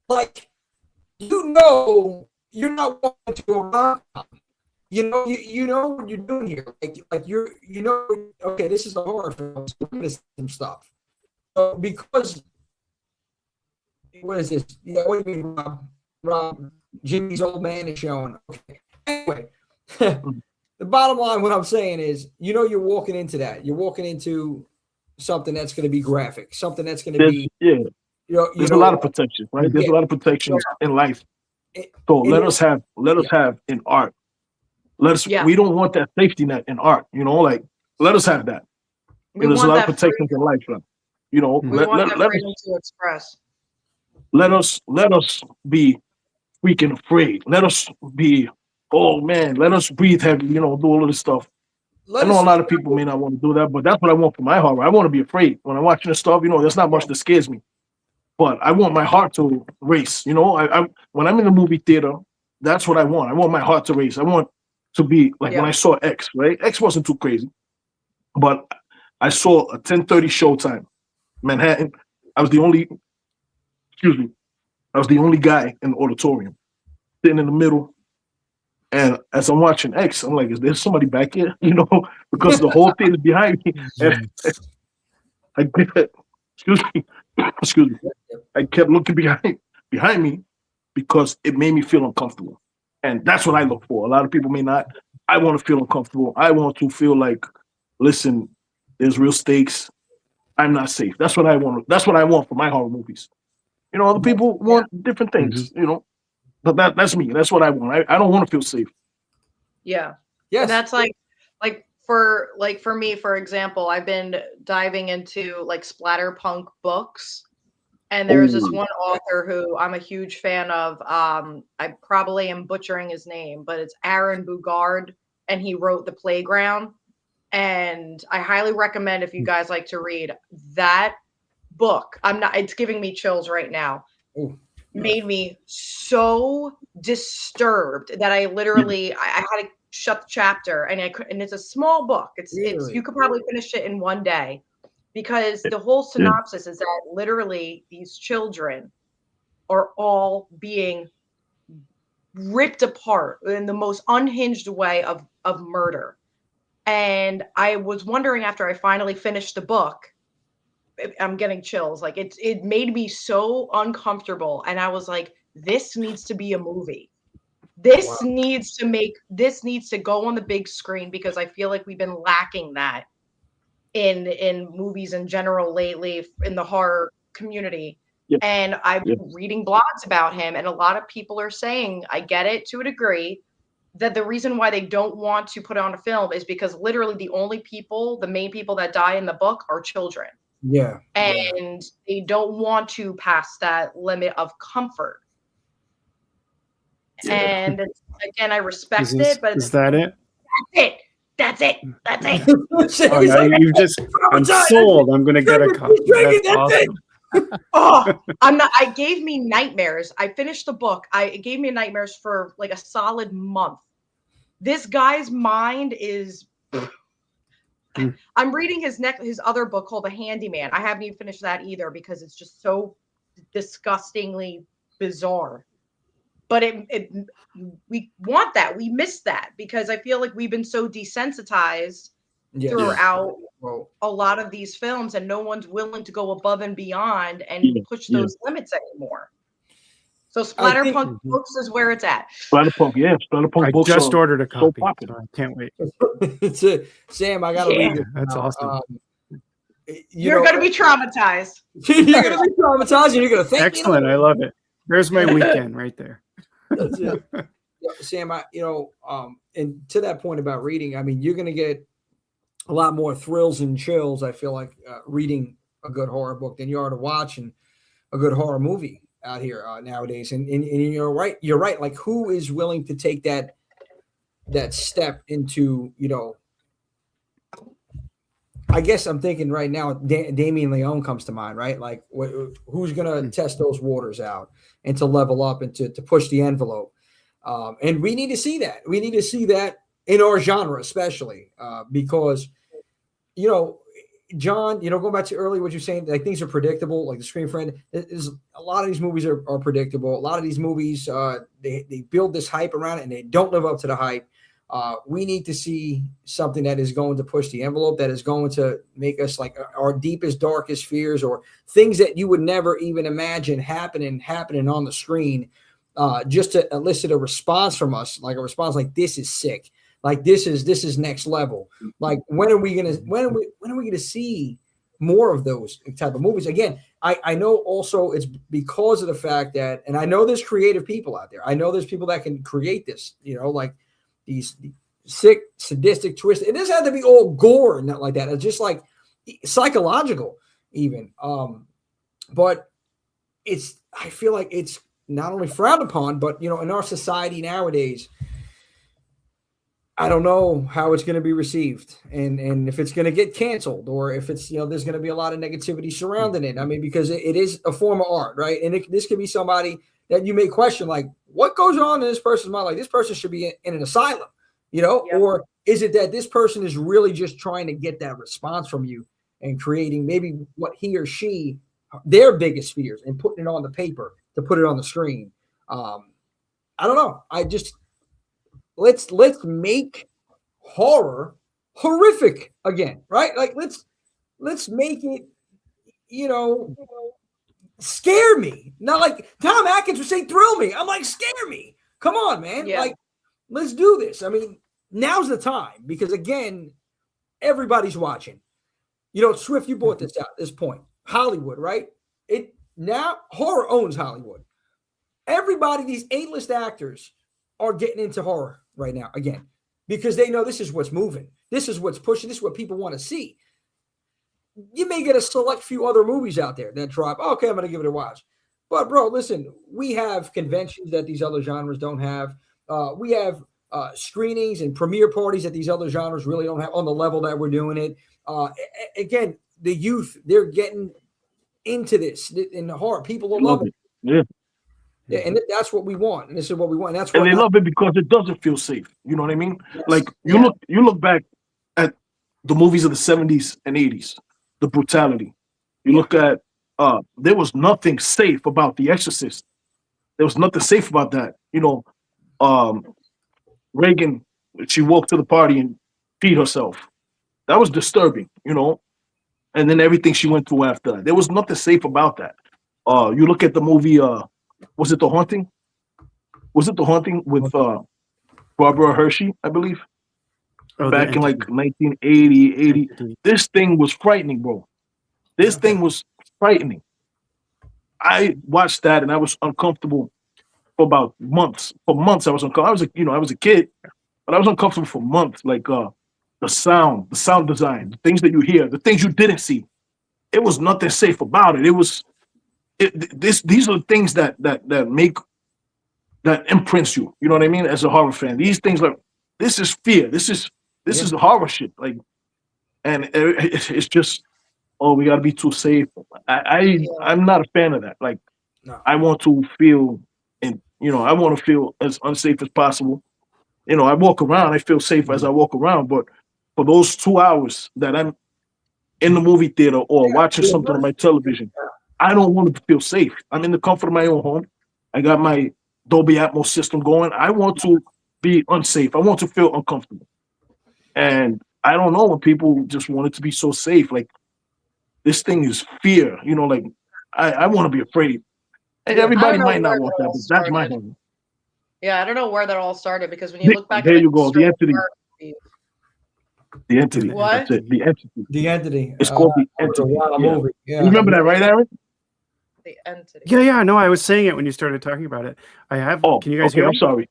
Like, you're not watching to a rom-com. You know what you're doing here. Like okay, this is a horror film. So look at some stuff. So because what is this? Yeah, what do you mean, Rob? Jimmy's old man is showing. Okay. Anyway, the bottom line, what I'm saying is, you're walking into that. You're walking into something that's going to be graphic, something that's going to be. Yeah. There's a lot of protection, right? There's a lot of protections in life. So let us have in art. We don't want that safety net in art, like let us have that. There's a lot of protections in life, we want that freedom to express. Let us be freaking afraid. Let us be, oh man, let us breathe heavy, do all of this stuff. I know a lot of people may not want to do that, but that's what I want for my horror. I want to be afraid. When I'm watching this stuff, there's not much that scares me. But I want my heart to race. I when I'm in the movie theater, that's what I want. I want my heart to race. I want to be like when I saw X, right? X wasn't too crazy, but I saw a 10:30 showtime, Manhattan. I was the only guy in the auditorium, sitting in the middle. And as I'm watching X, I'm like, is there somebody back here? Because the whole thing is behind me. And excuse me. I kept looking behind me because it made me feel uncomfortable. And that's what I look for. A lot of people may not. I want to feel uncomfortable. I want to feel like, listen, there's real stakes. I'm not safe. That's what I want. That's what I want for my horror movies. Other people want different things, but that's me. That's what I want. I don't want to feel safe. Yeah. Yes. And that's like for me, for example, I've been diving into like splatterpunk books. And there's this one author who I'm a huge fan of. I probably am butchering his name, but it's Aaron Bugard, and he wrote The Playground. And I highly recommend, if you guys like to read that book. It's giving me chills right now. Made me so disturbed that I literally I had to shut the chapter, and it's a small book. It's you could probably finish it in one day. Because the whole synopsis is that literally these children are all being ripped apart in the most unhinged way of murder. And I was wondering, after I finally finished the book, I'm getting chills. Like it made me so uncomfortable. And I was like, this needs to be a movie. This needs to go on the big screen because I feel like we've been lacking that in movies in general lately in the horror community. Yeah. And I've been reading blogs about him, and a lot of people are saying, I get it to a degree, that the reason why they don't want to put it on a film is because literally the main people that die in the book are children. Yeah. And they don't want to pass that limit of comfort. Yeah. And again, I respect it, but is that it? That's it. Oh, now you just, I'm sold. I'm going to get a copy. That's awesome. It gave me nightmares. I finished the book. It gave me nightmares for like a solid month. This guy's mind is. I'm reading his other book called The Handyman. I haven't even finished that either because it's just so disgustingly bizarre. But we want that. We miss that because I feel like we've been so desensitized throughout a lot of these films, and no one's willing to go above and beyond and push those limits anymore. So Splatterpunk Books is where it's at. Splatterpunk Books. I just ordered a copy. So I can't wait. Sam, I gotta read it. That's awesome. You're gonna be traumatized. You're gonna be traumatized, and you're gonna thank Excellent. me. I love it. There's my weekend right there. That's it. Sam, and to that point about reading, I mean, you're gonna get a lot more thrills and chills, I feel like, reading a good horror book than you are to watching a good horror movie out here nowadays. And you're right. Like, who is willing to take that step into, I guess I'm thinking right now, Damien Leone comes to mind, right? Like, who's going to test those waters out and to level up and to push the envelope? And we need to see that. We need to see that in our genre, especially because, John, going back to earlier what you're saying, like things are predictable, like The Scream Friend. A lot of these movies are predictable. A lot of these movies, they build this hype around it and they don't live up to the hype. We need to see something that is going to push the envelope, that is going to make us like our deepest, darkest fears, or things that you would never even imagine happening on the screen, just to elicit a response from us, like a response like, this is sick. Like this is next level. Like when are we gonna see more of those type of movies? Again, I know also it's because of the fact that, and I know there's creative people out there. I know there's people that can create this, like these sick, sadistic, twisted. It doesn't have to be all gore and not like that. It's just like psychological even. But I feel like it's not only frowned upon, but in our society nowadays, I don't know how it's going to be received and if it's going to get canceled, or if it's, there's going to be a lot of negativity surrounding it. I mean, because it is a form of art, right? And this could be somebody that you may question, like, what goes on in this person's mind? Like, this person should be in an asylum, or is it that this person is really just trying to get that response from you and creating maybe what he or she, their biggest fears, and putting it on the paper to put it on the screen? I don't know. Let's make horror horrific again, right? Like let's make it, scare me. Not like Tom Atkins would say, thrill me. I'm like, scare me. Come on, man. Yeah. Like, let's do this. I mean, now's the time because again, everybody's watching. Swift, you brought this out, this point. Hollywood, right? Now horror owns Hollywood. Everybody, these A-list actors are getting into horror right now again, because they know this is what's moving. This is what's pushing. This is what people want to see. You may get a select few other movies out there that drop. Okay, I'm going to give it a watch. But bro, listen, we have conventions that these other genres don't have. We have screenings and premiere parties that these other genres really don't have on the level that we're doing it. Again, the youth, they're getting into this in the horror. People are loving it. Yeah. Yeah, and that's what we want, and this is what we want. And that's and they love it because it doesn't feel safe. You know what I mean? Yes. Like you look back at the movies of the 70s and 80s, the brutality. You look at there was nothing safe about The Exorcist. There was nothing safe about that. Reagan, she walked to the party and peed herself. That was disturbing, And then everything she went through after that. There was nothing safe about that. You look at the movie. Was it The Haunting? was it The Haunting with Barbara Hershey, I believe, back in like 1980, 80. This thing was frightening, bro. This thing was frightening. I watched that and I was uncomfortable for about months. For months, I was uncomfortable. I was a kid, but I was uncomfortable for months. Like the sound design, the things that you hear, the things you didn't see. It was nothing safe about it. These are the things that imprints you. You know what I mean? As a horror fan, these things like this is fear. This is the horror shit. Like, and it's just, oh, we got to be too safe. I'm not a fan of that. Like, No. I want to feel, I want to feel as unsafe as possible. I walk around, I feel safe as I walk around, but for those 2 hours that I'm in the movie theater or watching something on my television, I don't want to feel safe. I'm in the comfort of my own home. I got my Dolby Atmos system going. I want to be unsafe. I want to feel uncomfortable. And I don't know when people just want it to be so safe. Like, this thing is fear. Like, I want to be afraid. And everybody might not want that, but that's my home. Yeah, I don't know where that all started because when you look back, there you go. The Entity. The Entity. What? That's it. The Entity. The Entity. It's called The It was a Entity. wild Yeah. movie. Yeah. You remember that, right, Aaron? The Entity. Yeah. No, I was saying it when you started talking about it. I have. Oh, can you guys okay, hear I'm me? sorry.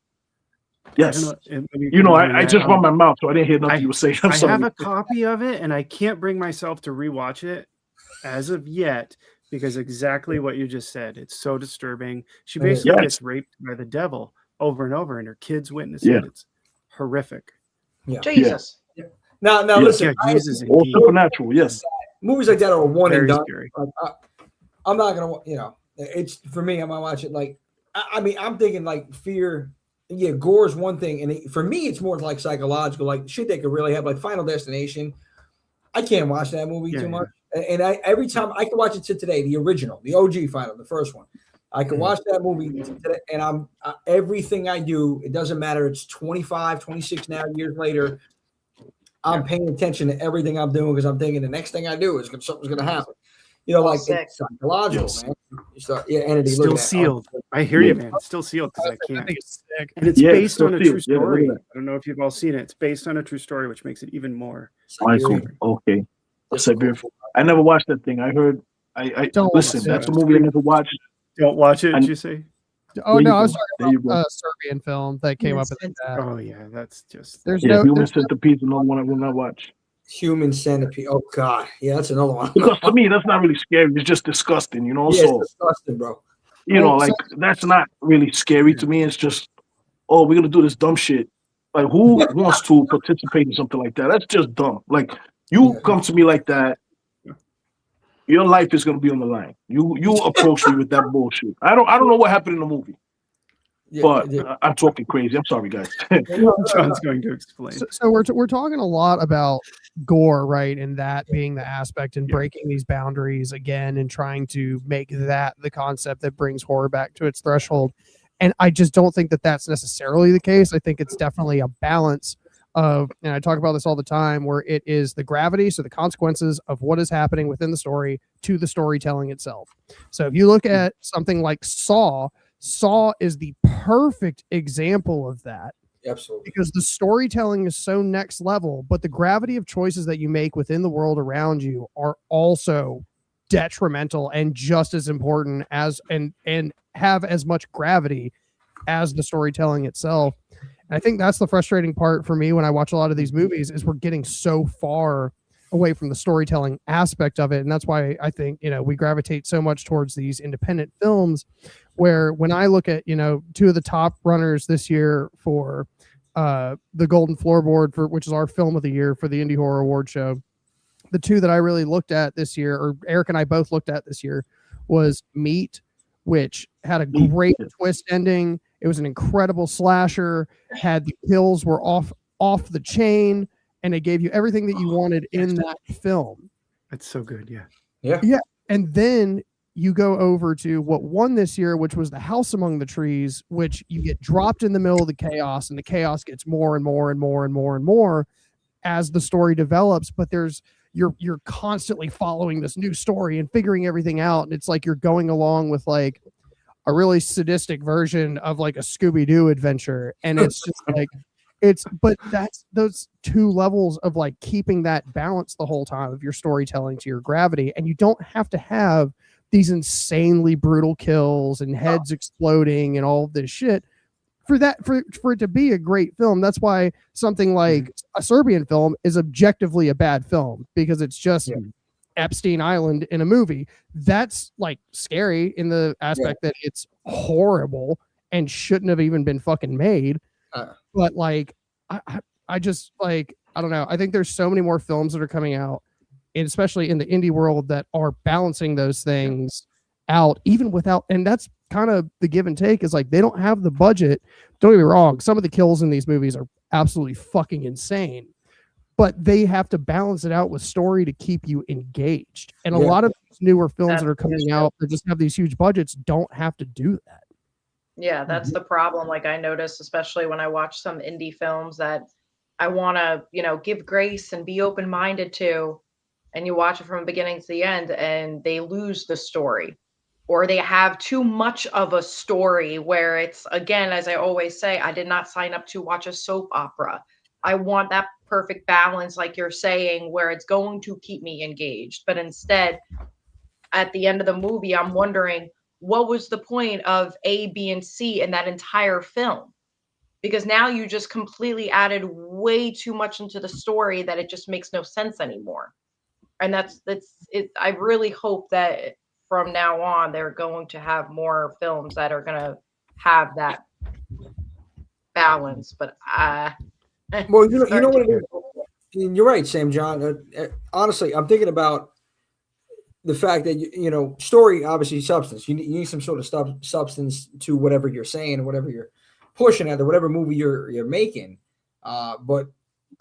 Yes. I I just run my mouth, so I didn't hear nothing you were saying. I'm I sorry. have a copy of it, and I can't bring myself to rewatch it as of yet because exactly what you just said. It's so disturbing. She basically gets raped by the devil over and over, and her kids witness it. It's horrific. Yeah. Jesus. Now, listen. Jesus, all supernatural. Yes. Movies like that are one and Very done. scary. I'm not gonna, it's for me. I'm gonna watch it. Like, I mean, I'm thinking like fear. Yeah, gore is one thing, and for me, it's more like psychological, like shit they could really have, like Final Destination. I can't watch that movie too much, and every time I can watch it to today, the original, the OG Final, the first one. I can watch that movie today, and I'm everything I do. It doesn't matter. It's 25, 26 now years later. I'm paying attention to everything I'm doing because I'm thinking the next thing I do is something's going to happen. Like it's psychological, man. Entity. Still sealed. I hear you, man. It's still sealed because I can't. And it's based on a true story. I don't know if you've all seen it. It's based on a true story, which makes it even more. Michael. Okay. I never watched that thing. I heard. I listen. That's a movie I never watched. Don't watch it. Did you say? Oh no, I was talking about a Serbian film that came up in that. Oh yeah, that's just. There's Human Centipede is another one I will not watch. Human Centipede. Oh God, yeah, that's another one. Because to me, that's not really scary. It's just disgusting, Yeah, so it's disgusting, bro. That's not really scary to me. It's just, oh, we're gonna do this dumb shit. Like, who wants to participate in something like that? That's just dumb. Like, you come to me like that, your life is gonna be on the line. You approach me with that bullshit. I don't know what happened in the movie. But I'm talking crazy. I'm sorry, guys. John's going to explain. So we're talking a lot about gore, right? And that being the aspect and breaking these boundaries again and trying to make that the concept that brings horror back to its threshold. And I just don't think that that's necessarily the case. I think it's definitely a balance of, and I talk about this all the time, where it is the gravity, so the consequences of what is happening within the story to the storytelling itself. So if you look at something like Saw is the perfect example of that. Absolutely. Because the storytelling is so next level, but the gravity of choices that you make within the world around you are also detrimental and just as important as and have as much gravity as the storytelling itself. And I think that's the frustrating part for me when I watch a lot of these movies is we're getting so far away from the storytelling aspect of it. And that's why I think, we gravitate so much towards these independent films where when I look at, two of the top runners this year for the Golden Floorboard, which is our film of the year for the Indie Horror Award Show, the two that I really looked at this year, or Eric and I both looked at this year, was Meat, which had a great twist ending. It was an incredible slasher, had the kills were off the chain, and it gave you everything that you wanted in that film. That's so good. Yeah. And then you go over to what won this year, which was The House Among the Trees, which you get dropped in the middle of the chaos, and the chaos gets more and more and more and more and more as the story develops. But you're constantly following this new story and figuring everything out. And it's like you're going along with like a really sadistic version of like a Scooby-Doo adventure, and it's just like but that's those two levels of like keeping that balance the whole time of your storytelling to your gravity, and you don't have to have these insanely brutal kills and heads exploding and all of this shit for it to be a great film. That's why something like a Serbian film is objectively a bad film, because it's just Epstein Island in a movie. That's like scary in the aspect that it's horrible and shouldn't have even been fucking made. But like, I just like, I don't know. I think there's so many more films that are coming out, and especially in the indie world, that are balancing those things out, even without, and that's kind of the give and take, is like, they don't have the budget. Don't get me wrong. Some of the kills in these movies are absolutely fucking insane, but they have to balance it out with story to keep you engaged. And a lot of these newer films that are coming out that just have these huge budgets don't have to do that. Yeah, that's the problem. Like, I notice, especially when I watch some indie films that I want to, give grace and be open-minded to, and you watch it from the beginning to the end and they lose the story, or they have too much of a story where it's, again, as I always say, I did not sign up to watch a soap opera. I want that perfect balance, like you're saying, where it's going to keep me engaged. But instead, at the end of the movie, I'm wondering, what was the point of A, B, and C in that entire film? Because now you just completely added way too much into the story that it just makes no sense anymore. And that's it. I really hope that from now on, they're going to have more films that are going to have that balance. But well, you know what it is. You're right, Sam John. Honestly, I'm thinking about the fact that story, obviously, substance. You need some sort of substance to whatever you're saying, whatever you're pushing at, or whatever movie you're making. But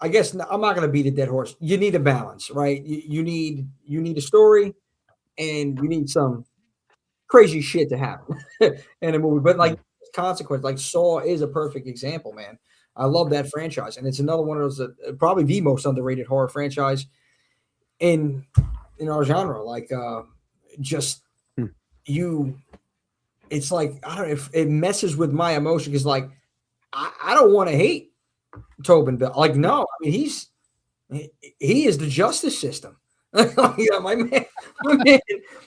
I guess I'm not going to beat a dead horse. You need a balance, right? You need a story, and you need some crazy shit to happen in a movie. But like consequence, like Saw is a perfect example, man. I love that franchise, and it's another one of those probably the most underrated horror franchise in our genre. Like, it's like, I don't know if it messes with my emotion, because like I don't want to hate Tobin Bell. Like, no, I mean he is the justice system. My man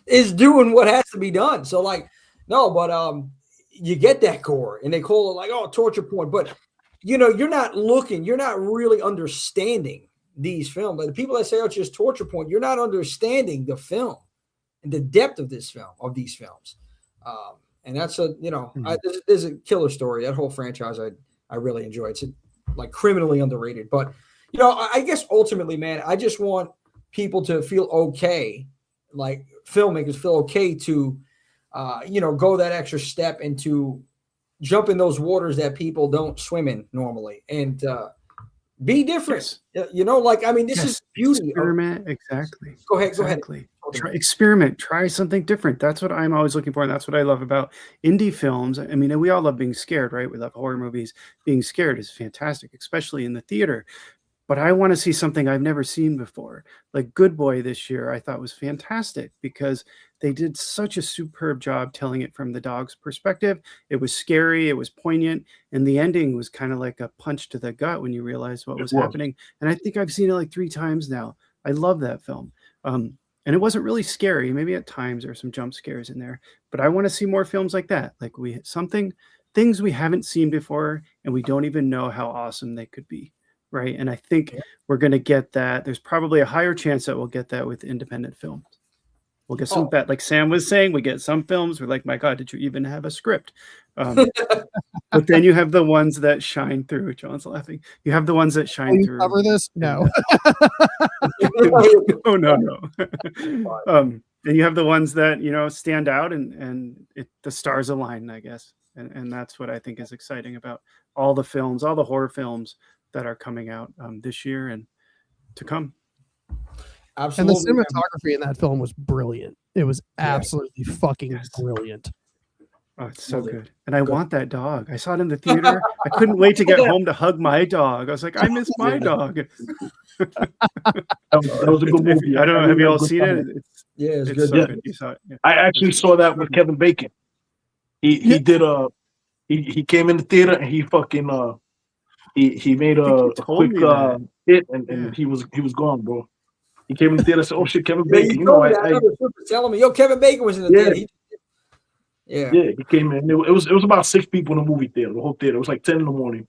is doing what has to be done. So like, no, but you get that gore, and they call it like, oh, torture porn. But you're not really understanding these films. Like the people that say, oh, it's just torture porn, you're not understanding the film and the depth of these films. And that's there's a killer story. That whole franchise, I really enjoy. It's like criminally underrated. But I guess ultimately, man, I just want people to feel okay, like filmmakers feel okay to, go that extra step and to jump in those waters that people don't swim in normally, and be different. Yes. Like, I mean, this is beauty. Experiment. Exactly. Go ahead. Experiment. Try something different. That's what I'm always looking for, and that's what I love about indie films. I mean, we all love being scared, right? We love horror movies. Being scared is fantastic, especially in the theater. But I want to see something I've never seen before. Like Good Boy this year, I thought was fantastic because they did such a superb job telling it from the dog's perspective. It was scary, it was poignant, and the ending was kind of like a punch to the gut when you realize what was happening. And I think I've seen it like 3 times now. I love that film. And it wasn't really scary. Maybe at times there are some jump scares in there, but I want to see more films like that. Like things we haven't seen before, and we don't even know how awesome they could be. Right. And I think we're going to get that. There's probably a higher chance that we'll get that with independent films. We'll get some that, like Sam was saying, we get some films we're like, my God, did you even have a script? But then you have the ones that shine through. John's laughing. You have the ones that shine through. Cover this? No. No. And you have the ones that, stand out and the stars align, I guess. And that's what I think is exciting about all the films, all the horror films that are coming out this year and to come. Absolutely. And the cinematography in that film was brilliant. It was absolutely fucking brilliant. Oh, it's so good. And I want that dog. I saw it in the theater. I couldn't wait to get home to hug my dog. I was like, I miss my dog. That was a good movie. I don't know. Have you all seen it? It's good. good. So good. You saw it. Yeah. I actually saw that with Kevin Bacon. He did he came in the theater and he fucking he made a quick hit and he was gone, bro. He came in the theater and said, "Oh shit, Kevin Bacon." You know, I was telling me, yo, Kevin Bacon was in the theater. Yeah, he came in. It was about 6 people in the movie theater, the whole theater. It was like 10 in the morning.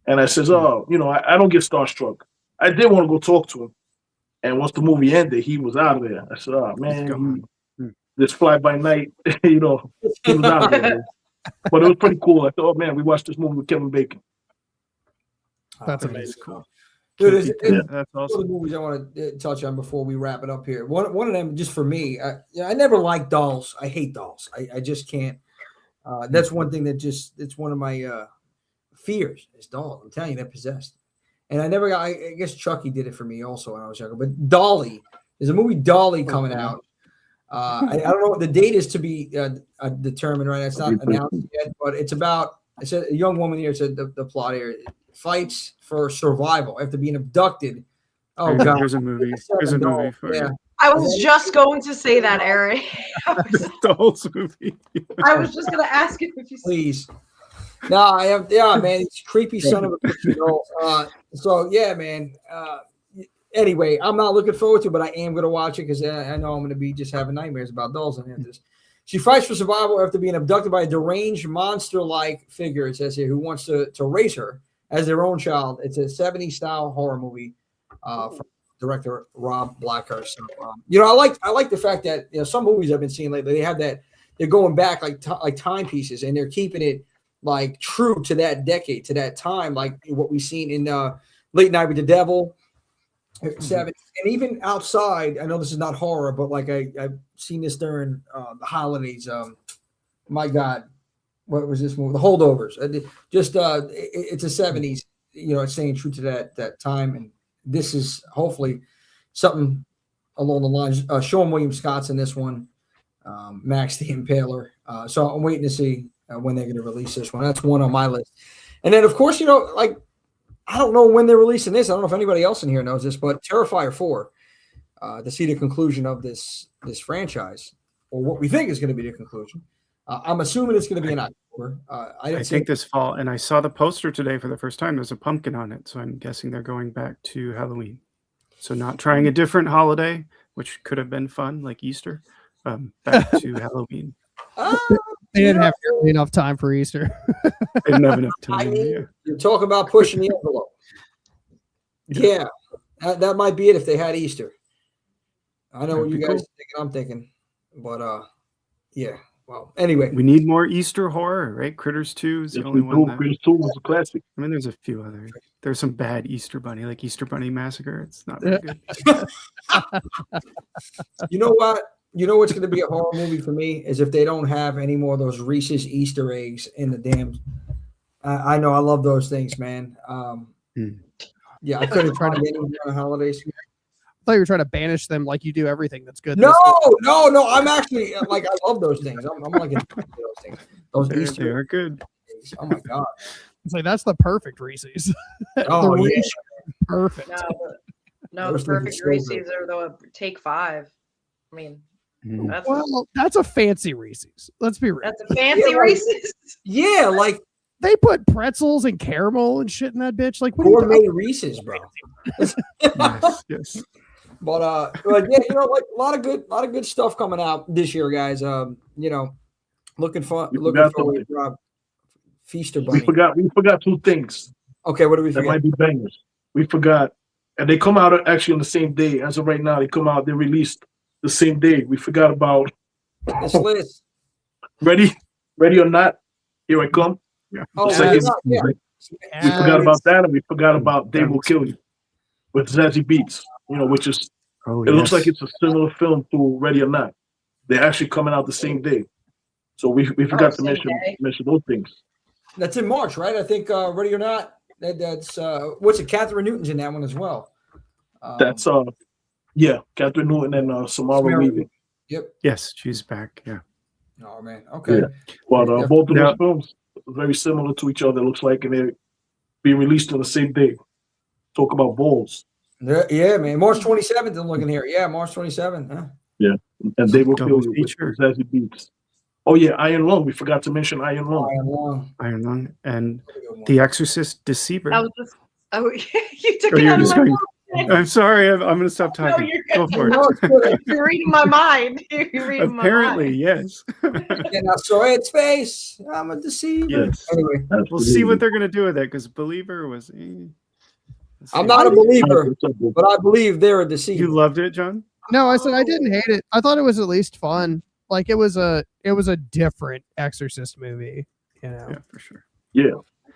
And I says, "Oh, you know, I don't get starstruck." I did want to go talk to him. And once the movie ended, he was out of there. I said, "Oh man, this fly by night, you know, he was out of there." Man. But it was pretty cool. I thought, "Oh man, we watched this movie with Kevin Bacon." That's amazing. Cool. Dude, that's awesome. One of the movies I want to touch on before we wrap it up here. One of them, just for me, I never liked dolls. I hate dolls. I just can't. That's one thing that it's one of my fears is dolls. I'm telling you, they're possessed. And I never got. I guess Chucky did it for me also when I was younger. But Dolly, there's a movie Dolly coming out. I don't know what the date is to be determined. Right, it's not announced yet. But it's about. I said a young woman here said the plot here. Fights for survival after being abducted. Oh God! There's a movie. There's a movie for you. I was just going to say that, Eric. Dolls movie. I was just going to ask if you please. No, I have. Yeah, man, it's creepy son of a bitch. So yeah, man. Anyway, I'm not looking forward to it, but I am going to watch it because I know I'm going to be just having nightmares about dolls and this. She fights for survival after being abducted by a deranged monster-like figure. It says here who wants to raise her as their own child. It's a 70s style horror movie from director Rob Blackhurst. So, I like the fact that some movies I've been seeing lately, they have that they're going back like timepieces and they're keeping it like true to that decade, to that time, like what we've seen in Late Night with the Devil, 7, and even outside. I know this is not horror, but like I've seen this during the holidays. My God. What was this movie? The Holdovers. It's a 70s, it's staying true to that time. And this is hopefully something along the lines. Sean William Scott's in this one, Max the Impaler. So I'm waiting to see when they're going to release this one. That's one on my list. And then, of course, I don't know when they're releasing this. I don't know if anybody else in here knows this, but Terrifier 4, to see the conclusion of this franchise, or what we think is going to be the conclusion. I'm assuming it's going to be in October. I think this fall, and I saw the poster today for the first time. There's a pumpkin on it, so I'm guessing they're going back to Halloween. So not trying a different holiday, which could have been fun, like Easter, back to Halloween. They didn't have enough time for Easter. They didn't have enough time. You talk about pushing the envelope. Yeah, that might be it if they had Easter. I know what you guys thinking. I'm thinking, but yeah. Well, anyway, we need more Easter horror, right? Critters 2 is the only one. Critters 2 was a classic. I mean, there's a few others. There's some bad Easter Bunny, like Easter Bunny Massacre. It's not very good. You know what? You know what's going to be a horror movie for me is if they don't have any more of those Reese's Easter eggs in the damn. I know I love those things, man. Yeah, I couldn't try to get them during the holidays. I thought you were trying to banish them like you do everything that's good. No. I'm actually like I love those things. I'm like into those things. Those Easter they are good. Eggs. Oh my God! It's like that's the perfect Reese's. Oh yeah, perfect. No, the perfect Reese's are the Take 5. I mean, that's a fancy Reese's. Let's be real. That's a fancy Reese's. Yeah, like they put pretzels and caramel and shit in that bitch. Like what gourmet Reese's, bro. Yes. But yeah, like a lot of good stuff coming out this year, guys. Looking forward to Feaster Bunny. We forgot 2 things. Okay, what do we forget? That might be bangers. We forgot, and they come out actually on the same day. As of right now, they released the same day. We forgot about this list. Ready or not? Here I come. Yeah. Oh, yeah. We forgot about that, and we forgot about They Will Kill You with Zazie Beetz. Which is looks like it's a similar film to Ready or Not. They're actually coming out the same day, so we forgot to mention those things. That's in March, right? I think Ready or Not. That's what's it? Catherine Newton's in that one as well. That's Catherine Newton and Samara Weaving. Yep. Yes, she's back. Yeah. Oh man. Okay. Yeah. But both of those films are very similar to each other. It looks like, and they're being released on the same day. Talk about balls. Yeah, man. March 27th. I'm looking here. Yeah, March 27th. Huh? Yeah, and They Will Kill You with Zazie Beetz. Oh yeah, Iron Lung. We forgot to mention Iron Lung. Iron Lung and The Exorcist Deceiver. I was just, oh, you took Or it you're out of just my going, mind. I'm sorry, I'm going to stop No, talking. you're Go good. for No, it. it's good. You're reading my mind. You're reading Apparently, my mind. yes. And I saw its face. I'm a deceiver. Yes. Anyway, We'll see what they're going to do with it because Believer was. I'm not a believer, But but I believe they're a deceiver. You loved it, John? No, I said I didn't hate it. I thought it was at least fun. Like it was a different Exorcist movie, you know. Yeah, for sure. yeah,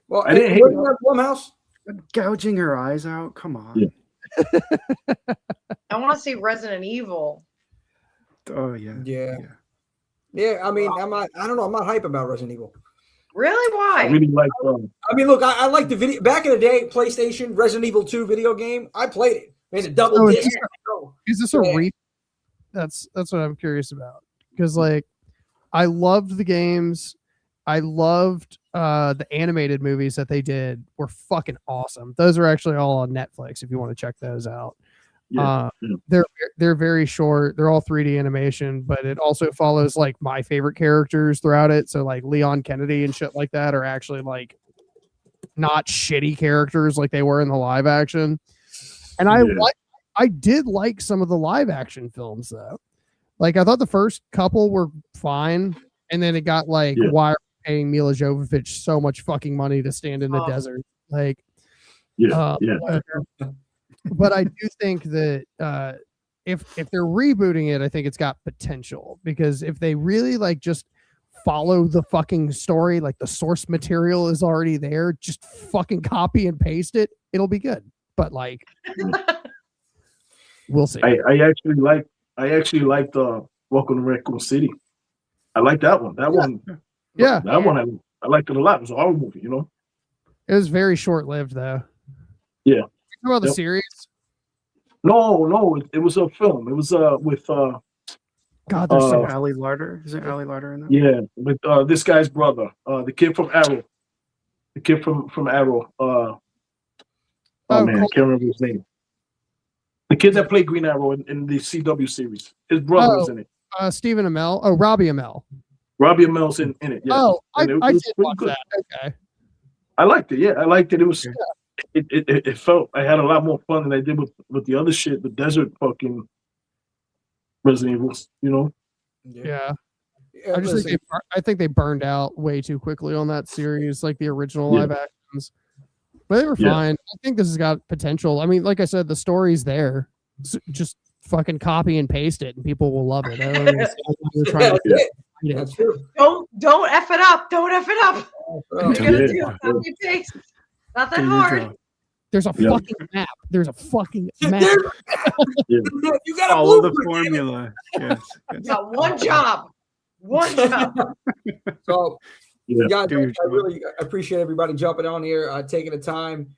Well, I didn't hate wasn't that Blumhouse? Gouging her eyes out? Come on. Yeah. I want to see Resident Evil. Oh, yeah. Yeah. I mean, I don't know. I'm not hype about Resident Evil. Really? Why? I really like. I mean, look, I like the video. Back in the day, PlayStation Resident Evil 2 video game. I played it. Made a double Oh, disc. Is this a Yeah. re? That's what I'm curious about. Because like, I loved the games. I loved the animated movies that they did. Were fucking awesome. Those are actually all on Netflix if you want to check those out. Yeah, They're very short. They're all 3D animation, but it also follows like my favorite characters throughout it. So like Leon Kennedy and shit like that are actually like not shitty characters like they were in the live action. And I did like some of the live action films though. Like I thought the first couple were fine, and then it got like, why are we paying Mila Jovovich so much fucking money to stand in the desert? Like, but I do think that if they're rebooting it, I think it's got potential, because if they really like just follow the fucking story, like the source material is already there, just fucking copy and paste it, it'll be good. But like, we'll see. I actually liked Welcome to Raccoon City. I like that one. That one. I liked it a lot. It was a horror movie, you know. It was very short lived though. Yeah. Talk about the series. No, it was a film. It was with God, there's so Ali Larder. Is it Ali Larder in that? Yeah, with this guy's brother, the kid from Arrow. The kid from Arrow. Oh man, I can't remember his name. The kid that played Green Arrow in the CW series. His brother was in it. Stephen Amell. Oh, Robbie Amell. Robbie Amell's in it. Yeah. Oh, I did watch good. that. Okay. I liked it. Yeah, I liked it. It was. It felt I had a lot more fun than I did with the other shit, the desert fucking Resident Evil, you know. Yeah. I think they burned out way too quickly on that series, like the original live actions. But they were fine. I think this has got potential. I mean, like I said, the story's there. Just fucking copy and paste it, and people will love it. That's true. Don't F it up. Don't F it up. You're gonna do copy and paste. Not that hard. There's a fucking map. There's a fucking map. You got to follow the formula. Yes. You got one job. One job. So, guys, I really appreciate everybody jumping on here, taking the time.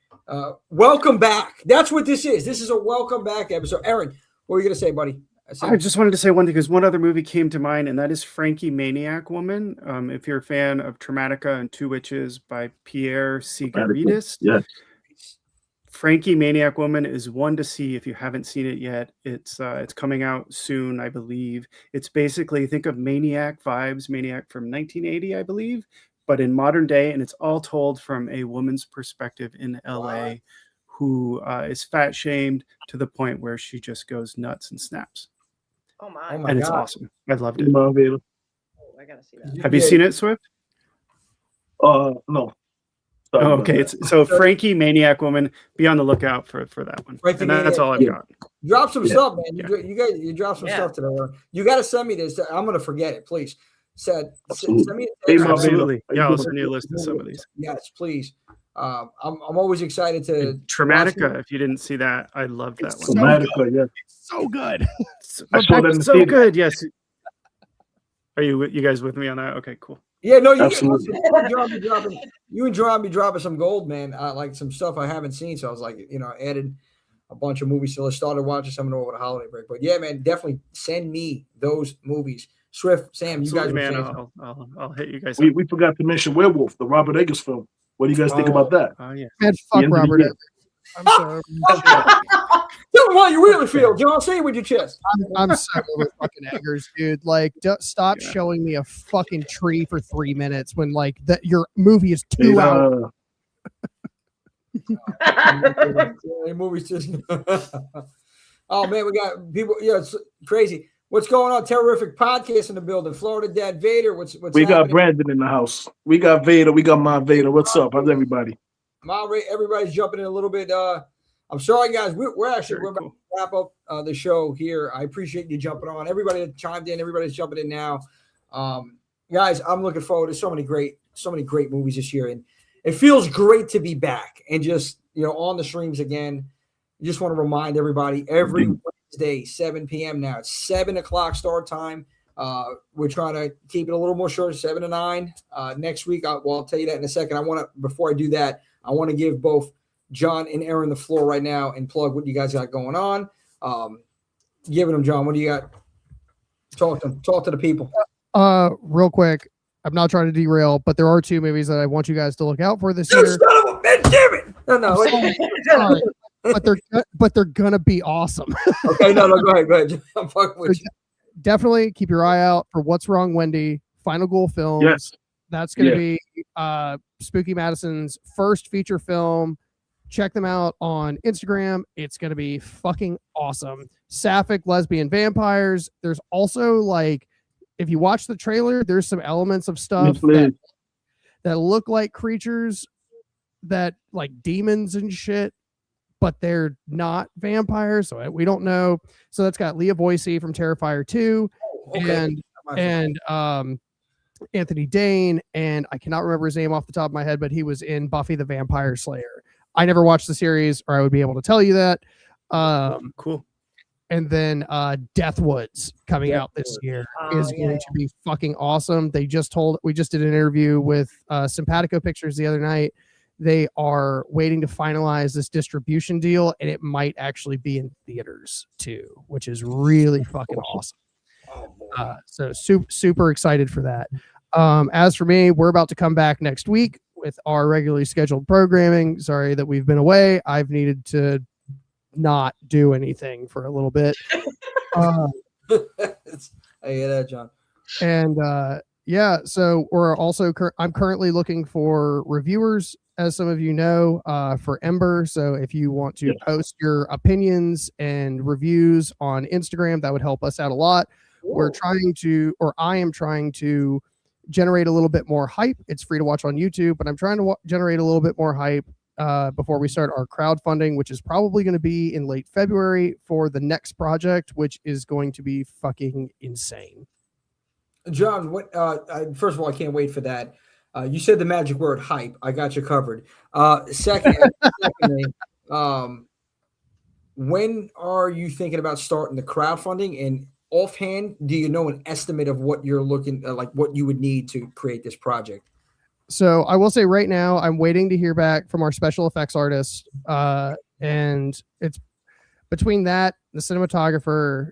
Welcome back. That's what this is. This is a welcome back episode. Aaron, what were you going to say, buddy? I just wanted to say one thing, because one other movie came to mind, and that is Frankie Maniac Woman. If you're a fan of Traumatica and Two Witches by Pierre Sigarides, Frankie Maniac Woman is one to see if you haven't seen it yet. It's coming out soon, I believe. It's basically, think of Maniac vibes, Maniac from 1980, I believe, but in modern day, and it's all told from a woman's perspective in LA who is fat shamed to the point where she just goes nuts and snaps. Oh my! And it's awesome. I loved it. Oh, I gotta see that. Have you seen it, Swift? No. Oh, okay. So Frankie Maniac Woman. Be on the lookout for that one. Frankie and that's all I've got. Drop some stuff, man. You drop some stuff today. You got to send me this. I'm gonna forget it, please. Send me. Absolutely. Yeah, I'll send you a list of some of these. Yes, please. I'm always excited to. And Traumatica. If you didn't see that, I love that one. Traumatica, yeah. So good. I saw that in the theater. Good. Yes. Are you guys with me on that? Okay, cool. Yeah, no, you and John be dropping some gold, man. Like some stuff I haven't seen. So I was like, I added a bunch of movies. So I started watching some over the holiday break. But yeah, man, definitely send me those movies. Swift, Sam, Absolutely, you guys. Man, I'll hit you guys. We forgot to mention Werewolf, the Robert Eggers film. What do you guys think about that? Oh yeah. Man, fuck Robert Eggers. I'm sorry. Tell me how you really feel, John. Say it with your chest. I'm so over fucking Eggers, dude. Like, stop showing me a fucking tree for 3 minutes when like that your movie is 2 hours. Movies just. Oh man, we got people. Yeah, it's crazy. What's going on? Terrific podcast in the building. Florida Dad Vader. What's we happening? got Brandon in the house. We got Vader. We got my Vader. What's up? How's everybody? Everybody's jumping in a little bit. I'm sorry, guys. We're about to wrap up the show here. I appreciate you jumping on. Everybody that chimed in. Everybody's jumping in now. Guys, I'm looking forward to so many great movies this year, and it feels great to be back and just on the streams again. I just want to remind everybody every Wednesday, 7 p.m. now. It's 7 o'clock start time. We're trying to keep it a little more short, 7 to 9. Next week, I'll tell you that in a second. Before I do that, I want to give both John and Aaron the floor right now and plug what you guys got going on. Giving them, John, what do you got? Talk to the people. Real quick, I'm not trying to derail, but there are 2 movies that I want you guys to look out for this year. Son of a bitch, damn it! No. Sorry. But they're gonna be awesome. Okay, no, go ahead. I'm fucking with you. Definitely keep your eye out for What's Wrong, Wendy. Final Ghoul Films. Yes. That's gonna be Spooky Madison's first feature film. Check them out on Instagram. It's gonna be fucking awesome. Sapphic lesbian vampires. There's also like, if you watch the trailer, there's some elements of stuff that look like creatures, that like demons and shit, but they're not vampires, so we don't know. So that's got Leah Boyce from Terrifier 2, and Anthony Dane, and I cannot remember his name off the top of my head, but he was in Buffy the Vampire Slayer. I never watched the series, or I would be able to tell you that. Cool. And then Deathwoods coming out this year is going to be fucking awesome. We just did an interview with Simpatico Pictures the other night. They are waiting to finalize this distribution deal, and it might actually be in theaters too, which is really fucking awesome. So super excited for that. As for me, we're about to come back next week with our regularly scheduled programming. Sorry that we've been away. I've needed to not do anything for a little bit. I hear that, John. And so we're also I'm currently looking for reviewers, as some of you know, for Ember. So if you want to post your opinions and reviews on Instagram, that would help us out a lot. Whoa. I am trying to generate a little bit more hype. It's free to watch on YouTube, but I'm trying to generate a little bit more hype before we start our crowdfunding, which is probably going to be in late February for the next project, which is going to be fucking insane. John, first of all, I can't wait for that. You said the magic word hype. I got you covered. Secondly, when are you thinking about starting the crowdfunding? And offhand, do you know an estimate of what you're looking like, what you would need to create this project? So I will say right now, I'm waiting to hear back from our special effects artist. And it's between that, the cinematographer,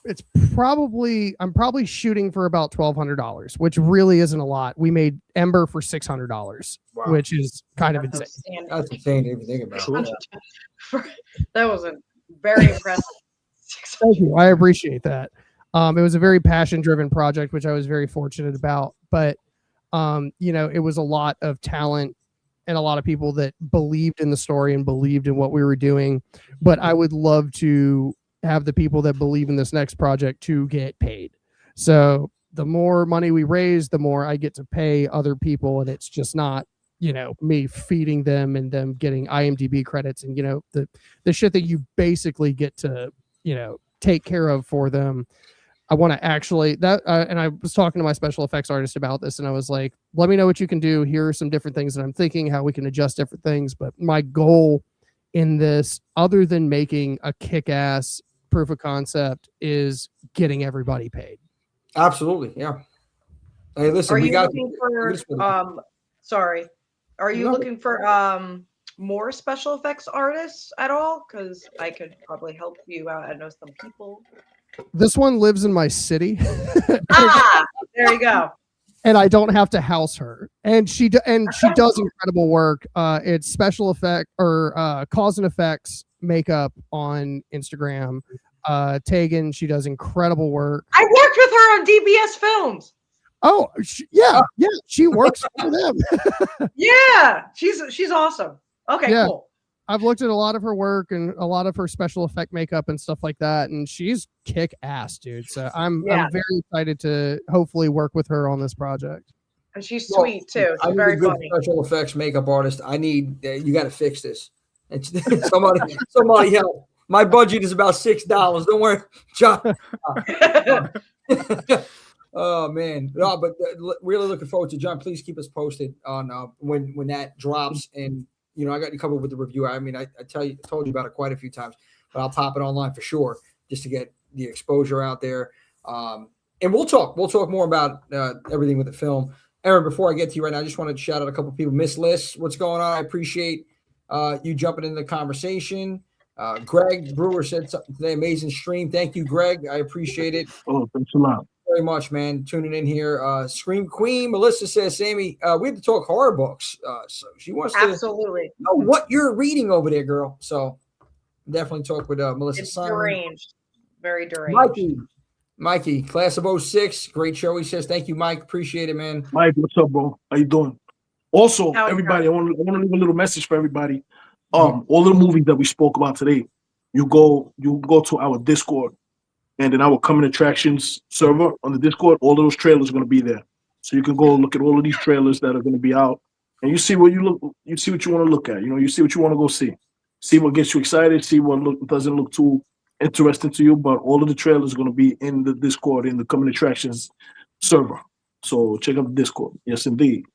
I'm probably shooting for about $1,200, which really isn't a lot. We made Ember for $600, which is kind of insane. That's insane if you think about it. That was a very impressive. Thank you. I appreciate that. It was a very passion-driven project, which I was very fortunate about. But it was a lot of talent and a lot of people that believed in the story and believed in what we were doing. But I would love to have the people that believe in this next project to get paid. So the more money we raise, the more I get to pay other people. And it's just not, me feeding them and them getting IMDb credits and, the shit that you basically get to, take care of for them. I want to actually and I was talking to my special effects artist about this, and I was like, let me know what you can do. Here are some different things that I'm thinking, how we can adjust different things. But my goal in this, other than making a kick-ass proof of concept, is getting everybody paid. Absolutely. Yeah. Hey, listen, are you looking for more special effects artists at all? Because I could probably help you out. I know some people. This one lives in my city. There you go. And I don't have to house her. And she does incredible work. It's special effect or cause and effects makeup on Instagram. Tegan, she does incredible work. I worked with her on DBS Films. Oh, yeah, she works for them. Yeah, she's awesome. Okay, Yeah. cool. I've looked at a lot of her work and a lot of her special effect makeup and stuff like that, and she's kick ass, dude. So I'm very excited to hopefully work with her on this project. And she's sweet too. I She's need very a good funny. special effects makeup artist. I need you got to fix this. Somebody help. My budget is about $6. Don't worry, John. Oh man, no, but really looking forward to John. Please keep us posted on when that drops, and I got you covered with the review. I mean, I told you about it quite a few times, but I'll pop it online for sure just to get the exposure out there. And we'll talk more about everything with the film. Aaron, before I get to you right now, I just wanted to shout out a couple of people. Miss Liz, what's going on? I appreciate you jumping in the conversation. Greg Brewer said something today. Amazing stream. Thank you, Greg. I appreciate it. Oh, thanks a lot. Very much, man. Tuning in here. Scream Queen Melissa says, Sammy, we have to talk horror books. So she wants to know what you're reading over there, girl. So definitely talk with Melissa. It's deranged. Very deranged. Mikey, class of 06. Great show. He says, thank you, Mike. Appreciate it, man. Mike, what's up, bro? How you doing? Also, everybody, I want to leave a little message for everybody. All the movies that we spoke about today, you go to our Discord, and in our coming attractions server on the Discord, all of those trailers are going to be there. So you can go look at all of these trailers that are going to be out, and you see what you want to look at. You see what you want to go see. See what gets you excited. See what doesn't look too interesting to you. But all of the trailers are going to be in the Discord in the coming attractions server. So check out the Discord. Yes, indeed.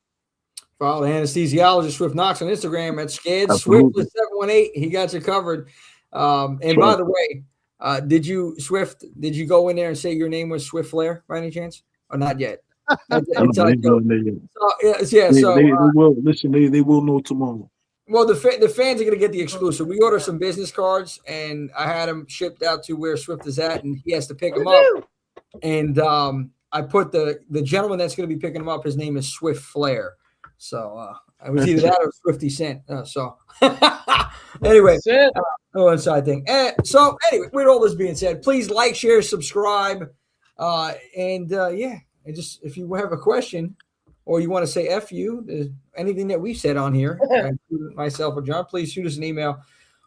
Follow the anesthesiologist Swift Knox on Instagram at Scared Swift 718. He got you covered. And by the way, did you go in there and say your name was Swift Flair by any chance, or not yet? They will listen. They will know tomorrow. Well, the fans are going to get the exclusive. We ordered some business cards, and I had them shipped out to where Swift is at, and he has to pick them up. And I put the gentleman that's going to be picking them up. His name is Swift Flair. So I was either that or Swifty Cent. Anyway, inside thing. So anyway, with all this being said, please like, share, subscribe, and just if you have a question or you want to say F you, anything that we've said on here, myself or John, please shoot us an email,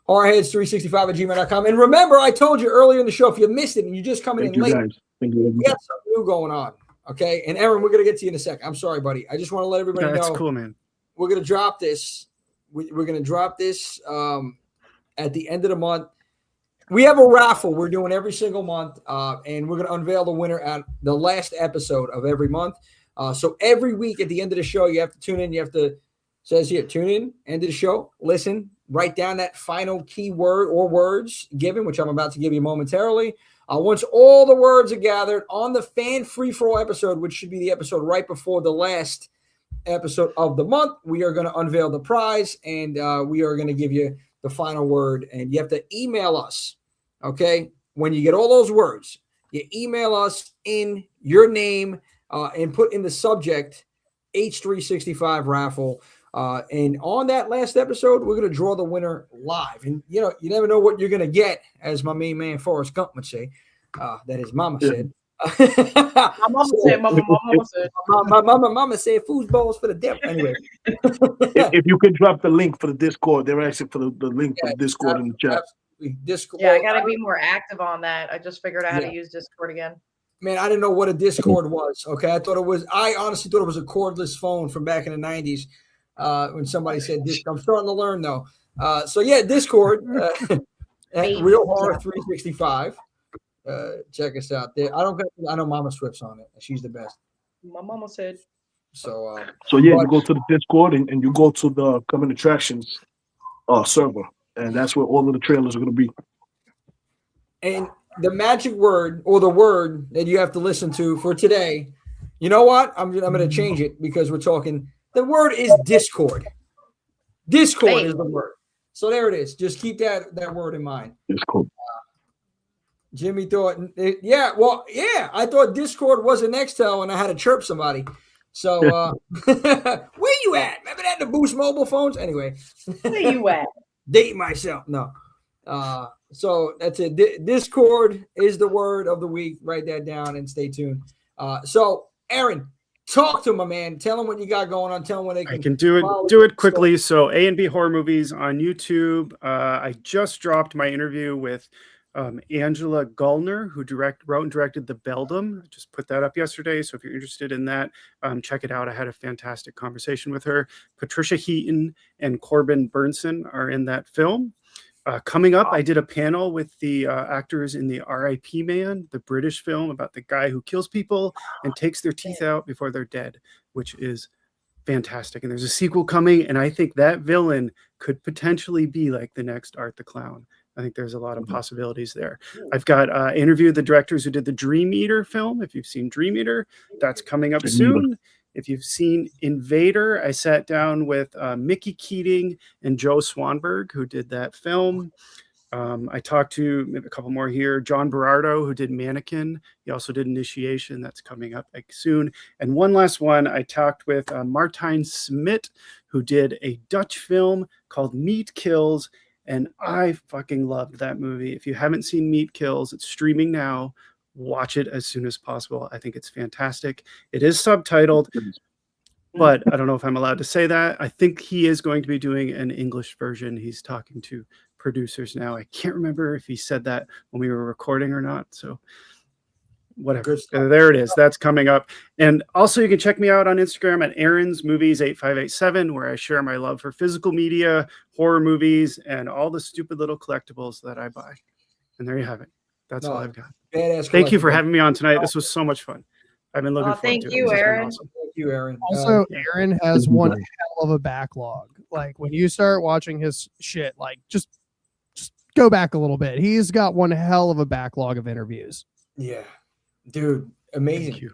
horrorheads365@gmail.com. And remember, I told you earlier in the show, if you missed it and you're just coming in late, we got something new going on. Okay, and Aaron, we're gonna get to you in a second. I'm sorry, buddy. I just want to let everybody know. That's cool, man. We're gonna drop this. We're gonna drop this at the end of the month. We have a raffle we're doing every single month, and we're gonna unveil the winner at the last episode of every month. So every week at the end of the show, you have to tune in. You have to says here, tune in, end of the show, listen, write down that final keyword or words given, which I'm about to give you momentarily. Once all the words are gathered on the fan free-for-all episode, which should be the episode right before the last episode of the month, we are going to unveil the prize, and we are going to give you the final word. And you have to email us, okay? When you get all those words, you email us in your name and put in the subject H365 raffle. And on that last episode, we're going to draw the winner live. And, you never know what you're going to get, as my main man Forrest Gump would say. That his mama said. My mama said, mama said, foosballs for the devil. Anyway. if you could drop the link for the Discord, they're asking for the link for the Discord in the chat. Discord. Yeah, I got to be more active on that. I just figured out how to use Discord again. Man, I didn't know what a Discord was. Okay, I honestly thought it was a cordless phone from back in the 90s. When somebody said Discord, I'm starting to learn though. Discord at Real Horror 365. Check us out there. I know Mama Swift's on it. She's the best. My mama said. So you go to the Discord and you go to the coming attractions server, and that's where all of the trailers are going to be. And the magic word or the word that you have to listen to for today, you know what? I'm going to change it because we're talking. The word is Discord. Discord is the word. So there it is. Just keep that word in mind. Discord. Jimmy thought, I thought Discord was a Nextel and I had to chirp somebody. So where you at? Remember that, the Boost mobile phones? Anyway. Where you at? Date myself. No. So that's it. Discord is the word of the week. Write that down and stay tuned. So Aaron, talk to my man. Tell him what you got going on. Tell him what they can. I can do it quickly. So A&B Horror Movies on YouTube. I just dropped my interview with Angela Gullner, who wrote and directed The Beldam. I just put that up yesterday. So if you're interested in that, check it out. I had a fantastic conversation with her. Patricia Heaton and Corbin Burnson are in that film. Coming up, I did a panel with the actors in the R.I.P. Man, the British film about the guy who kills people and takes their teeth out before they're dead, which is fantastic. And there's a sequel coming, and I think that villain could potentially be like the next Art the Clown. I think there's a lot of possibilities there. I've got interviewed the directors who did the Dream Eater film. If you've seen Dream Eater, that's coming up soon. If you've seen Invader, I sat down with Mickey Keating and Joe Swanberg, who did that film. I talked to maybe a couple more here. John Berardo, who did Mannequin. He also did Initiation. That's coming up soon. And one last one, I talked with Martijn Smit, who did a Dutch film called Meat Kills. And I fucking loved that movie. If you haven't seen Meat Kills, it's streaming now. Watch it as soon as possible. I think it's fantastic. It is subtitled, but I don't know if I'm allowed to say that. I think he is going to be doing an English version. He's talking to producers now. I can't remember if he said that when we were recording or not. So whatever. There it is. That's coming up. And also you can check me out on Instagram at Aaron's Movies 8587, where I share my love for physical media, horror movies, and all the stupid little collectibles that I buy. And there you have it. That's all I've got. Thank you for having me on tonight. This was so much fun. I've been looking forward to it. Thank you, Aaron. Awesome. Thank you, Aaron. Also, Aaron has one hell of a backlog. Like when you start watching his shit, like just go back a little bit. He's got one hell of a backlog of interviews. Yeah, dude, amazing.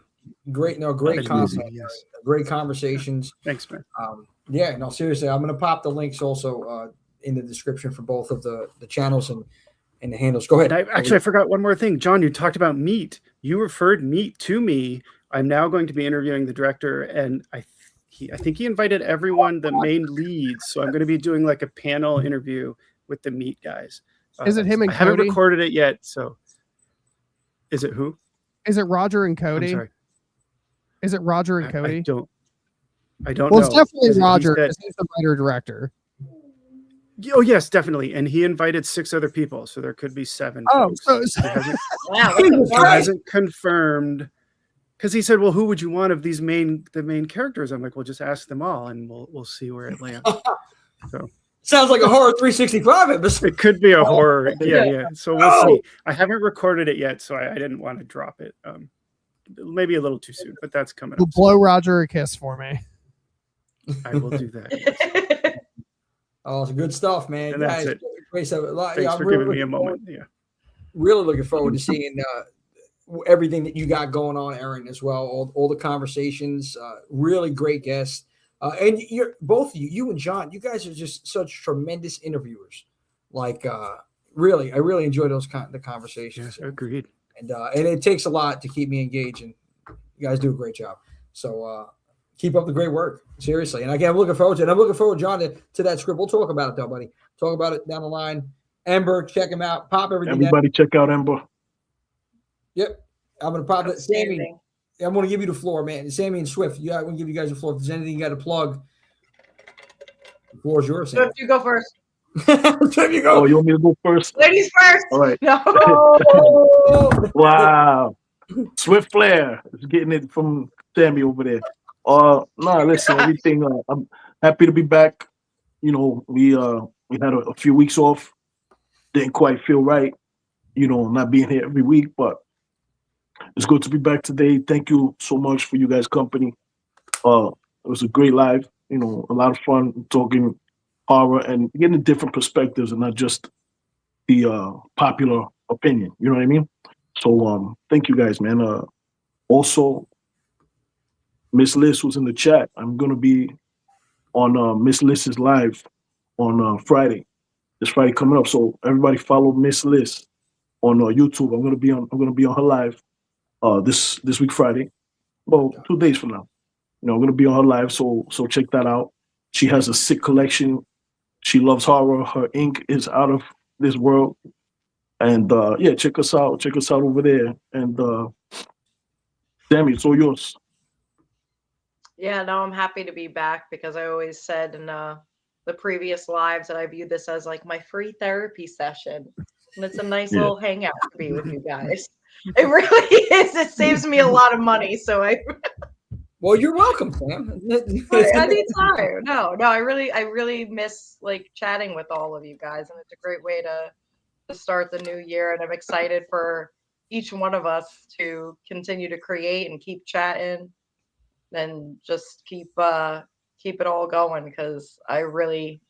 Great content. Yes. Great conversations. Thanks, man. Yeah, no, seriously, I'm gonna pop the links also in the description for both of the channels and the handles. Go ahead. I forgot one more thing. John, you talked about Meat. You referred Meat to me. I'm now going to be interviewing the director, and I think he invited everyone, the main leads. So I'm going to be doing like a panel interview with the Meat guys. Is it him and I Cody? haven't recorded it yet. So is it who? Is it Roger and Cody? I'm sorry. Is it Roger and Cody? I don't know. Well, it's definitely Roger because he's the writer-director. Oh, yes, definitely. And he invited 6 other people. So there could be 7. Oh, folks. He hasn't confirmed. Because he said, well, who would you want of the main characters? I'm like, well, just ask them all and we'll see where it lands. So sounds like a horror 365 episode. It could be a horror. Yeah. So we'll see. I haven't recorded it yet, so I didn't want to drop it. Maybe a little too soon, but that's coming up. Blow Roger a kiss for me. I will do that. Oh, it's good stuff, man. And that's it. Thanks for giving me a moment. Yeah. Really looking forward to seeing everything that you got going on, Aaron, as well. All the conversations, really great guests. And you're both of you and John, you guys are just such tremendous interviewers. Like, really, I really enjoy the conversations. Yes, agreed. And it takes a lot to keep me engaged, and you guys do a great job. So keep up the great work, seriously. And again, I'm looking forward to it. I'm looking forward, John, to that script. We'll talk about it, though, buddy. Talk about it down the line. Ember, check him out. Pop everything. Everybody, check out Ember. Yep, I'm gonna pop it. Sammy, I'm gonna give you the floor, man. Sammy and Swift, I'm gonna give you guys the floor. If there's anything you got to plug, the floor is yours. Swift, you go first. Swift, you go. Oh, you want me to go first? Ladies first. All right. No. Wow. Swift Flair is getting it from Sammy over there. No, listen, everything. I'm happy to be back. You know, we had a few weeks off. Didn't quite feel right, not being here every week, but it's good to be back today. Thank you so much for you guys' company. It was a great live, a lot of fun talking horror and getting different perspectives and not just the popular opinion. You know what I mean? So thank you guys, man. Also, Miss Liz was in the chat. I'm gonna be on Miss Liz's live on Friday. This Friday coming up. So everybody follow Miss Liz on YouTube. I'm gonna be on her live this week Friday. Well, 2 days from now. I'm gonna be on her live. So check that out. She has a sick collection. She loves horror. Her ink is out of this world. And yeah, check us out. Check us out over there. And Sammy, it's all yours. Yeah, no, I'm happy to be back because I always said in the previous lives that I view this as like my free therapy session. And it's a nice little hangout to be with you guys. It really is. It saves me a lot of money. So Well, you're welcome, Sam. anytime. No, I really miss like chatting with all of you guys, and it's a great way to start the new year. And I'm excited for each one of us to continue to create and keep chatting, and just keep it all going, because I really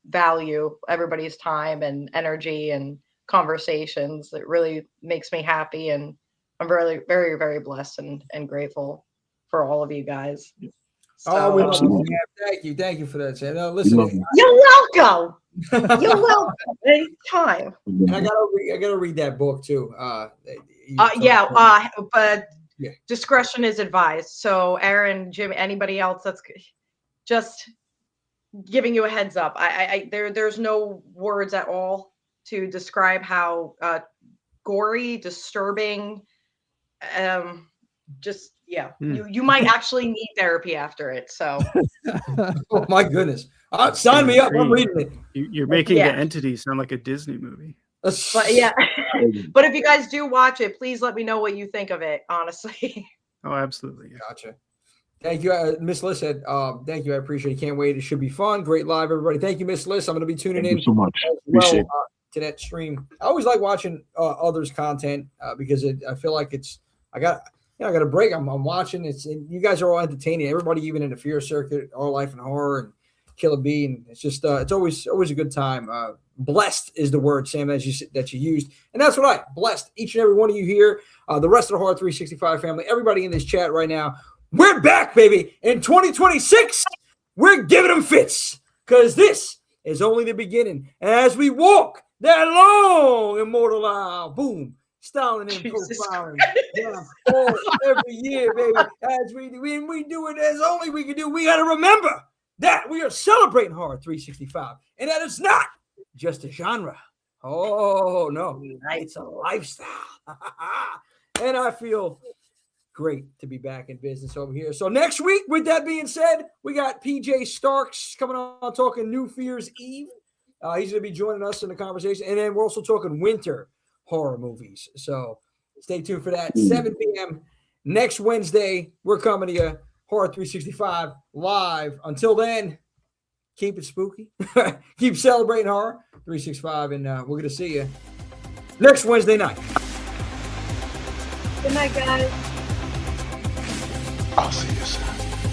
value everybody's time and energy and conversations. It really makes me happy, and I'm really very, very blessed and grateful for all of you guys. Oh, we love Absolutely. you. Thank you for that, Sam. Now, listen, You're welcome. You're welcome. Anytime. and I gotta read that book too. But Yeah. discretion is advised. So Aaron, Jim, anybody else that's just giving you a heads up. There's no words at all to describe how gory, disturbing, just you might actually need therapy after it. So Oh my goodness! Sign me up. I'm reading it. You're making Yeah. the entity sound like a Disney movie. but yeah. But if you guys do watch it, please let me know what you think of it, honestly. Oh, absolutely. Yeah. Gotcha. Thank you, Miss Liz said. Thank you. I appreciate it. Can't wait. It should be fun. Great live, everybody. Thank you, Miss Liz. I'm going to be tuning Thank in you so much. as well Appreciate it. to that stream. I always like watching others' content because I feel like I got a break. I'm watching. You guys are all entertaining. Everybody, even in the fear circuit, Our Life in Horror and Killer Bee, and it's just it's always a good time. Blessed is the word, Sam, that you used, and that's what I blessed each and every one of you here. The rest of the Horror 365 family, everybody in this chat right now. We're back, baby. In 2026, we're giving them fits, because this is only the beginning. As we walk that long immortal aisle, boom, styling and Jesus profiling. Yeah, every year, baby. As we do it as only we can do, we got to remember that we are celebrating Horror 365, and that it's not just a genre. Oh, no, it's a lifestyle. And I feel great to be back in business over here. So next week, with that being said, we got PJ Starks coming on talking New Fear's Eve. He's going to be joining us in the conversation. And then we're also talking winter horror movies. So stay tuned for that. 7 p.m. next Wednesday, we're coming to you, Horror 365 live. Until then, keep it spooky. Keep celebrating Horror 365. And we're going to see you next Wednesday night. Good night, guys. I'll see you soon.